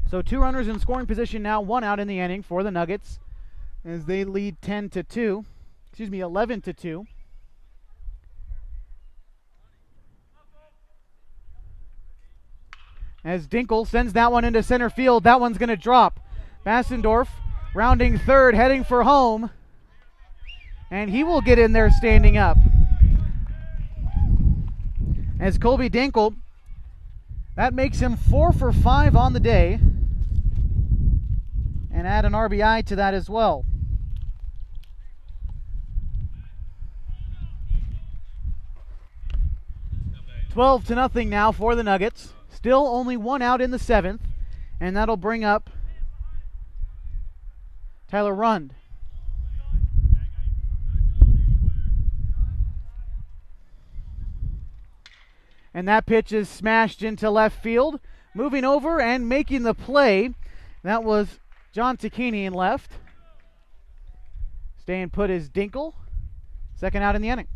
So 2 runners in scoring position now, 1 out in the inning for the Nuggets as they lead 11-2. As Dinkle sends that one into center field, that one's going to drop. Bassendorf rounding third, heading for home, and he will get in there standing up. As Colby Dinkle, that makes him 4 for 5 on the day. And add an RBI to that as well. Now 12-0 now for the Nuggets. Still only 1 out in the 7th. And that'll bring up Tyler Rund. And that pitch is smashed into left field. Moving over and making the play, that was John Tacchini in left. Staying put is Dinkle. Second out in the inning.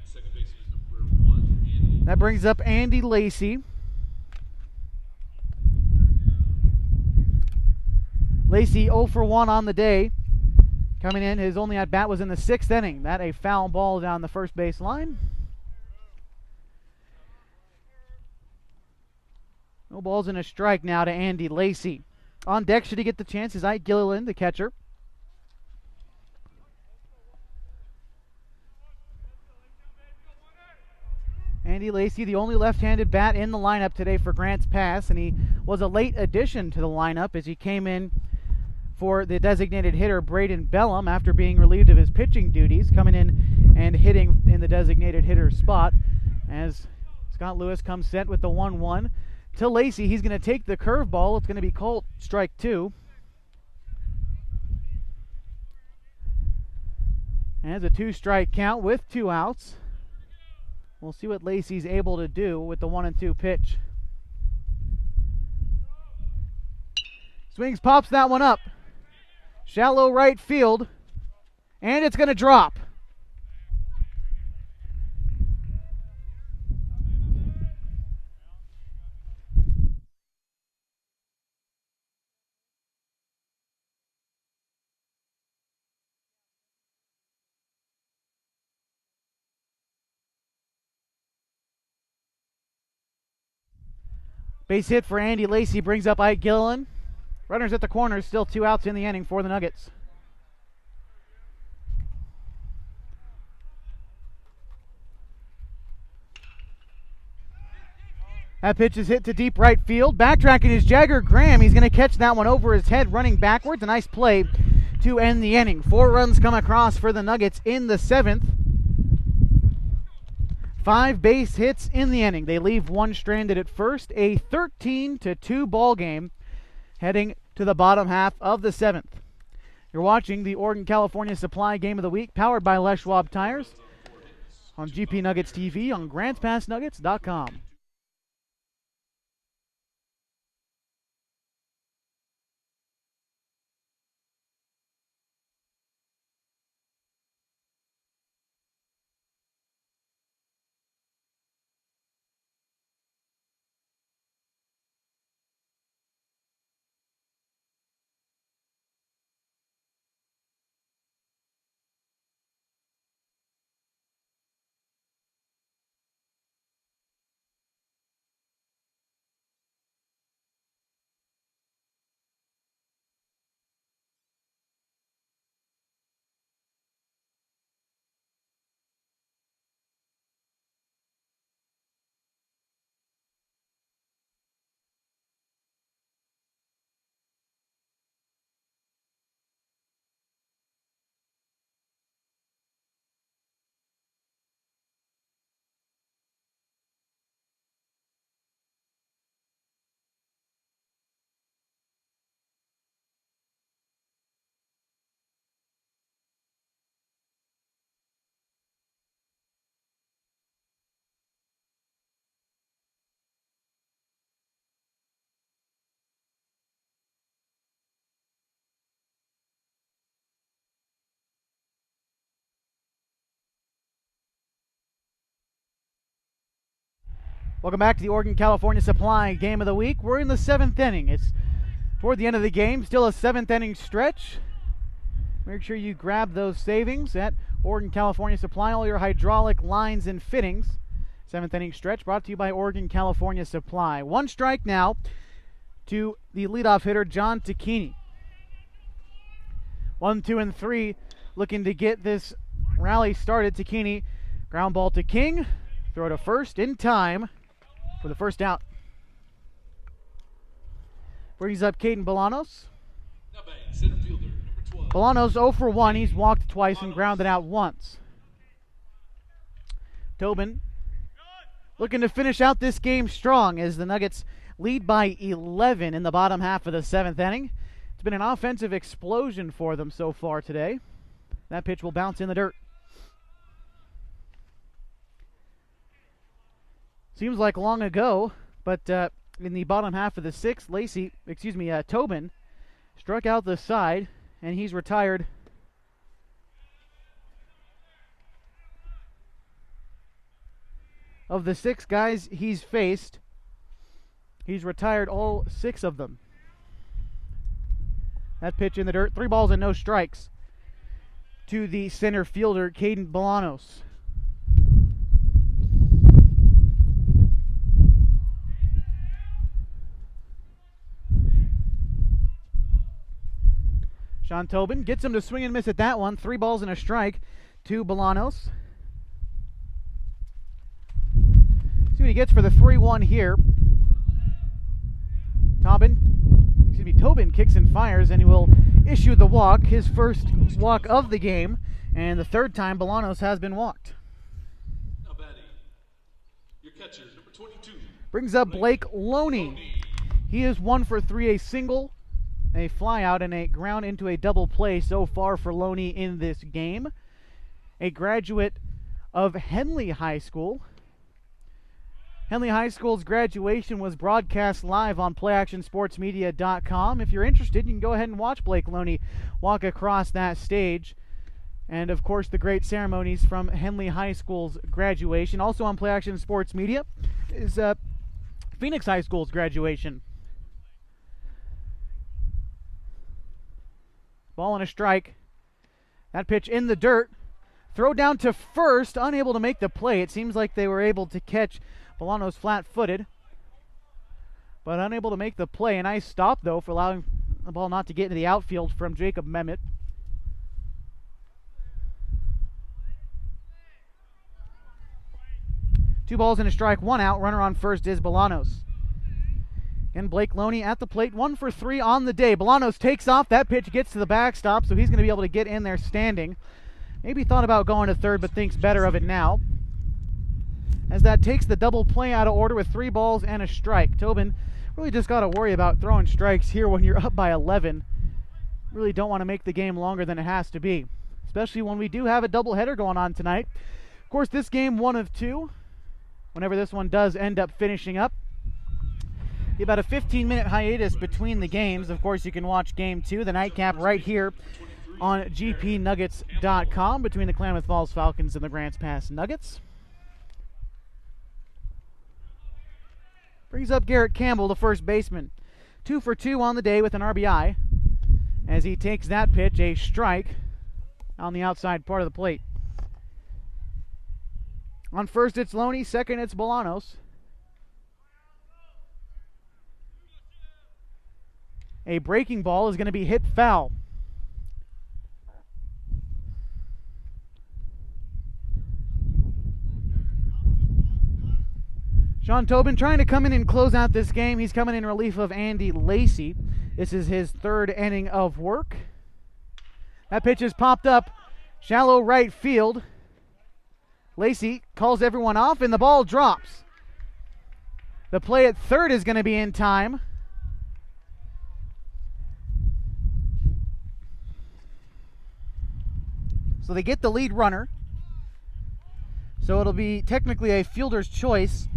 Second baseman number 1, Andy. That brings up Andy Lacey. Lacey 0 for 1 on the day. Coming in, his only at-bat was in the 6th inning. That a foul ball down the first base line. No balls and a strike now to Andy Lacey. On deck, should he get the chance, is Ike Gilliland, the catcher. Andy Lacey, the only left-handed bat in the lineup today for Grants Pass, and he was a late addition to the lineup as he came in for the designated hitter Braden Bellum after being relieved of his pitching duties, coming in and hitting in the designated hitter spot as Scott Lewis comes set with the 1-1 to Lacey. He's going to take the curveball. It's going to be called strike 2. As a 2-strike count with 2 outs. We'll see what Lacey's able to do with the 1-2 pitch. Swings, pops that one up. Shallow right field. And it's going to drop. Base hit for Andy Lacey brings up Ike Gilliland. Runners at the corners, still 2 outs in the inning for the Nuggets. That pitch is hit to deep right field. Backtracking is Jagger Graham. He's going to catch that one over his head, running backwards. A nice play to end the inning. 4 runs come across for the Nuggets in the 7th. 5 base hits in the inning. They leave 1 stranded at first. A 13-2 ball game heading to the bottom half of the 7th. You're watching the Oregon California Supply Game of the Week, powered by Les Schwab Tires on GP Nuggets TV on GrantsPassNuggets.com. Welcome back to the Oregon California Supply Game of the Week. We're in the 7th inning. It's toward the end of the game, still a 7th inning stretch. Make sure you grab those savings at Oregon California Supply, all your hydraulic lines and fittings. 7th inning stretch brought to you by Oregon California Supply. 1 strike now to the leadoff hitter, John Tacchini. 1, 2, and 3 looking to get this rally started. Tacchini, ground ball to King. Throw to first in time for the first out. Brings up Caden Bolanos. Now batting, center fielder, number 12. Bolanos 0 for 1. He's walked twice and grounded out once. Tobin looking to finish out this game strong as the Nuggets lead by 11 in the bottom half of the 7th inning. It's been an offensive explosion for them so far today. That pitch will bounce in the dirt. Seems like long ago, but in the bottom half of the 6th, Tobin struck out the side, and he's retired. Of the 6 guys he's faced, he's retired all 6 of them. That pitch in the dirt. 3 balls and no strikes to the center fielder, Caden Bolanos. Sean Tobin gets him to swing and miss at that one. 3 balls and a strike to Bolanos. See what he gets for the 3-1 here. Tobin kicks and fires, and he will issue the walk, his first walk of the game, and the 3rd time Bolanos has been walked. Now batting, your catcher, number 22. Brings up Blake Loney. He is 1 for 3, a single, a fly out, and a ground into a double play so far for Loney in this game. A graduate of Henley High School. Henley High School's graduation was broadcast live on playactionsportsmedia.com. If you're interested, you can go ahead and watch Blake Loney walk across that stage. And, of course, the great ceremonies from Henley High School's graduation. Also on Play Action Sports Media is Phoenix High School's graduation. Ball and a strike. That pitch in the dirt. Throw down to first, unable to make the play. It seems like they were able to catch Bolanos flat-footed, but unable to make the play. A nice stop, though, for allowing the ball not to get into the outfield from Jacob Mehmet. Two balls and a strike, 1 out. Runner on first is Bolanos. And Blake Loney at the plate, 1 for 3 on the day. Bolanos takes off. That pitch gets to the backstop, so he's going to be able to get in there standing. Maybe thought about going to third, but thinks better of it now, as that takes the double play out of order with 3 balls and a strike. Tobin really just got to worry about throwing strikes here when you're up by 11. Really don't want to make the game longer than it has to be, especially when we do have a doubleheader going on tonight. Of course, this game 1 of 2, whenever this one does end up finishing up. Be about a 15-minute hiatus between the games. Of course, you can watch Game 2, the nightcap, right here on gpnuggets.com between the Klamath Falls Falcons and the Grants Pass Nuggets. Brings up Garrett Campbell, the first baseman. 2 for 2 on the day with an RBI as he takes that pitch, a strike, on the outside part of the plate. On first, it's Loney. Second, it's Bolanos. A breaking ball is going to be hit foul. Sean Tobin trying to come in and close out this game. He's coming in relief of Andy Lacey. This is his 3rd inning of work. That pitch is popped up shallow right field. Lacey calls everyone off, and the ball drops. The play at third is going to be in time. So they get the lead runner. So it'll be technically a fielder's choice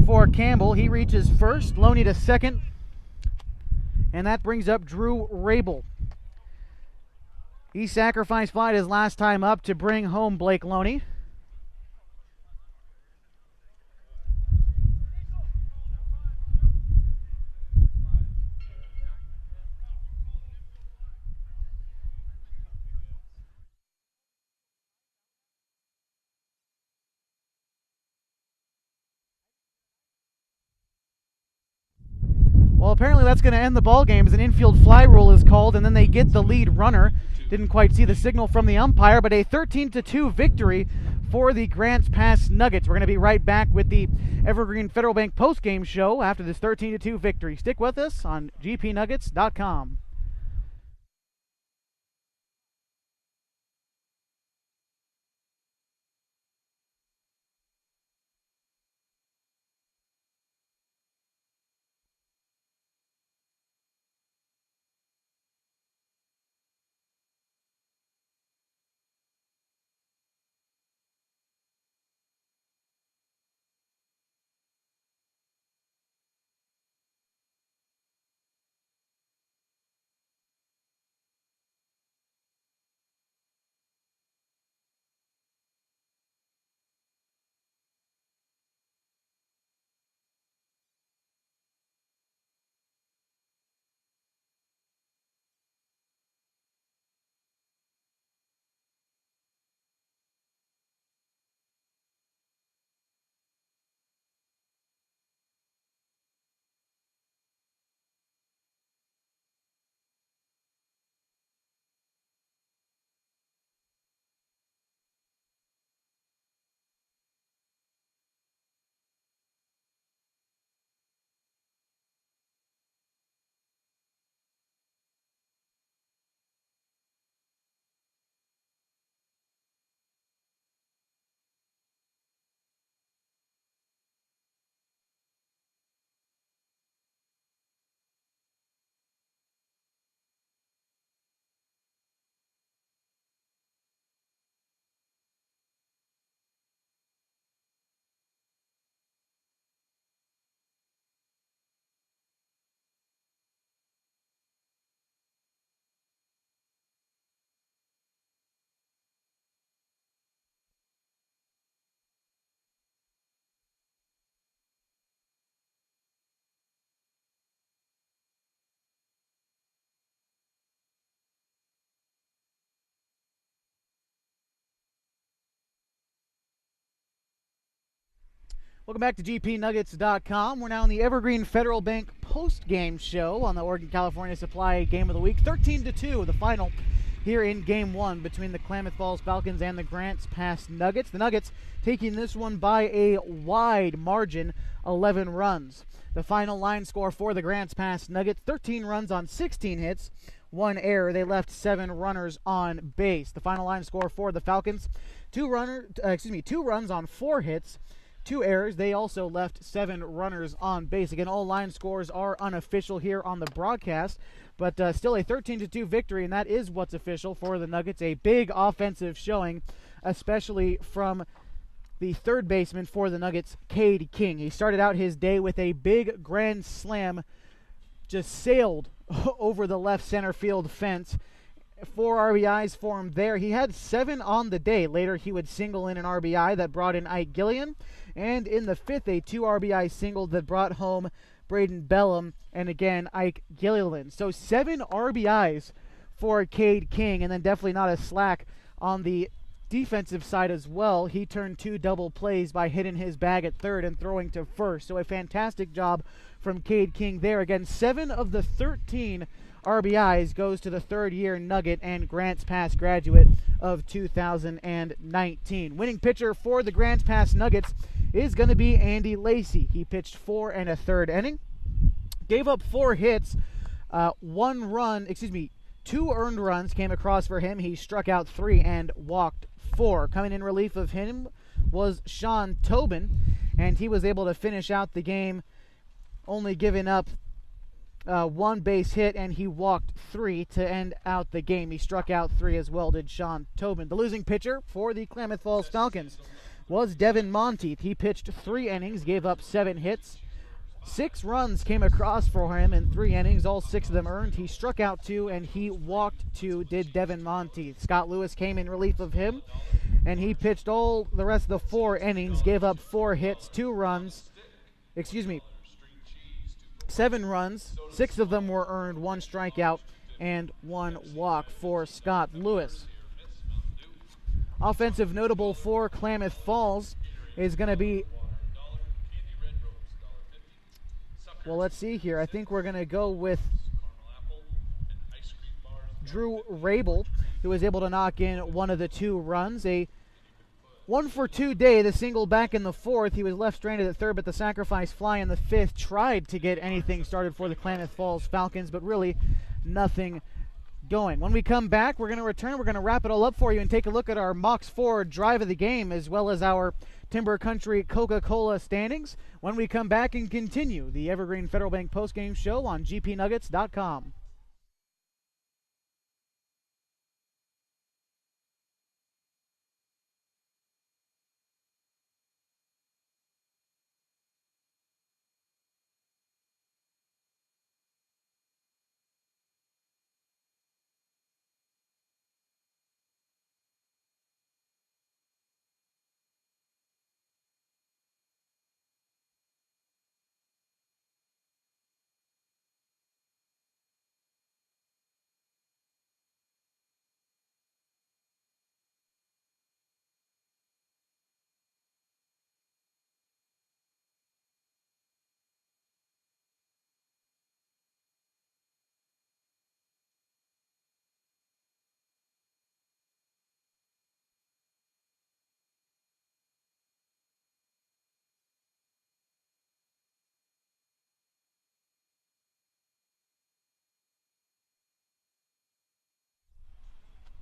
for Campbell. He reaches first, Loney to second, and that brings up Drew Rabel. He sacrifice flied his last time up to bring home Blake Loney. Well, apparently that's going to end the ball game as an infield fly rule is called, and then they get the lead runner. Didn't quite see the signal from the umpire, but a 13-2 victory for the Grants Pass Nuggets. We're going to be right back with the Evergreen Federal Bank postgame show after this 13-2 victory. Stick with us on gpnuggets.com. Welcome back to GPNuggets.com. We're now in the Evergreen Federal Bank post-game show on the Oregon-California Supply Game of the Week. 13-2, the final here in Game 1 between the Klamath Falls Falcons and the Grants Pass Nuggets. The Nuggets taking this one by a wide margin, 11 runs. The final line score for the Grants Pass Nuggets, 13 runs on 16 hits, 1 error. They left 7 runners on base. The final line score for the Falcons, 2 runs on 4 hits, 2 errors. They also left 7 runners on base. Again, all line scores are unofficial here on the broadcast, but still a 13-2 victory, and that is what's official for the Nuggets. A big offensive showing, especially from the third baseman for the Nuggets, Cade King. He started out his day with a big grand slam, just sailed over the left center field fence. 4 RBIs for him there. He had 7 on the day. Later, he would single in an RBI that brought in Ike Gillian. And in the 5th, a 2 RBI single that brought home Braden Bellum and again Ike Gilliland. So 7 RBIs for Cade King, and then definitely not a slack on the defensive side as well. He turned 2 double plays by hitting his bag at third and throwing to first. So a fantastic job from Cade King there. Again, 7 of the 13 RBIs goes to the third-year Nugget and Grants Pass graduate of 2019. Winning pitcher for the Grants Pass Nuggets is going to be Andy Lacey. He pitched 4 1/3 inning, gave up 4 hits, 2 earned runs came across for him. He struck out 3 and walked 4. Coming in relief of him was Sean Tobin, and he was able to finish out the game, only giving up 1 base hit, and he walked 3 to end out the game. He struck out 3 as well, did Sean Tobin. The losing pitcher for the Klamath Falls Falcons was Devin Monteith. He pitched 3 innings, gave up 7 hits. 6 runs came across for him in 3 innings, all 6 of them earned. He struck out 2, and he walked 2, did Devin Monteith. Scott Lewis came in relief of him, and he pitched all the rest of the 4 innings, gave up 4 hits, 7 runs, 6 of them were earned, 1 strikeout, and 1 walk for Scott Lewis. Offensive notable for Klamath Falls is going to be, well, let's see here. I think we're going to go with Drew Rabel, who was able to knock in 1 of the 2 runs. A 1-for-2 day, the single back in the 4th. He was left stranded at third, but the sacrifice fly in the 5th tried to get anything started for the Klamath Falls Falcons, but really nothing going. When we come back, we're going to return. We're going to wrap it all up for you and take a look at our Mox Ford drive of the game, as well as our Timber Country Coca-Cola standings, when we come back and continue the Evergreen Federal Bank postgame show on GPNuggets.com.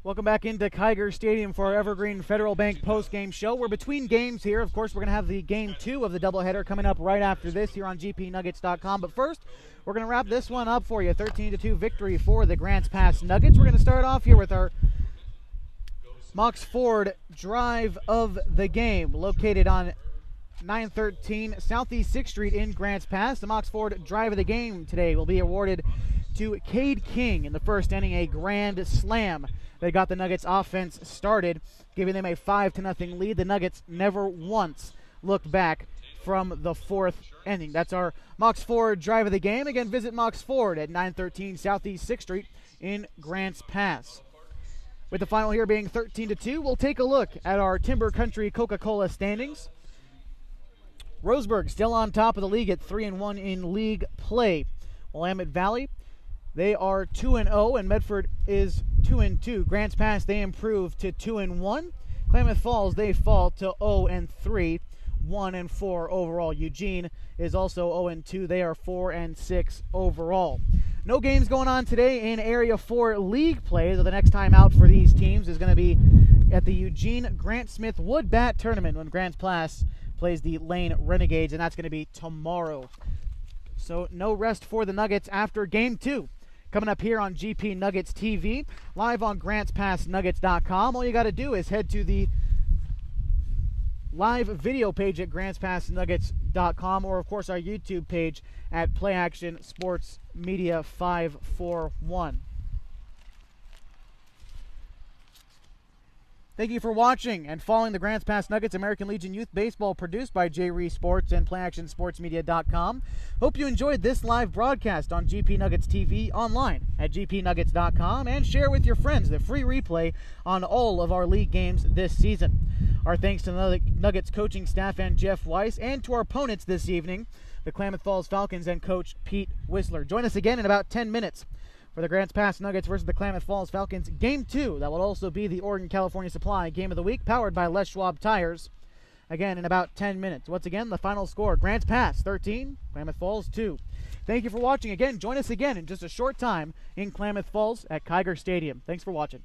Welcome back into Kiger Stadium for our Evergreen Federal Bank post-game show. We're between games here. Of course, we're going to have the Game 2 of the doubleheader coming up right after this here on GPNuggets.com. But first, we're going to wrap this one up for you. 13-2 victory for the Grants Pass Nuggets. We're going to start off here with our Mox Ford drive of the game, located on 913 Southeast 6th Street in Grants Pass. The Mox Ford drive of the game today will be awarded to Cade King in the first inning, a grand slam. They got the Nuggets offense started, giving them a 5-0 lead. The Nuggets never once looked back from the 4th inning. That's our Mox Ford drive of the game. Again, visit Mox Ford at 913 Southeast 6th Street in Grants Pass. With the final here being 13-2, we'll take a look at our Timber Country Coca-Cola standings. Roseburg still on top of the league at 3-1 in league play. Willamette Valley, they are 2-0, and Medford is 2-2. Grants Pass, they improve to 2-1. Klamath Falls, they fall to 0-3, 1-4 overall. Eugene is also 0-2. They are 4-6 overall. No games going on today in Area 4 league play, so the next time out for these teams is going to be at the Eugene Grant Smith Wood Bat Tournament when Grants Pass plays the Lane Renegades, and that's going to be tomorrow. So no rest for the Nuggets after Game 2. Coming up here on GP Nuggets TV, live on GrantsPassNuggets.com. All you got to do is head to the live video page at GrantsPassNuggets.com, or of course our YouTube page at Play Action Sports Media 541. Thank you for watching and following the Grants Pass Nuggets American Legion Youth Baseball, produced by J. Sports and PlayActionSportsMedia.com. Hope you enjoyed this live broadcast on GP Nuggets TV, online at GPNuggets.com, and share with your friends the free replay on all of our league games this season. Our thanks to the Nuggets coaching staff and Jeff Weiss, and to our opponents this evening, the Klamath Falls Falcons and Coach Pete Whistler. Join us again in about 10 minutes for the Grants Pass Nuggets versus the Klamath Falls Falcons Game 2. That will also be the Oregon-California Supply Game of the Week, powered by Les Schwab Tires. Again, in about 10 minutes. Once again, the final score, Grants Pass 13, Klamath Falls 2. Thank you for watching. Again, join us again in just a short time in Klamath Falls at Kiger Stadium. Thanks for watching.